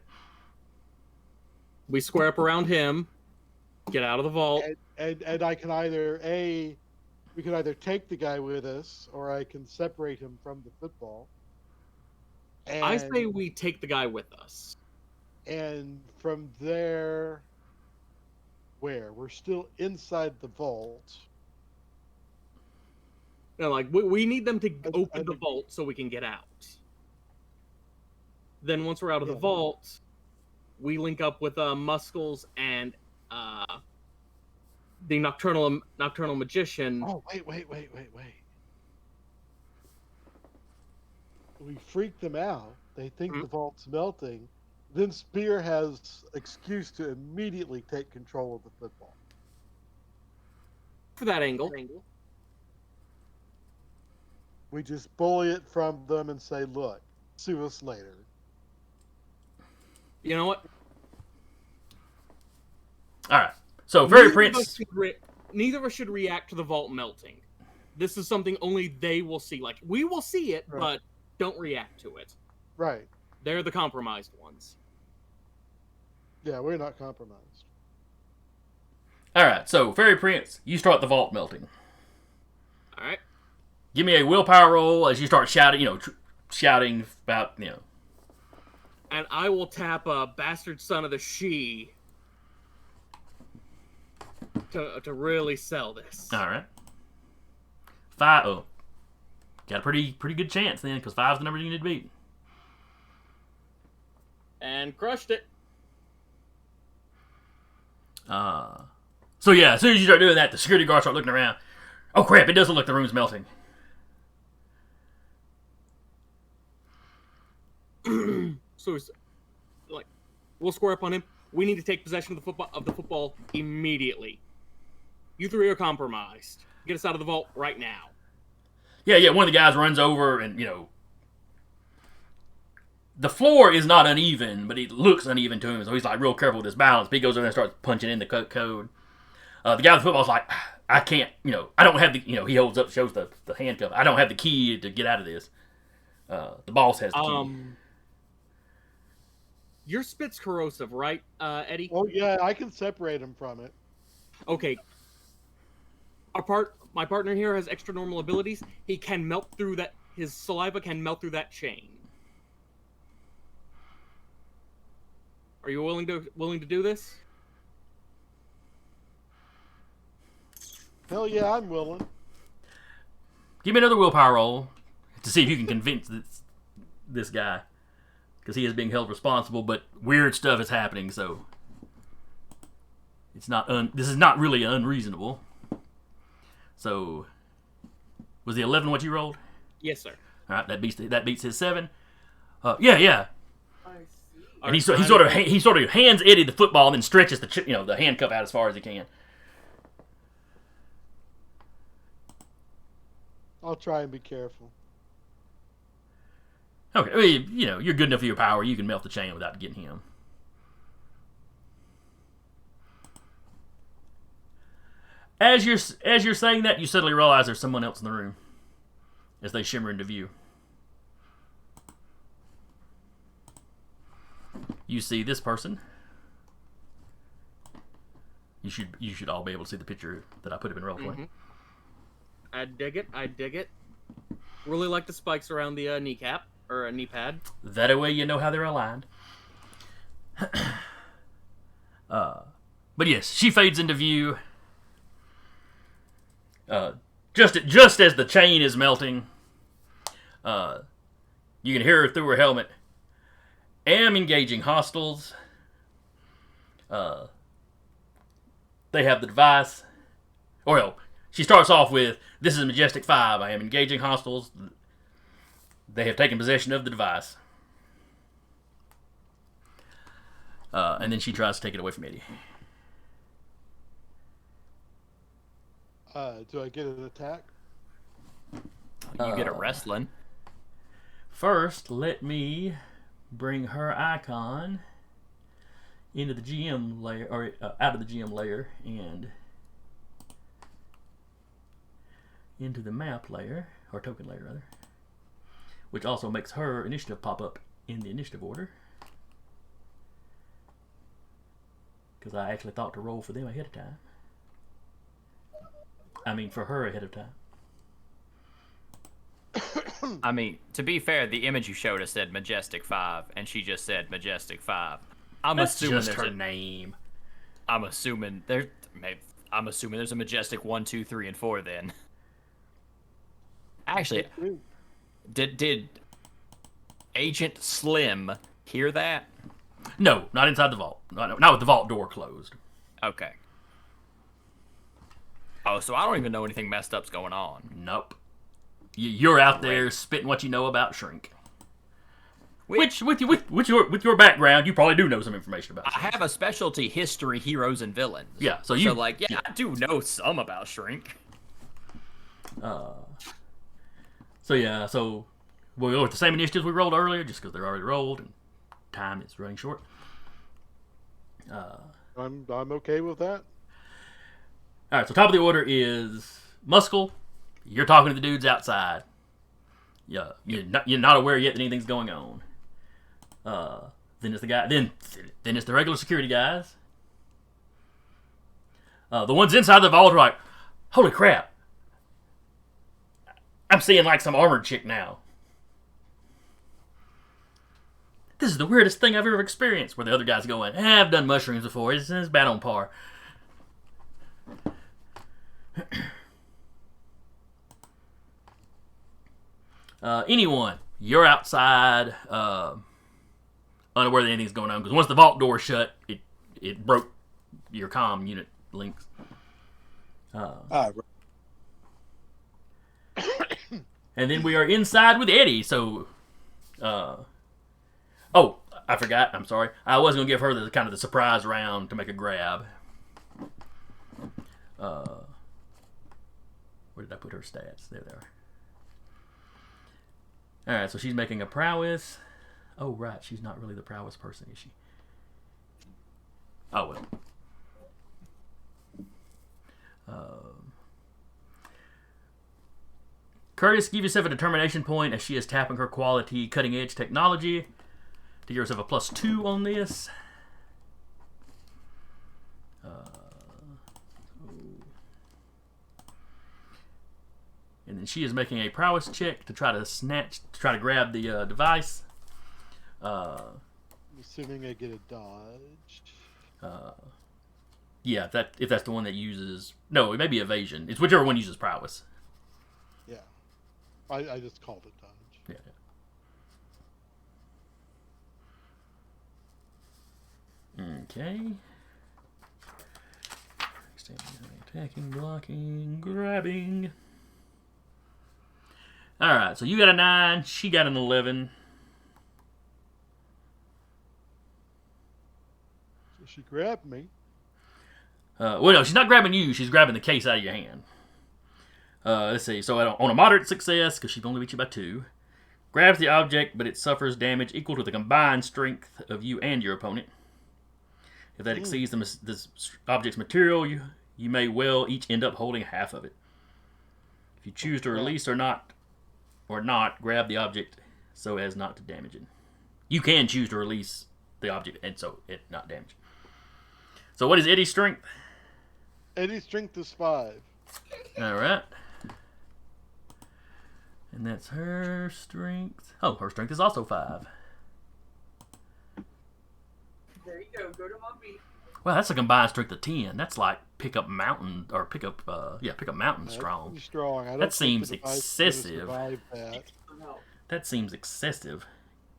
We square up around him, get out of the vault. and I can either we can either take the guy with us, or I can separate him from the football. I say And we take the guy with us. from there, where we're still inside the vault. No, like we need them to open And the vault so we can get out. Then once we're out of the Yeah. vault, we link up with Muscles and the nocturnal magician. Oh, wait. We freak them out. They think the vault's melting. Then Spear has excuse to immediately take control of the football. For that angle. We just bully it from them and say, look, sue us later. You know what? All right. So, Fairy Neither of Prince. us neither of us should react to the vault melting. This is something only they will see. Like, we will see it, Right. but don't react to it. Right. They're the compromised ones. Yeah, we're not compromised. All right. So, Fairy Prince, you start the vault melting. All right. Give me a willpower roll as you start shouting. Shouting about And I will tap a bastard son of the she to really sell this. All right. 5. Oh, got a pretty good chance then, because 5's the number you need to beat. And crushed it. So yeah, as soon as you start doing that, the security guards start looking around. Oh crap! It doesn't look like the room's melting. So, like, we'll square up on him. We need to take possession of the football immediately. You three are compromised. Get us out of the vault right now. Yeah. One of the guys runs over, and the floor is not uneven, but it looks uneven to him. So he's like real careful with his balance. But he goes in there and starts punching in the code. The guy with the football's like, I can't. I don't have the. He holds up, shows the handcuff. I don't have the key to get out of this. The boss has the key. Your spit's corrosive, right, Eddie? Oh, yeah, I can separate him from it. Okay. My partner here has extra normal abilities. He can melt through that. His saliva can melt through that chain. Are you willing to do this? Hell yeah, I'm willing. Give me another willpower roll to see if you can convince this guy, because he is being held responsible. But weird stuff is happening, so it's not. This is not really unreasonable. So, was the 11 what you rolled? Yes, sir. All right, that beats his 7. Yeah. I see. And he sort of hands Eddie the football and then stretches the handcuff out as far as he can. I'll try and be careful. Okay, I mean, you're good enough for your power. You can melt the chain without getting him. As you're saying that, you suddenly realize there's someone else in the room as they shimmer into view. You see this person. You should all be able to see the picture that I put up in roleplay. Mm-hmm. I dig it. Really like the spikes around the kneecap or a knee pad. That way you know how they're aligned. But yes, she fades into view. Just as the chain is melting, you can hear her through her helmet. Am engaging hostiles. They have the device. Well, she starts off with, "This is Majestic 5. I am engaging hostiles. They have taken possession of the device." And then she tries to take it away from Eddie. Do I get an attack? You get a wrestling. First, let me bring her icon into the GM layer, or out of the GM layer, and into the map layer, or token layer rather, which also makes her initiative pop up in the initiative order. Because I actually thought to roll for them ahead of time. I mean, for her ahead of time. I mean, to be fair, the image you showed us said Majestic 5, and she just said Majestic 5. That's just her name. I'm assuming there's a Majestic 1, 2, 3, and 4 then. Actually, did Agent Slim hear that? No, not inside the vault. Not with the vault door closed. Okay. Oh, so I don't even know anything messed up's going on. Nope. You're out there spitting what you know about Shrink. Which with your background, you probably do know some information about Shrink. I have a specialty history, heroes, and villains. Yeah, so I do know some about Shrink. So we'll go with the same initiatives we rolled earlier, just because they're already rolled and time is running short. I'm okay with that. All right, so top of the order is Muscle. You're talking to the dudes outside. Yeah, you're not aware yet that anything's going on. Then it's the guy. Then it's the regular security guys. The ones inside the vault are like, "Holy crap! I'm seeing like some armored chick now. This is the weirdest thing I've ever experienced." Where the other guys going, "I've done mushrooms before. It's bad on par." Anyone, you're outside, unaware that anything's going on, because once the vault door shut, it broke your comm unit links. And then we are inside with Eddie. So, oh, I forgot. I'm sorry. I was gonna give her the kind of the surprise round to make a grab. Where did I put her stats? There they are. Alright, so she's making a prowess. Oh, right. She's not really the prowess person, is she? Oh, well. Curtis, give yourself a determination point as she is tapping her quality cutting edge technology. To give yourself a +2 on this. And then she is making a prowess check to try to grab the device. Assuming I get a dodge. Yeah, if that's the one that uses... No, it may be evasion. It's whichever one uses prowess. Yeah. I just called it dodge. Yeah. Okay. Attacking, blocking, grabbing. Alright, so you got a 9, she got an 11. So she grabbed me. Well, no, she's not grabbing you, she's grabbing the case out of your hand. Let's see, so on a moderate success, because she only beat you by 2, grabs the object, but it suffers damage equal to the combined strength of you and your opponent. If that exceeds the object's material, you may well each end up holding half of it. If you choose to release or not grab the object so as not to damage it. You can choose to release the object and so it not damage. So what is Eddie's strength? Eddie's strength is 5. Alright. And that's her strength. Oh, her strength is also 5. There you go. Go to mommy. Well, that's a combined strength of 10. That's like pick up mountain strong. Pretty strong. I don't That think seems the device excessive. would survive that. No. That seems excessive.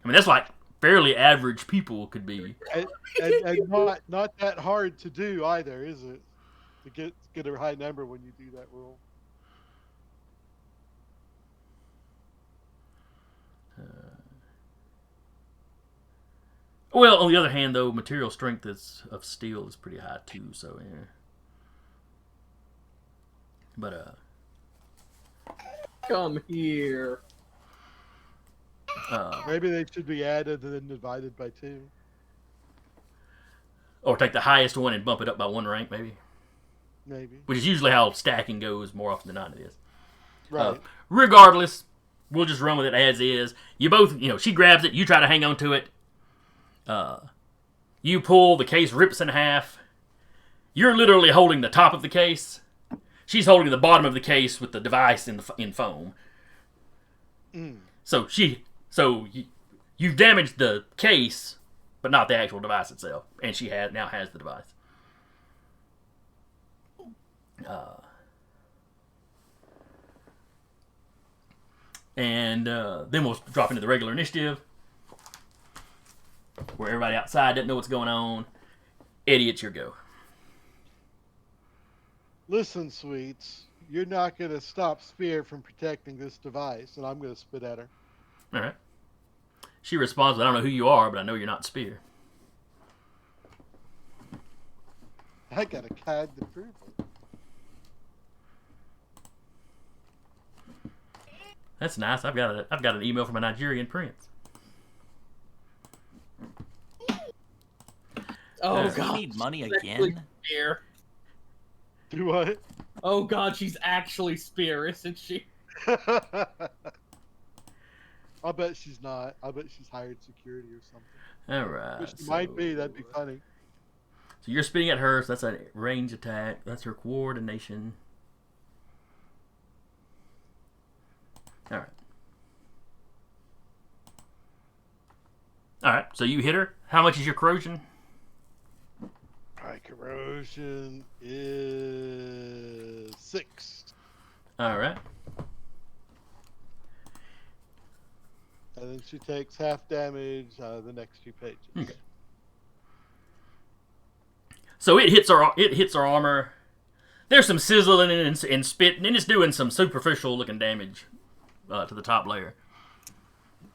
I mean, that's like fairly average people could be. And not that hard to do either, is it? To get a high number when you do that rule. Well, on the other hand, though, material strength of steel is pretty high too. So But Come here. Maybe they should be added and then divided by 2. or take the highest one and bump it up by 1 rank, maybe. Maybe. Which is usually how stacking goes more often than not. It is. Right. Regardless, we'll just run with it as is. You both, she grabs it. You try to hang on to it. You pull. The case rips in half. You're literally holding the top of the case. She's holding the bottom of the case with the device in foam. Mm. So you've damaged the case, but not the actual device itself. And she now has the device. And then we'll drop into the regular initiative, where everybody outside doesn't know what's going on. Eddie, it's your go. Listen, Sweets, you're not going to stop Spear from protecting this device, and I'm going to spit at her. All right. She responds, I don't know who you are, but I know you're not Spear. I got a card to prove it. That's nice. I've got an email from a Nigerian prince. Oh You You god. need money Actually again? Spear. Do what? Oh god, she's actually Spear, isn't she? I'll bet she's not. I'll bet she's hired security or something. All right. Which she might be. That'd be funny. So you're spitting at her, so that's a range attack. That's her coordination. All right. All right. So you hit her. How much is your corrosion? My corrosion is 6. All right. And then she takes half damage the next few pages. Okay. So it hits her armor. There's some sizzling and spit, and it's doing some superficial looking damage to the top layer.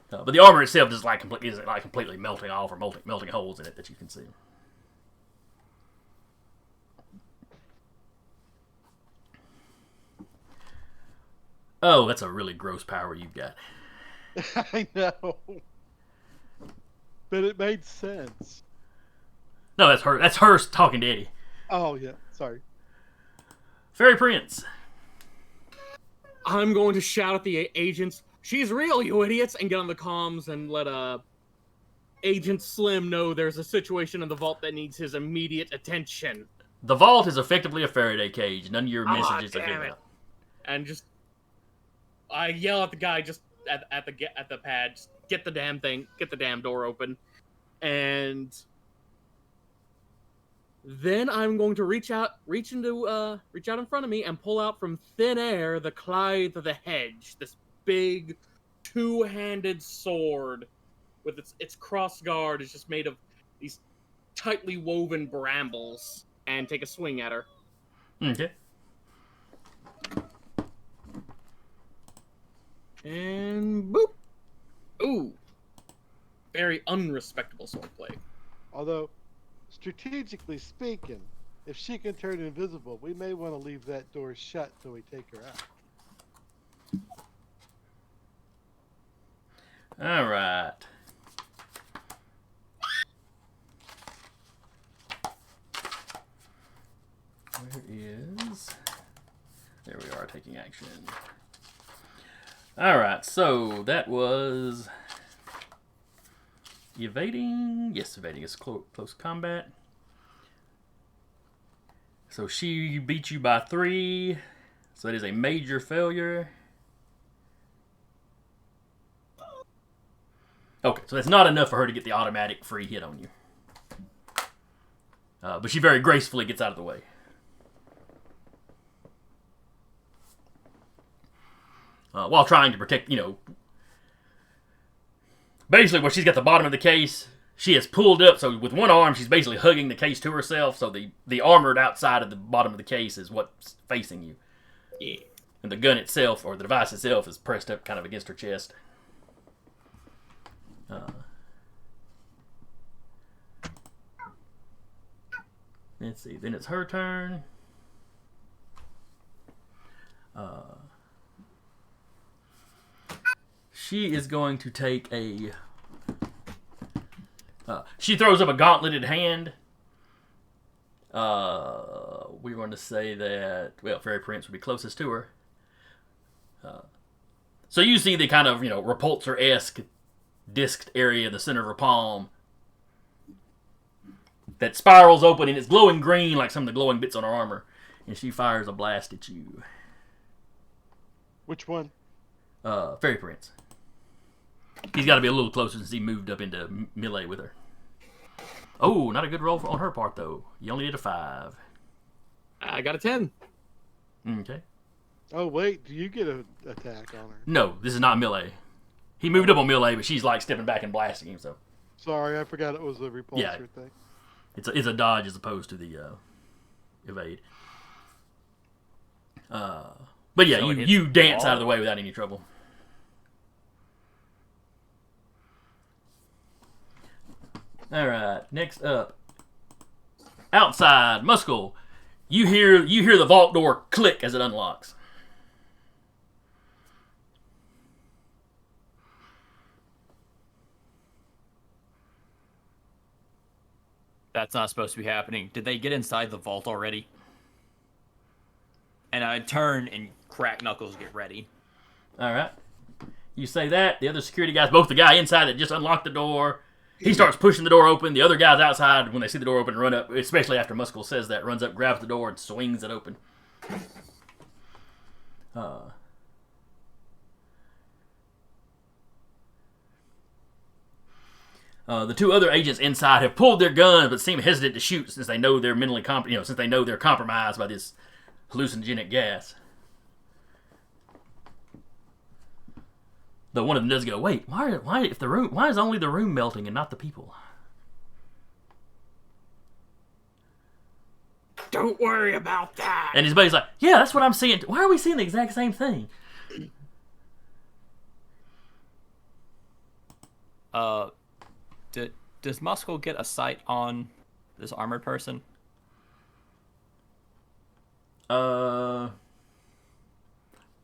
But the armor itself is completely melting off or melting holes in it that you can see. Oh, that's a really gross power you've got. I know. But it made sense. No, that's her. That's her talking to Eddie. Oh, yeah. Sorry. Fairy Prince. I'm going to shout at the agents, "She's real, you idiots!" and get on the comms and let Agent Slim know there's a situation in the vault that needs his immediate attention. The vault is effectively a Faraday cage. None of your messages are damn given it. out. And just I yell at the guy just at the pad, just get the damn thing, get the damn door open. And then I'm going to reach out in front of me and pull out from thin air the Clyde of the Hedge, this big two-handed sword with its cross guard is just made of these tightly woven brambles, and take a swing at her. Okay. And boop. Ooh. Very unrespectable swordplay. Although, strategically speaking, if she can turn invisible, we may want to leave that door shut till we take her out. All right. Where is... There we are, taking action. All right, so that was evading. Yes, evading is close combat. So she beat you by 3. So that is a major failure. Okay, so that's not enough for her to get the automatic free hit on you. But she very gracefully gets out of the way. While trying to protect, basically where she's got the bottom of the case, she has pulled up, so with one arm she's basically hugging the case to herself, so the armored outside of the bottom of the case is what's facing you. Yeah. And the gun itself, or the device itself, is pressed up kind of against her chest. Let's see, then it's her turn. she is going to take a... she throws up a gauntleted hand. We're going to say that... Well, Fairy Prince would be closest to her. So you see the kind of, repulsor-esque disked area in the center of her palm that spirals open, and it's glowing green like some of the glowing bits on her armor. And she fires a blast at you. Which one? Fairy Prince. He's got to be a little closer since he moved up into melee with her. Oh, not a good roll on her part, though. You only did a 5. I got a 10. Okay. Oh, wait. Do you get an attack on her? No, this is not melee. He moved up on melee, but she's like stepping back and blasting him, so... Sorry, I forgot it was a repulsor thing. It's a dodge as opposed to the evade. But yeah, So you dance out of the way without any trouble. All right, next up, outside Muscle. You hear the vault door click as it unlocks. That's not supposed to be happening. Did they get inside the vault already? And I turn and crack knuckles, get ready. All right. You say that. The other security guys, both the guy inside that just unlocked the door, he starts pushing the door open. The other guys outside, when they see the door open, run up, especially after Muscle says that, runs up, grabs the door, and swings it open. The two other agents inside have pulled their guns, but seem hesitant to shoot since they know they're since they know they're compromised by this hallucinogenic gas. Though one of them does go, wait, why is only the room melting and not the people? Don't worry about that. And his buddy's like, yeah, that's what I'm seeing. Why are we seeing the exact same thing? Does Muscle get a sight on this armored person? Roll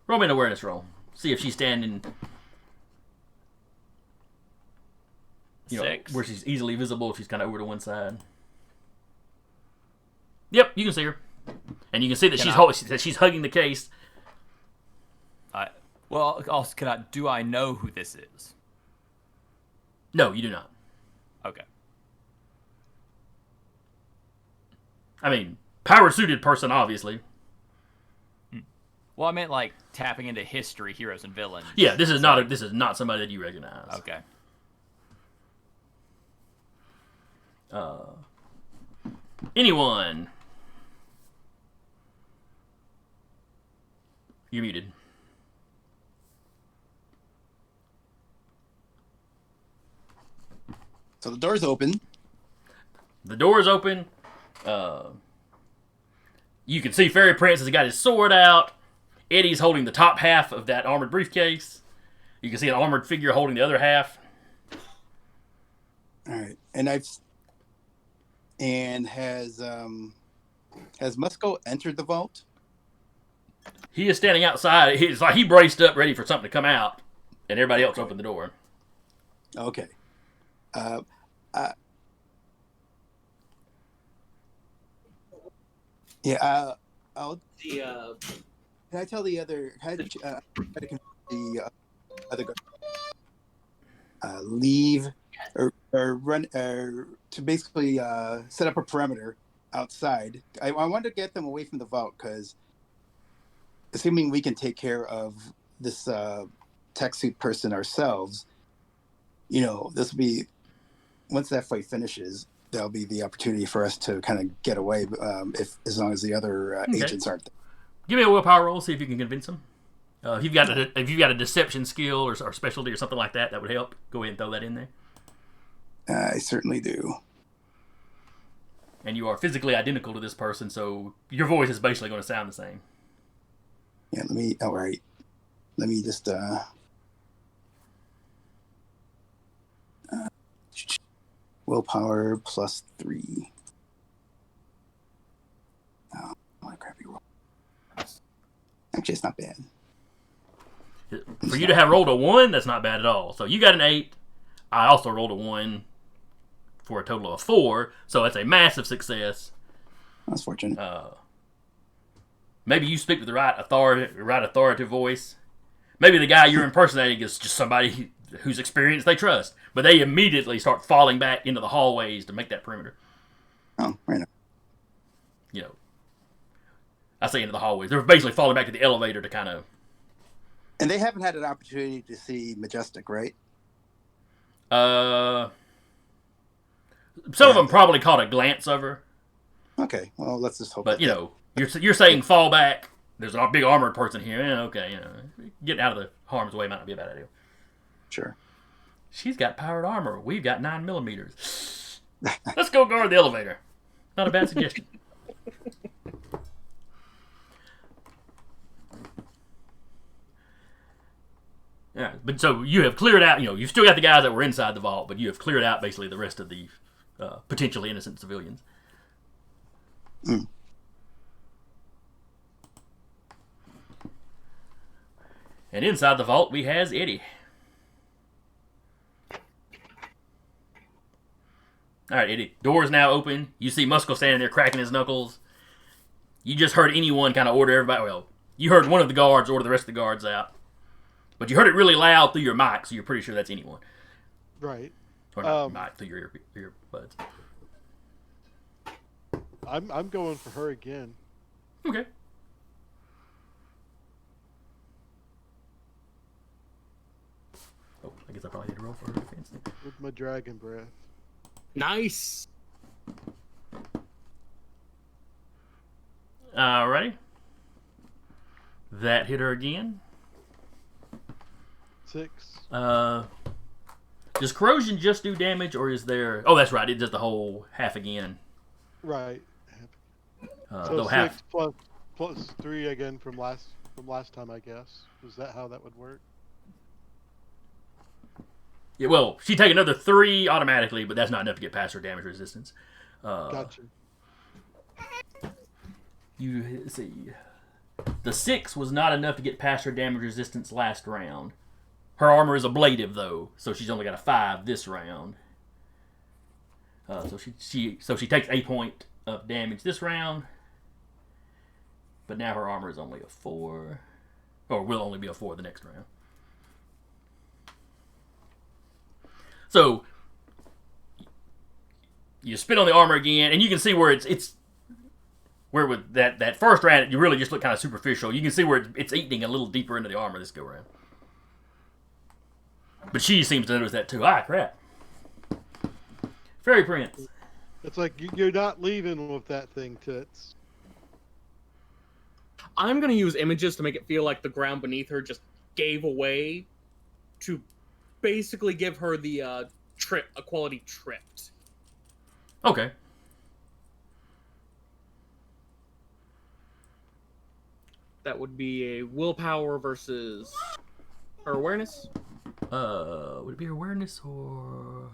me an awareness roll. See if she's standing, 6. where she's easily visible. If she's kind of over to one side. Yep, you can see her, and you can see that she's hugging the case. Well, also, do I know who this is? No, you do not. Okay. I mean, power-suited person, obviously. Well, I meant like tapping into history, heroes and villains. Yeah, this is not somebody that you recognize. Okay. Anyone? You're muted. So the door's open. The door is open. You can see Fairy Prince has got his sword out. Eddie's holding the top half of that armored briefcase. You can see an armored figure holding the other half. All right, and has Musco entered the vault? He is standing outside. It's like he braced up, ready for something to come out, and everybody else opened the door. Okay. Yeah. I'll. Can I tell the other? Can I try to convince the other guy leave or run to basically set up a perimeter outside? I want to get them away from the vault because, assuming we can take care of this tech suit person ourselves, this will be, once that fight finishes, there'll be the opportunity for us to kind of get away, as long as the other agents aren't there. Give me a willpower roll, see if you can convince them. If you've got a deception skill or specialty or something like that, that would help. Go ahead and throw that in there. I certainly do. And you are physically identical to this person, so your voice is basically going to sound the same. Yeah, let me just willpower +3. Oh, what a crappy roll. Actually, it's not bad. For you to have rolled a 1, that's not bad at all. So you got an 8. I also rolled a 1 for a total of 4. So that's a massive success. That's fortunate. Maybe you speak with the right authoritative voice. Maybe the guy you're impersonating is just somebody whose experience they trust. But they immediately start falling back into the hallways to make that perimeter. Oh, right on. You know, I say into the hallways. They're basically falling back to the elevator to kind of... And they haven't had an opportunity to see Majestic, right? Some of them probably caught a glance of her. Okay, well, let's just hope. But, you know, you're saying fall back. There's a big armored person here. Okay, you know, getting out of the harm's way might not be a bad idea. Sure. She's got powered armor. We've got 9mm. Let's go guard the elevator. Not a bad suggestion. Yeah, but so you have cleared out, you know, you've still got the guys that were inside the vault, but you have cleared out basically the rest of the potentially innocent civilians. Mm. And inside the vault, we has Eddie. All right, Eddie. Door's now open. You see Muscle standing there cracking his knuckles. You just heard anyone kind of order everybody. Well, you heard one of the guards order the rest of the guards out. But you heard it really loud through your mic, so you're pretty sure that's anyone. Right. Or not mic, through your earbuds. I'm going for her again. Okay. Oh, I guess I probably need to roll for her defense. With my dragon breath. Nice. Alrighty. That hit her again. 6. Does corrosion just do damage, or is there... Oh, that's right. It does the whole half again. Right. So So half. 6 plus 3 again from last time, I guess. Is that how that would work? Yeah, well, she'd take another 3 automatically, but that's not enough to get past her damage resistance. Gotcha. Let's see. The 6 was not enough to get past her damage resistance last round. Her armor is ablative, though, so she's only got a 5 this round. So she takes a point of damage this round, but now her armor is only a 4, or will only be a 4 the next round. So you spit on the armor again, and you can see where it's where with that first round you really just look kind of superficial. You can see where it's eating a little deeper into the armor this go round. But she seems to notice that too. Ah, crap. Fairy Prince. It's like you're not leaving with that thing, Toots. I'm going to use images to make it feel like the ground beneath her just gave away to basically give her the quality tripped. Okay. That would be a willpower versus her awareness. Would it be awareness or...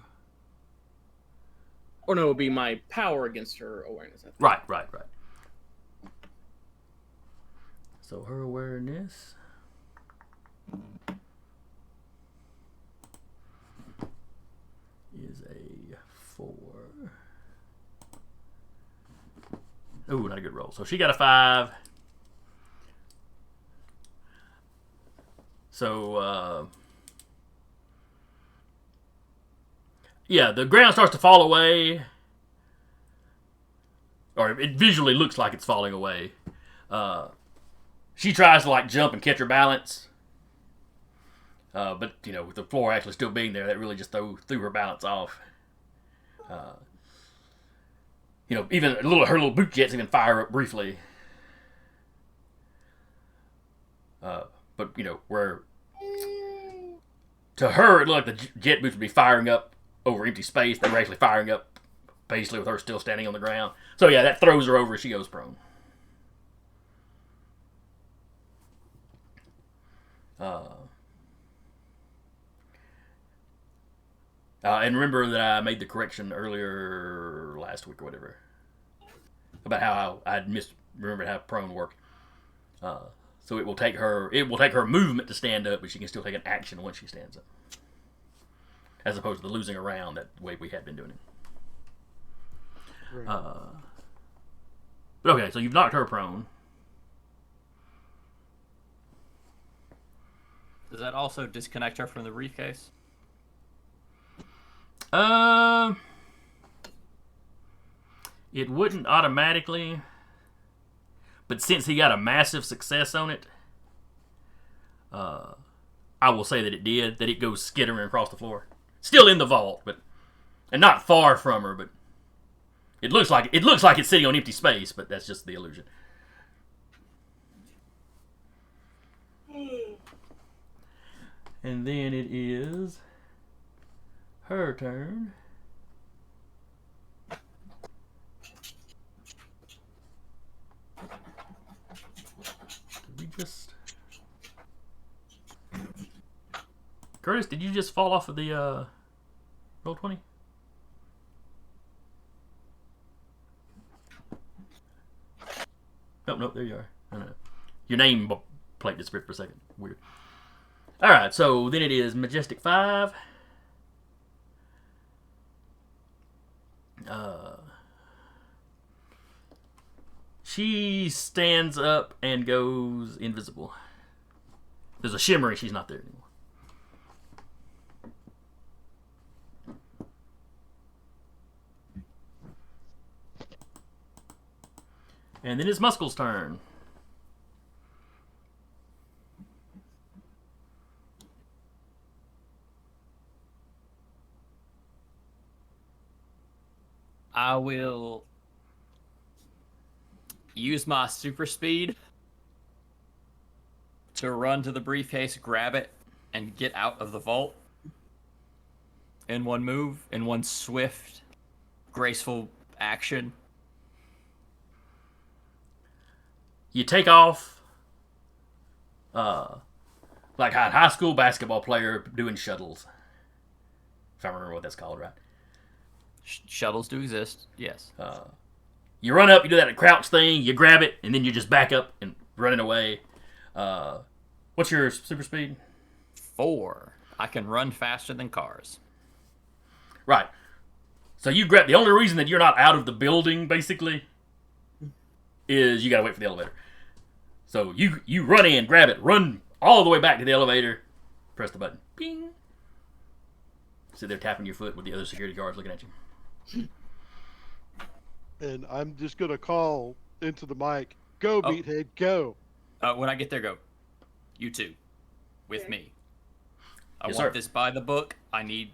Or no, it would be my power against her awareness. I think. Right. So her awareness... is a 4. Ooh, not a good roll. So she got a 5. So, yeah, the ground starts to fall away. Or it visually looks like it's falling away. She tries to, like, jump and catch her balance. But, you know, with the floor actually still being there, that really just threw her balance off. You know, even her little boot jets even fire up briefly. But, you know, where to her it looked like the jet boots would be firing up over empty space. They were actually firing up basically with her still standing on the ground. So, yeah, that throws her over as she goes prone. And remember that I made the correction earlier last week or whatever about how I had remembered how prone worked. So it will take her movement to stand up, but she can still take an action once she stands up. As opposed to the losing around that way we had been doing it. Right. Okay, so you've knocked her prone. Does that also disconnect her from the briefcase? It wouldn't automatically, but since he got a massive success on it, I will say that it did. That it goes skittering across the floor, still in the vault, and not far from her, but it looks like it's sitting on empty space, but that's just the illusion. And then it is her turn. Did we just... Curtis, did you just fall off of the Roll20? Nope, there you are. No. Your name plate disappeared for a second. Weird. Alright, so then it is Majestic 5. She stands up and goes invisible. There's a shimmering, she's not there anymore. And then it's Muscle's turn. I will use my super speed to run to the briefcase, grab it, and get out of the vault. In one move, in one swift, graceful action. You take off like a high school basketball player doing shuttles. If I remember what that's called, right? Shuttles do exist, yes. You run up, you do that crouch thing, you grab it, and then you just back up and running away. What's your super speed? 4. I can run faster than cars. Right. So you grab... The only reason that you're not out of the building, basically, is you gotta wait for the elevator. So you run in, grab it, run all the way back to the elevator, press the button. Ping. Sit there tapping your foot with the other security guards looking at you. And I'm just gonna call into the mic, "Go, Meathead, go!" When I get there, go. You two, with me. I Yes, want sir. this by the book. I need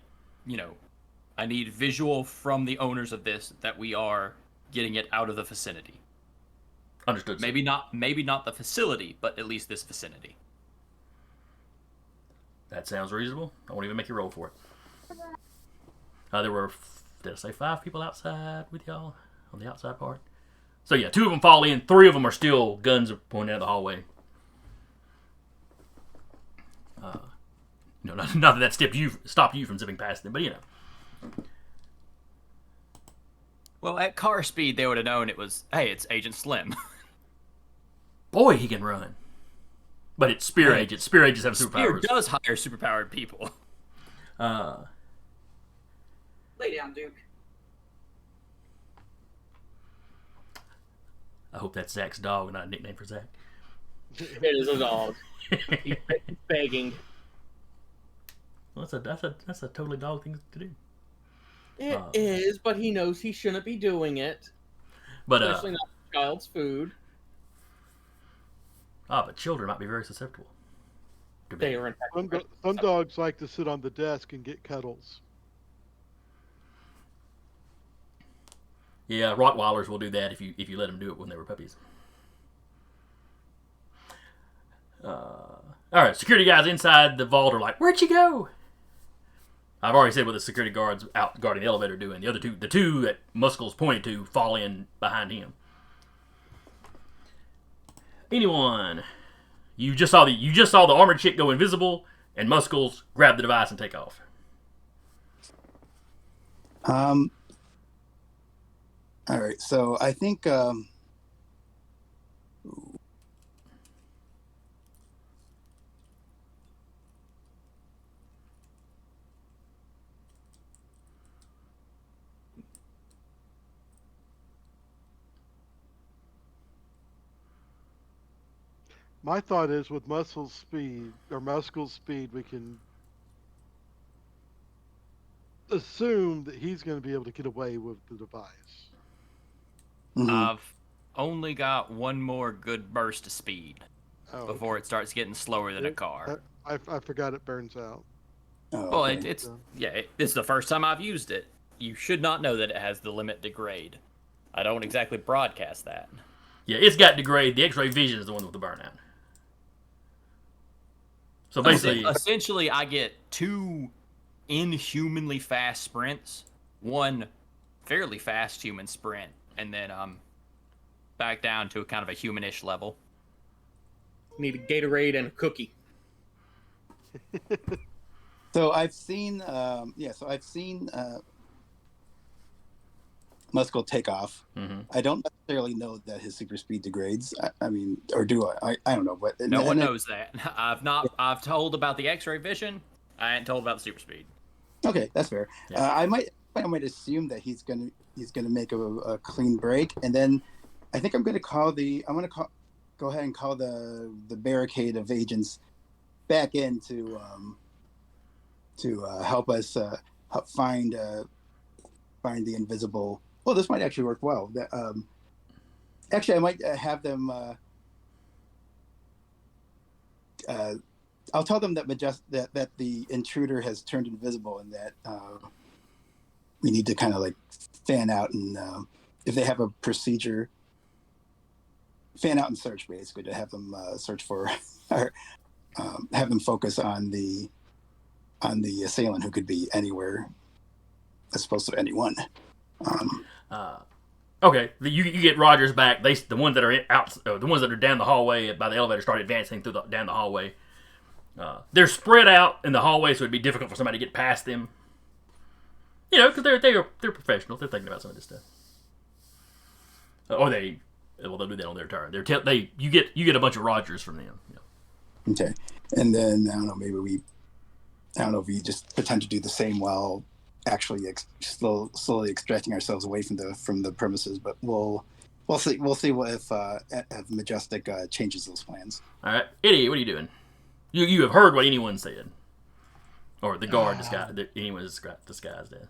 visual from the owners of this that we are getting it out of the vicinity. Understood. Sir. Maybe not the facility, but at least this vicinity. That sounds reasonable. I won't even make you roll for it. There were, did I say 5 people outside with y'all on the outside part? So yeah, 2 of them fall in. 3 of them are still guns pointing out the hallway. Not that stopped you from zipping past them, but you know. Well, at car speed, they would have known it was, hey, it's Agent Slim. Boy, he can run. But it's Spear Agents. Spear Agents have Spear superpowers. does hire superpowered people. Lay down, Duke. I hope that's Zach's dog, not a nickname for Zach. It is a dog. He's begging. Well, that's a totally dog thing to do. It is, but he knows he shouldn't be doing it. But Especially not child's food. but children might be very susceptible. They are Some dogs like to sit on the desk and get cuddles. Yeah, Rottweilers will do that if you let them do it when they were puppies. All right, security guys inside the vault are like, "Where'd you go?" I've already said what the security guards out guarding the elevator are doing. The two that Muscles pointed to, fall in behind him. Anyone? You just saw the armored chick go invisible, and Muscles grab the device and take off. All right, so I think My thought is with muscle speed or muscle speed, we can assume that he's going to be able to get away with the device. Mhm. I've only got one more good burst of speed Oh, before it starts getting slower than a car. I forgot it burns out. Oh, Well, okay. it's the first time I've used it. You should not know that it has the limit degrade. I don't exactly broadcast that. Yeah, it's got degrade. The X-ray vision is the one with the burnout. So basically, Essentially, I get 2 inhumanly fast sprints, 1 fairly fast human sprint, and then back down to a kind of a humanish level. Need a Gatorade and a cookie. So I've seen, Muscle take off. Mhm. I don't necessarily know that his super speed degrades. I mean, or do I? I don't know. But No one knows that. I've told about the X-ray vision. I ain't told about the super speed. Okay, that's fair. Yeah. I might assume that he's gonna make a clean break, and then I think I'm gonna go ahead and call the barricade of agents back in to help us help find the invisible. Well, this might actually work well. Actually, I might have them. I'll tell them that that the intruder has turned invisible, and that we need to kind of like fan out, and if they have a procedure, fan out and search, basically, to have them search for or have them focus on the assailant, who could be anywhere as opposed to anyone. okay, you get Rogers back. The ones that are the ones that are down the hallway by the elevator start advancing down the hallway. They're spread out in the hallway, so it'd be difficult for somebody to get past them. You know, because they're professionals. They're thinking about some of this stuff. Or they'll do that on their turn. You get a bunch of Rogers from them. You know. Okay, and then I don't know. I don't know if we just pretend to do the same while actually slowly extracting ourselves away from the premises. But we'll see. We'll see what if Majestic changes those plans. All right, Eddie, what are you doing? You have heard what anyone said, or the guard that anyone is disguised as.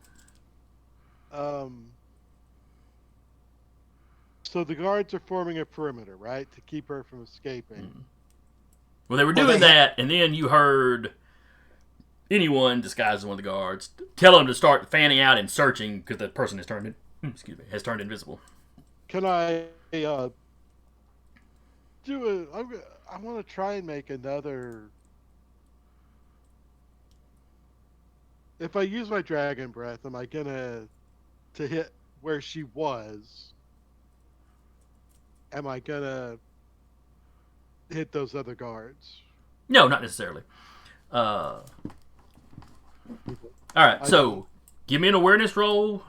So the guards are forming a perimeter, right, to keep her from escaping. Mm. Well, they were doing that, and then you heard anyone disguised as one of the guards tell them to start fanning out and searching because the person has turned invisible. Can I do it? I want to try and make another. If I use my dragon breath, am I gonna to hit where she was? Am I gonna hit those other guards? No, not necessarily. All right, so give me an awareness roll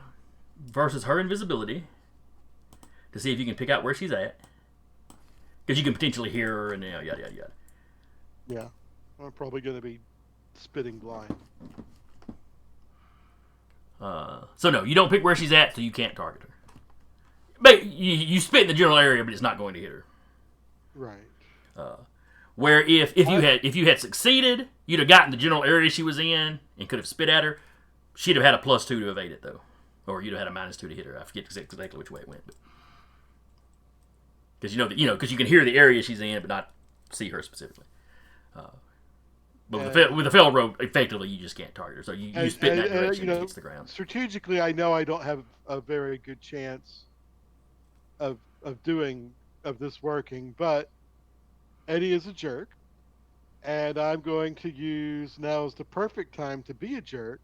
versus her invisibility to see if you can pick out where she's at, because you can potentially hear her and yada yada yada. Yeah, I'm probably gonna be spitting blind. So no, you don't pick where she's at, so you can't target her. But you spit in the general area, but it's not going to hit her. Right. Where if you had succeeded, you'd have gotten the general area she was in and could have spit at her. She'd have had a +2 to evade it though, or you'd have had a -2 to hit her. I forget exactly which way it went, but because because you can hear the area she's in, but not see her specifically. But with the failed rogue, effectively you just can't target her. So you spit in that direction and it hits the ground. Strategically, I know I don't have a very good chance of this working, but Eddie is a jerk, and I'm going to use now is the perfect time to be a jerk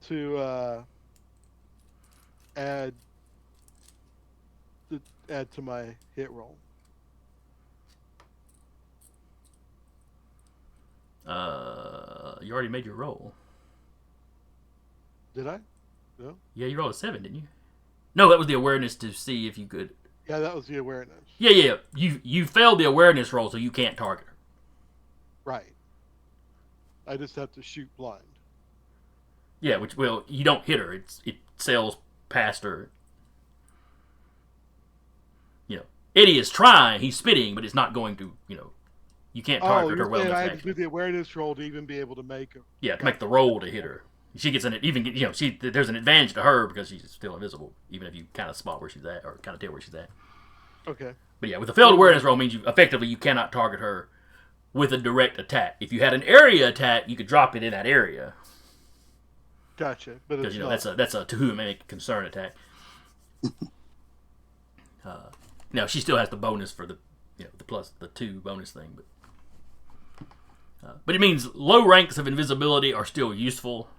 to add to my hit roll. You already made your roll. Did I? No. Yeah, you rolled a 7, didn't you? No, that was the awareness to see if you could. Yeah, that was the awareness. Yeah. You failed the awareness roll, so you can't target her. Right. I just have to shoot blind. Yeah, you don't hit her. It sails past her. Eddie is trying. He's spitting, but it's not going to, you can't target her you're well saying enough. I To have to do the awareness roll to even be able to make it. Yeah, to make the roll to hit her. She gets an there's an advantage to her because she's still invisible, even if you kind of spot where she's at or kind of tell where she's at. Okay. But yeah, with a failed awareness roll means you cannot target her with a direct attack. If you had an area attack, you could drop it in that area. Gotcha. But it's Because that's a to whom it may concern attack. Now she still has the bonus for the the 2 bonus thing, but it means low ranks of invisibility are still useful.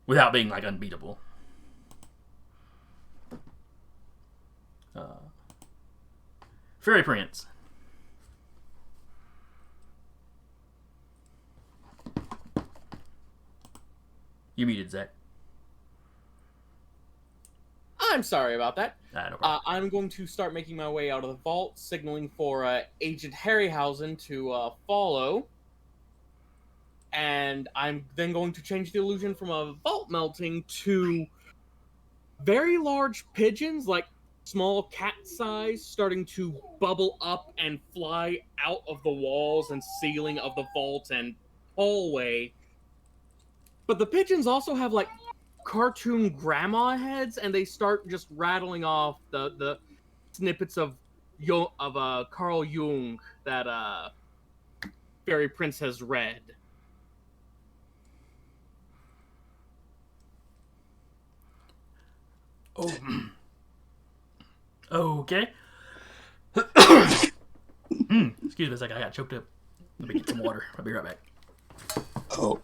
Without being like unbeatable. Fairy Prince. You muted, Zach. I'm sorry about that. No problem. I'm going to start making my way out of the vault, signaling for Agent Harryhausen to follow. And I'm then going to change the illusion from a vault melting to very large pigeons, like small cat size, starting to bubble up and fly out of the walls and ceiling of the vault and hallway. But the pigeons also have like cartoon grandma heads, and they start just rattling off the snippets of Carl Jung that Fairy Prince has read. Oh. Okay. Excuse me a second, I got choked up. Let me get some water. I'll be right back. Oh.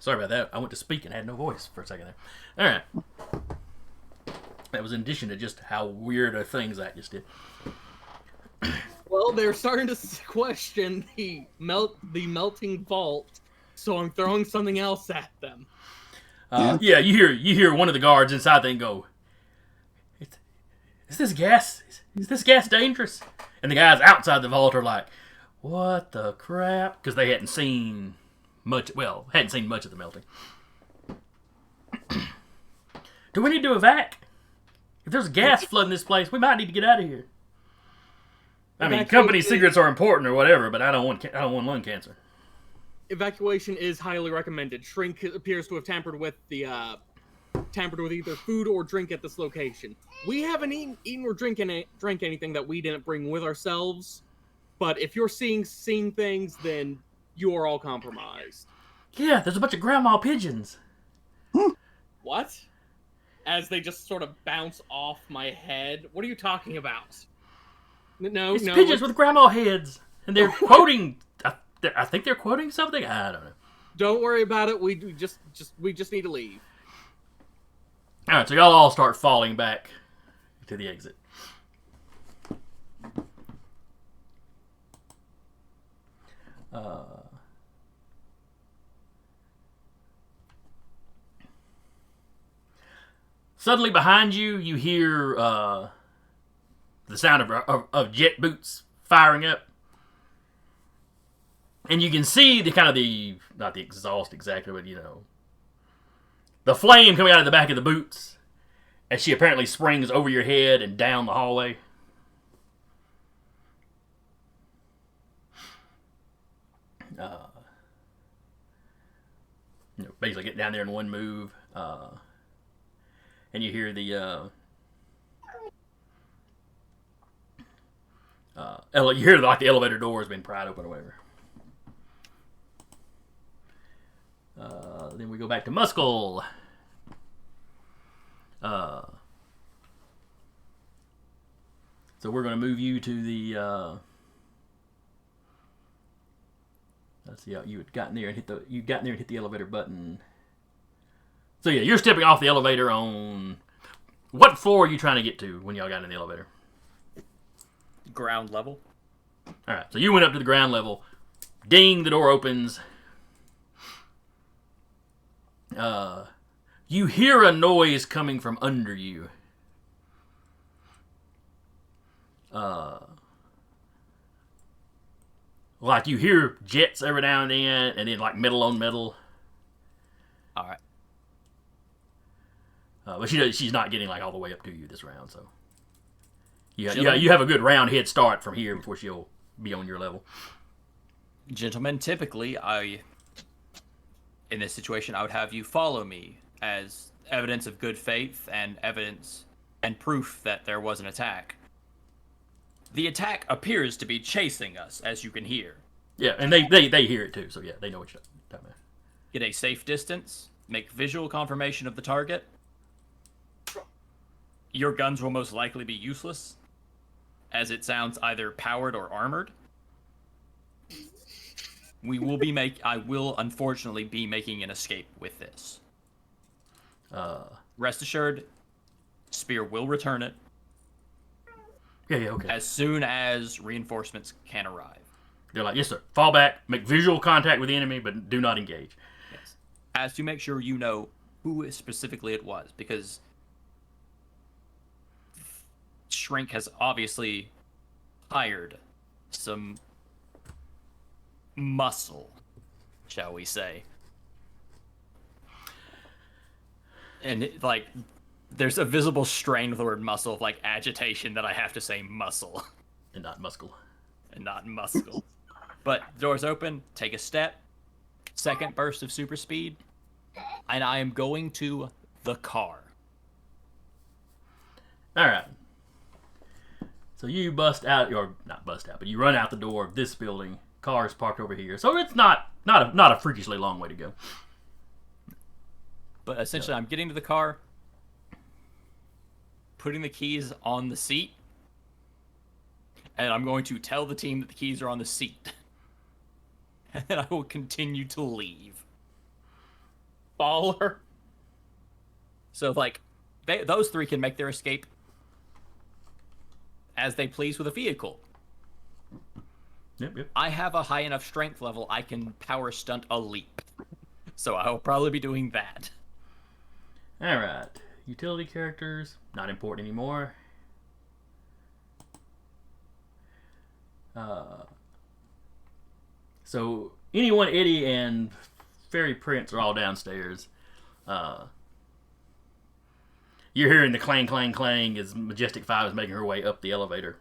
Sorry about that. I went to speak and had no voice for a second there. All right. That was in addition to just how weird of things that just did. Well, they're starting to question the melting vault, so I'm throwing something else at them. Yeah, you hear one of the guards inside there go, "Is this gas? Is this gas dangerous?" And the guys outside the vault are like, "What the crap?" Because they hadn't seen much. Well, hadn't seen much of the melting. Do we need to evac? If there's gas flooding this place, we might need to get out of here. I mean, company secrets are important or whatever, but I don't want lung cancer. Evacuation is highly recommended. Shrink appears to have tampered with either food or drink at this location. We haven't eaten or drank anything that we didn't bring with ourselves. But if you're seeing things, then you are all compromised. Yeah, there's a bunch of grandma pigeons. What? As they just sort of bounce off my head. What are you talking about? No, It's pigeons with grandma heads, and they're quoting. I think they're quoting something. I don't know. Don't worry about it. We just need to leave. All right, so y'all all start falling back to the exit. Suddenly behind you, you hear the sound of jet boots firing up. And you can see not the exhaust exactly, but the flame coming out of the back of the boots as she apparently springs over your head and down the hallway. Basically get down there in one move. And you hear the you hear like the elevator door has been pried open or whatever. Then we go back to Muscle. So we're going to move you to the. Let's see how you had gotten there and hit the elevator button. So yeah, you're stepping off the elevator on what floor are you trying to get to when y'all got in the elevator? ground level. All right, so you went up to the ground level. Ding, the door opens. You hear a noise coming from under you. Like you hear jets every now and then like metal on metal. All right. But she's not getting like all the way up to you this round, so you have a good round head start from here before she'll be on your level. Gentlemen, typically, in this situation, I would have you follow me as evidence of good faith and evidence and proof that there was an attack. The attack appears to be chasing us, as you can hear. Yeah, and they hear it too, so yeah, they know what you're talking about. Get a safe distance, make visual confirmation of the target. Your guns will most likely be useless, as it sounds either powered or armored. I will unfortunately be making an escape with this. Rest assured, Spear will return it. Yeah, okay. As soon as reinforcements can arrive. They're like, yes, sir. Fall back, make visual contact with the enemy, but do not engage. Yes. As to make sure you know who specifically it was, because Shrink has obviously hired some muscle, shall we say. And there's a visible strain with the word muscle of agitation that I have to say muscle. And not muscle. And not muscle. But doors open, take a step, second burst of super speed, and I am going to the car. Alright. So you bust out, or not bust out, but you run out the door of this building. Car is parked over here. So it's not a freakishly long way to go. But essentially, I'm getting to the car, putting the keys on the seat, and I'm going to tell the team that the keys are on the seat. And then I will continue to leave. Baller. So, those three can make their escape as they please with a vehicle. Yep. I have a high enough strength level, I can power stunt a leap. So I will probably be doing that. Alright. Utility characters, not important anymore. So anyone, Eddie, and Fairy Prince are all downstairs. You're hearing the clang, clang, clang as Majestic 5 is making her way up the elevator.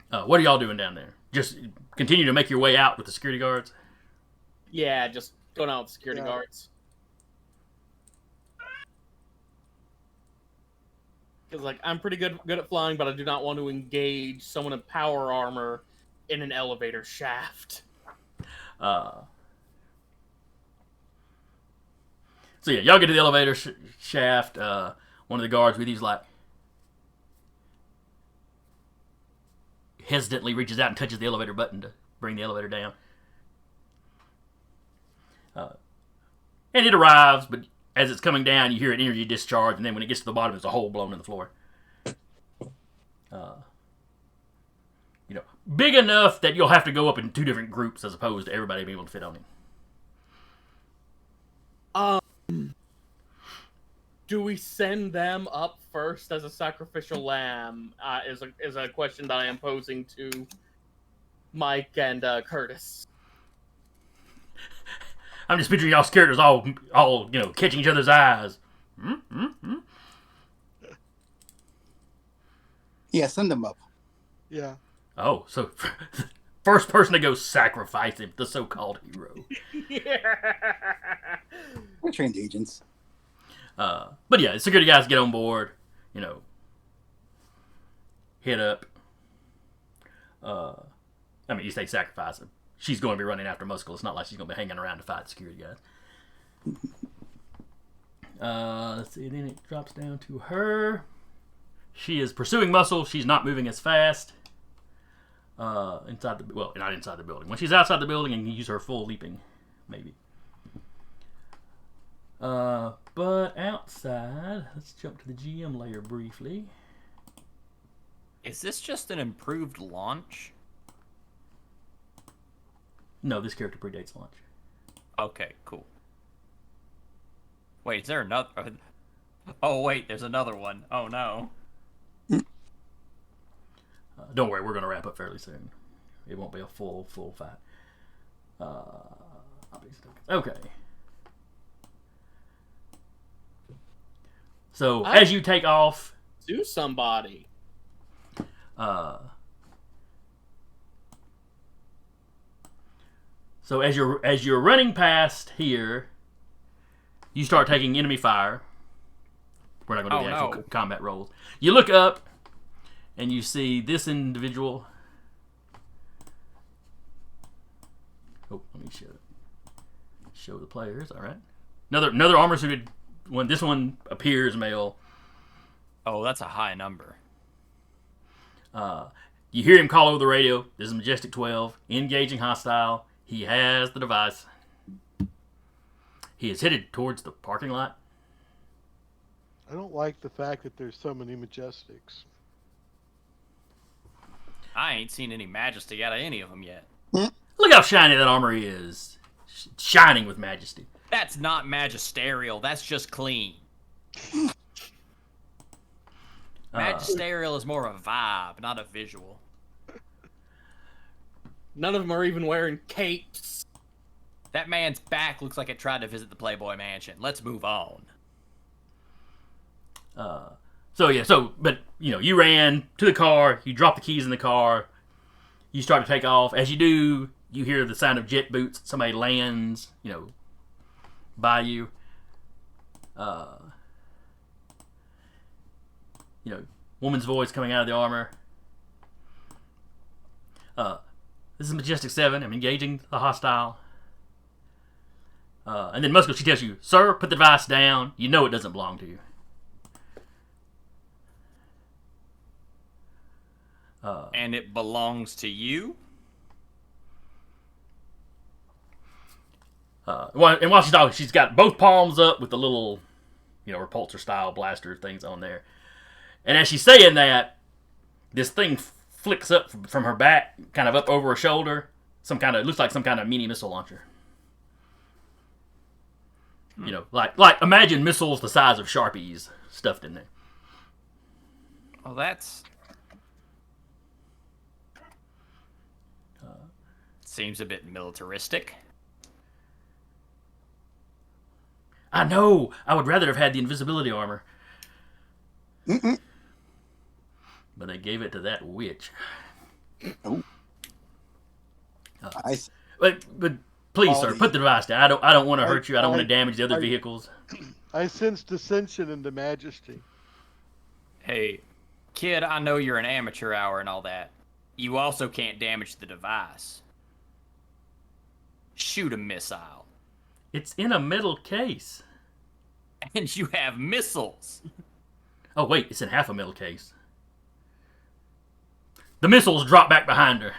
What are y'all doing down there? Just continue to make your way out with the security guards? Yeah, just going out with security guards. Because I'm pretty good at flying, but I do not want to engage someone in power armor in an elevator shaft. So yeah, y'all get to the elevator shaft. One of the guards with you's like, hesitantly reaches out and touches the elevator button to bring the elevator down. And it arrives, but as it's coming down, you hear an energy discharge, and then when it gets to the bottom, there's a hole blown in the floor. Big enough that you'll have to go up in 2 different groups as opposed to everybody being able to fit on it. Do we send them up first as a sacrificial lamb? Is a question that I am posing to Mike and Curtis. I'm just picturing y'all's characters all catching each other's eyes. Yeah, send them up. Yeah. Oh, so first person to go sacrifice him, the so-called hero. We're trained agents. But yeah, the security guys get on board, hit up. You say sacrifice him. She's going to be running after Muscle. It's not like she's going to be hanging around to fight the security guys. Let's see, then it drops down to her. She is pursuing Muscle. She's not moving as fast. Not inside the building. When she's outside the building and you use her full leaping, maybe. But outside, let's jump to the GM layer briefly. Is this just an improved launch? No, this character predates launch. Okay, cool. Wait, is there another? Oh wait, there's another one. Oh no. Don't worry, we're going to wrap up fairly soon. It won't be a full fight. Okay. So as you take off, Do somebody. so as you're running past here, you start taking enemy fire. We're not going to do the actual combat rolls. You look up, and you see this individual. Oh, let me show the players. All right, another armor suited one. This one appears male. Oh, that's a high number. You hear him call over the radio. This is Majestic 12, engaging hostile. He has the device. He is headed towards the parking lot. I don't like the fact that there's so many Majestics. I ain't seen any majesty out of any of them yet. Look how shiny that armor is. Shining with majesty. That's not magisterial. That's just clean. Magisterial is more a vibe, not a visual. None of them are even wearing capes. That man's back looks like it tried to visit the Playboy Mansion. Let's move on. But you ran to the car, you drop the keys in the car, you start to take off. As you do, you hear the sound of jet boots. Somebody lands, by you. Woman's voice coming out of the armor. This is Majestic 7. I'm engaging the hostile. And then Muscle, she tells you, sir, put the device down. You know it doesn't belong to you. And it belongs to you? And while she's talking, she's got both palms up with the little, repulsor style blaster things on there. And as she's saying that, this thing flicks up from her back, kind of up over her shoulder. It looks like some kind of mini missile launcher. Like imagine missiles the size of Sharpies stuffed in there. Oh, that's... seems a bit militaristic. I know. I would rather have had the invisibility armor. Mm-mm. But they gave it to that witch. Oh. But please, sir, put the device down. I don't want to hurt you. I don't want to damage the other vehicles. I sense dissension into Majesty. Hey, kid, I know you're an amateur hour and all that. You also can't damage the device. Shoot a missile. It's in a metal case. And you have missiles. Oh, wait, it's in half a metal case. The missiles drop back behind her.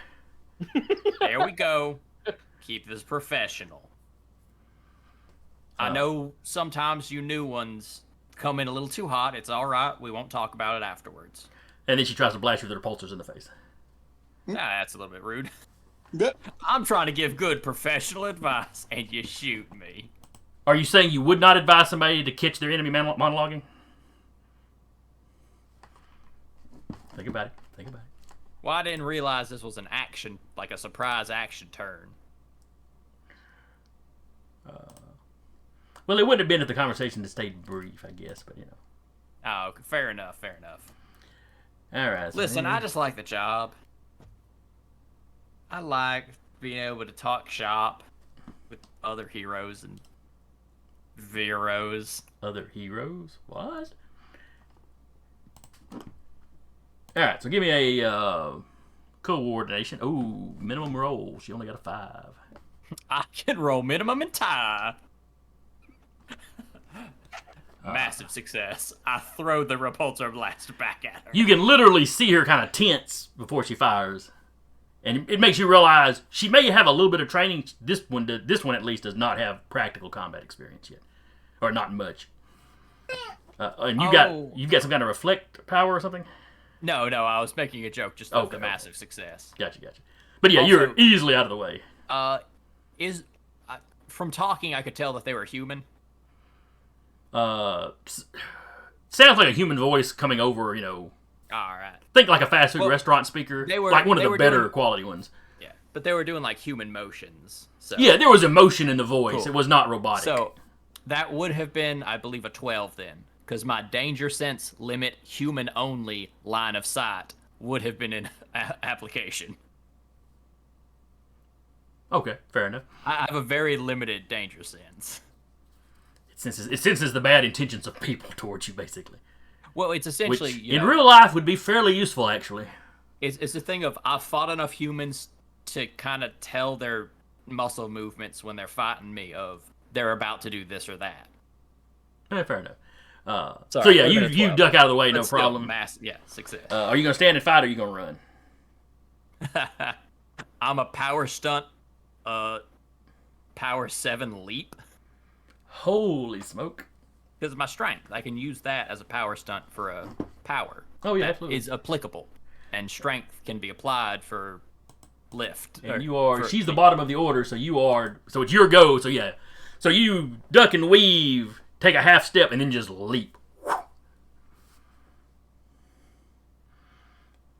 There we go. Keep this professional. I know sometimes you new ones come in a little too hot. It's all right. We won't talk about it afterwards. And then she tries to blast you with her repulsors in the face. That's a little bit rude. Yep. I'm trying to give good professional advice, and you shoot me. Are you saying you would not advise somebody to catch their enemy monologuing? Think about it. Well, I didn't realize this was an action, like a surprise action turn. Well, it wouldn't have been if the conversation had stayed brief, I guess, but Oh, fair enough. All right. Listen, I just like the job. I like being able to talk shop with other heroes and Veros. Other heroes? What? Alright, so give me a coordination. Ooh, minimum roll. She only got a 5. I can roll minimum and tie. Massive success. I throw the repulsor blast back at her. You can literally see her kind of tense before she fires. And it makes you realize she may have a little bit of training. This one at least does not have practical combat experience yet, or not much. And you've got some kind of reflect power or something. No, I was making a joke just of the Okay. massive success. Gotcha. But yeah, Also- you're easily out of the way. From talking, I could tell that they were human. Sounds like a human voice coming over, All right. think like a fast food Well, restaurant speaker. they were- like one of they the were better doing- quality ones. Yeah, but they were doing like human motions. So Yeah, there was emotion in the voice. Cool. It was not robotic. So that would have been, I believe, a 12 then, because my danger sense limit human only line of sight would have been in application. Okay, fair enough. I have a very limited danger sense. It senses the bad intentions of people towards you, basically. Well, it's Which, essentially in real life, would be fairly useful, actually. it's a thing of I've fought enough humans to kind of tell their muscle movements when they're fighting me of they're about to do this or that. Fair enough. So Sorry, yeah, would've been a you 12. duck out of the way, no But still, problem. Success. Are you gonna stand and fight, or are you gonna run? I'm a power stunt, power 7 leap. Holy smoke! Because of my strength, I can use that as a power stunt for a power. Oh yeah, that absolutely. is applicable, and strength can be applied for lift. And or you are. for- She's the bottom of the order, so you are. So it's your go. So yeah. So you duck and weave, take a half step, and then just leap.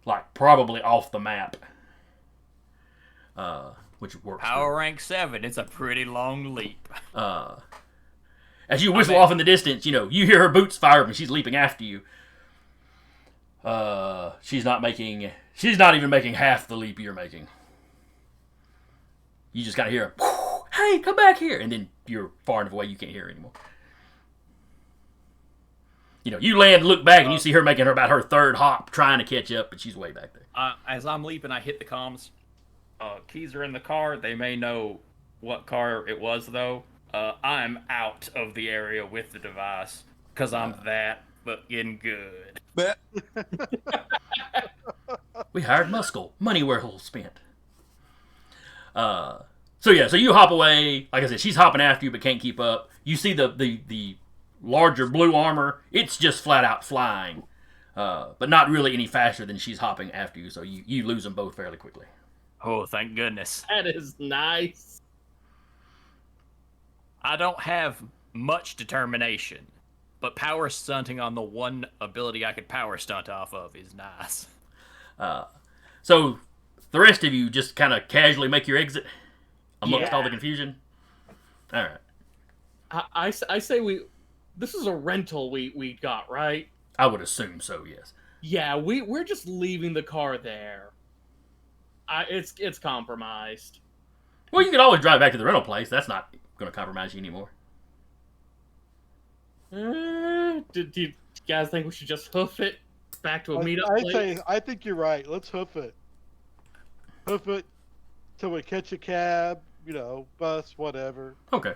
Like probably off the map. Which works. Power rank 7. It's a pretty long leap. As you whistle off in the distance, you hear her boots fire and she's leaping after you. She's not even making half the leap you're making. You just kind of hear, "Hey, come back here," and then you're far enough away you can't hear her anymore. You land, look back, and you see her making about her third hop, trying to catch up, but she's way back there. As I'm leaping, I hit the comms. Keys are in the car. They may know what car it was, though. I'm out of the area with the device because I'm that fucking good. But We hired Muscle. Money well spent. So you hop away. Like I said, she's hopping after you but can't keep up. You see the larger blue armor. It's just flat out flying. But not really any faster than she's hopping after you, so you lose them both fairly quickly. Oh, thank goodness. That is nice. I don't have much determination, but power stunting on the one ability I could power stunt off of is nice. So the rest of you just kind of casually make your exit amongst all the confusion. All right. I say this is a rental we got, right? I would assume so, yes. Yeah, we're just leaving the car there. It's compromised. Well, you could always drive back to the rental place. That's not going to compromise you anymore. Do you guys think we should just hoof it back to a meetup place? I think you're right. Let's hoof it. Hoof it till we catch a cab, bus, whatever. Okay.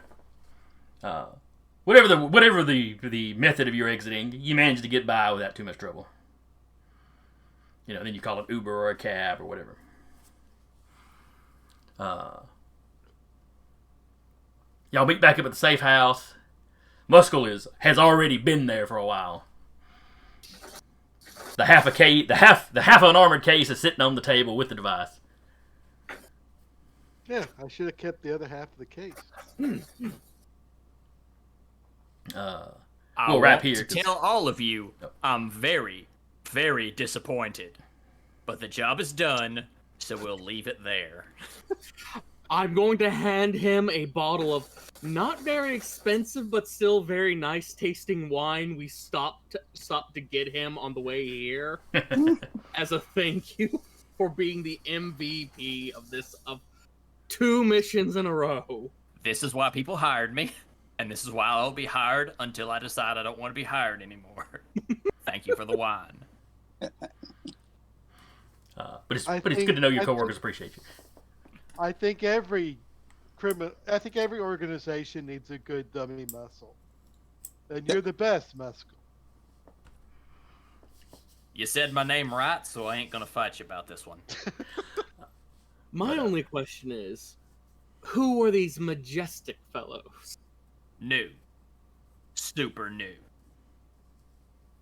Whatever the method of your exiting, you manage to get by without too much trouble. Then you call an Uber or a cab or whatever. Y'all meet back up at the safe house. Muscle has already been there for a while. The half unarmored case is sitting on the table with the device. Yeah, I should have kept the other half of the case. I We'll wrap want here, to 'cause- tell all of you, I'm very, very disappointed. But the job is done, so we'll leave it there. I'm going to hand him a bottle of not very expensive but still very nice tasting wine we stopped to get him on the way here as a thank you for being the MVP of 2 missions in a row. This is why people hired me, and this is why I'll be hired until I decide I don't want to be hired anymore. Thank you for the wine. But it's good to know your coworkers appreciate you. I think every organization needs a good dummy muscle. And you're the best, Muscle. You said my name right, so I ain't gonna fight you about this one. My only question is, who are these majestic fellows? New. Super new.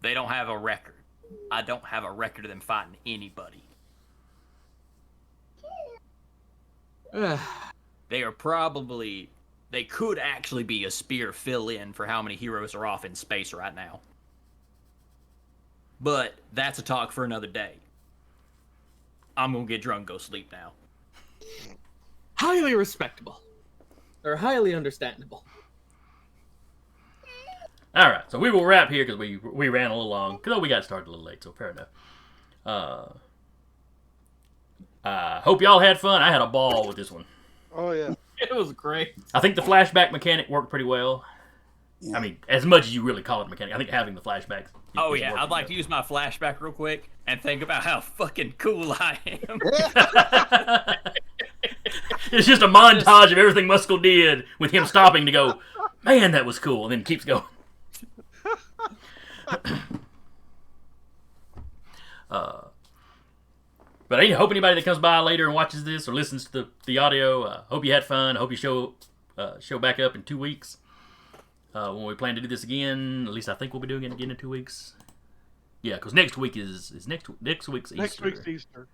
They don't have a record. I don't have a record of them fighting anybody. They are probably... They could actually be a spear fill-in for how many heroes are off in space right now. But that's a talk for another day. I'm gonna get drunk and go sleep now. Highly respectable. Or highly understandable. All right, so we will wrap here because we ran a little long. Because we got started a little late, so fair enough. Hope y'all had fun. I had a ball with this one. Oh yeah. It was great. I think the flashback mechanic worked pretty well. Yeah. I mean, as much as you really call it a mechanic, I think having the flashbacks. Oh yeah, I'd like to use my flashback real quick and think about how fucking cool I am. It's just a montage of everything Muscle did with him stopping to go, man, that was cool, and then keeps going. But I hope anybody that comes by later and watches this or listens to the audio, hope you had fun. I hope you show back up in 2 weeks when we plan to do this again. At least I think we'll be doing it again in 2 weeks. Yeah, because next week is next week's Easter. Next week's Easter.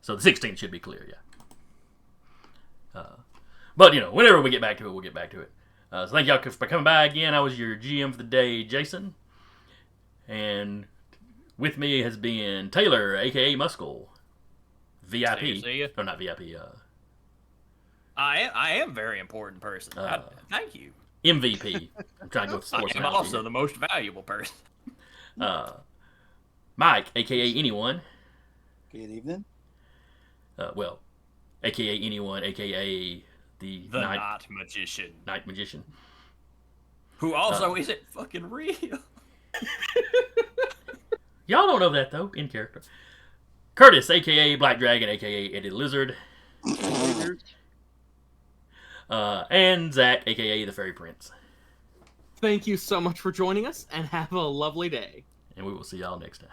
So the 16th should be clear, yeah. But, whenever we get back to it, we'll get back to it. So thank y'all for coming by again. I was your GM for the day, Jason. And with me has been Taylor, a.k.a. Muscle. VIP. See ya. Or not VIP. I am a very important person. Thank you. MVP. I'm trying to go with sports. I am also the most valuable person. Mike, a.k.a. Anyone. Good evening. Well, a.k.a. Anyone, a.k.a. the Night Magician. Night Magician. Who also isn't fucking real. Y'all don't know that, though, in character. Curtis, a.k.a. Black Dragon, a.k.a. Eddie Lizard. And Zach, a.k.a. the Fairy Prince. Thank you so much for joining us, and have a lovely day. And we will see y'all next time.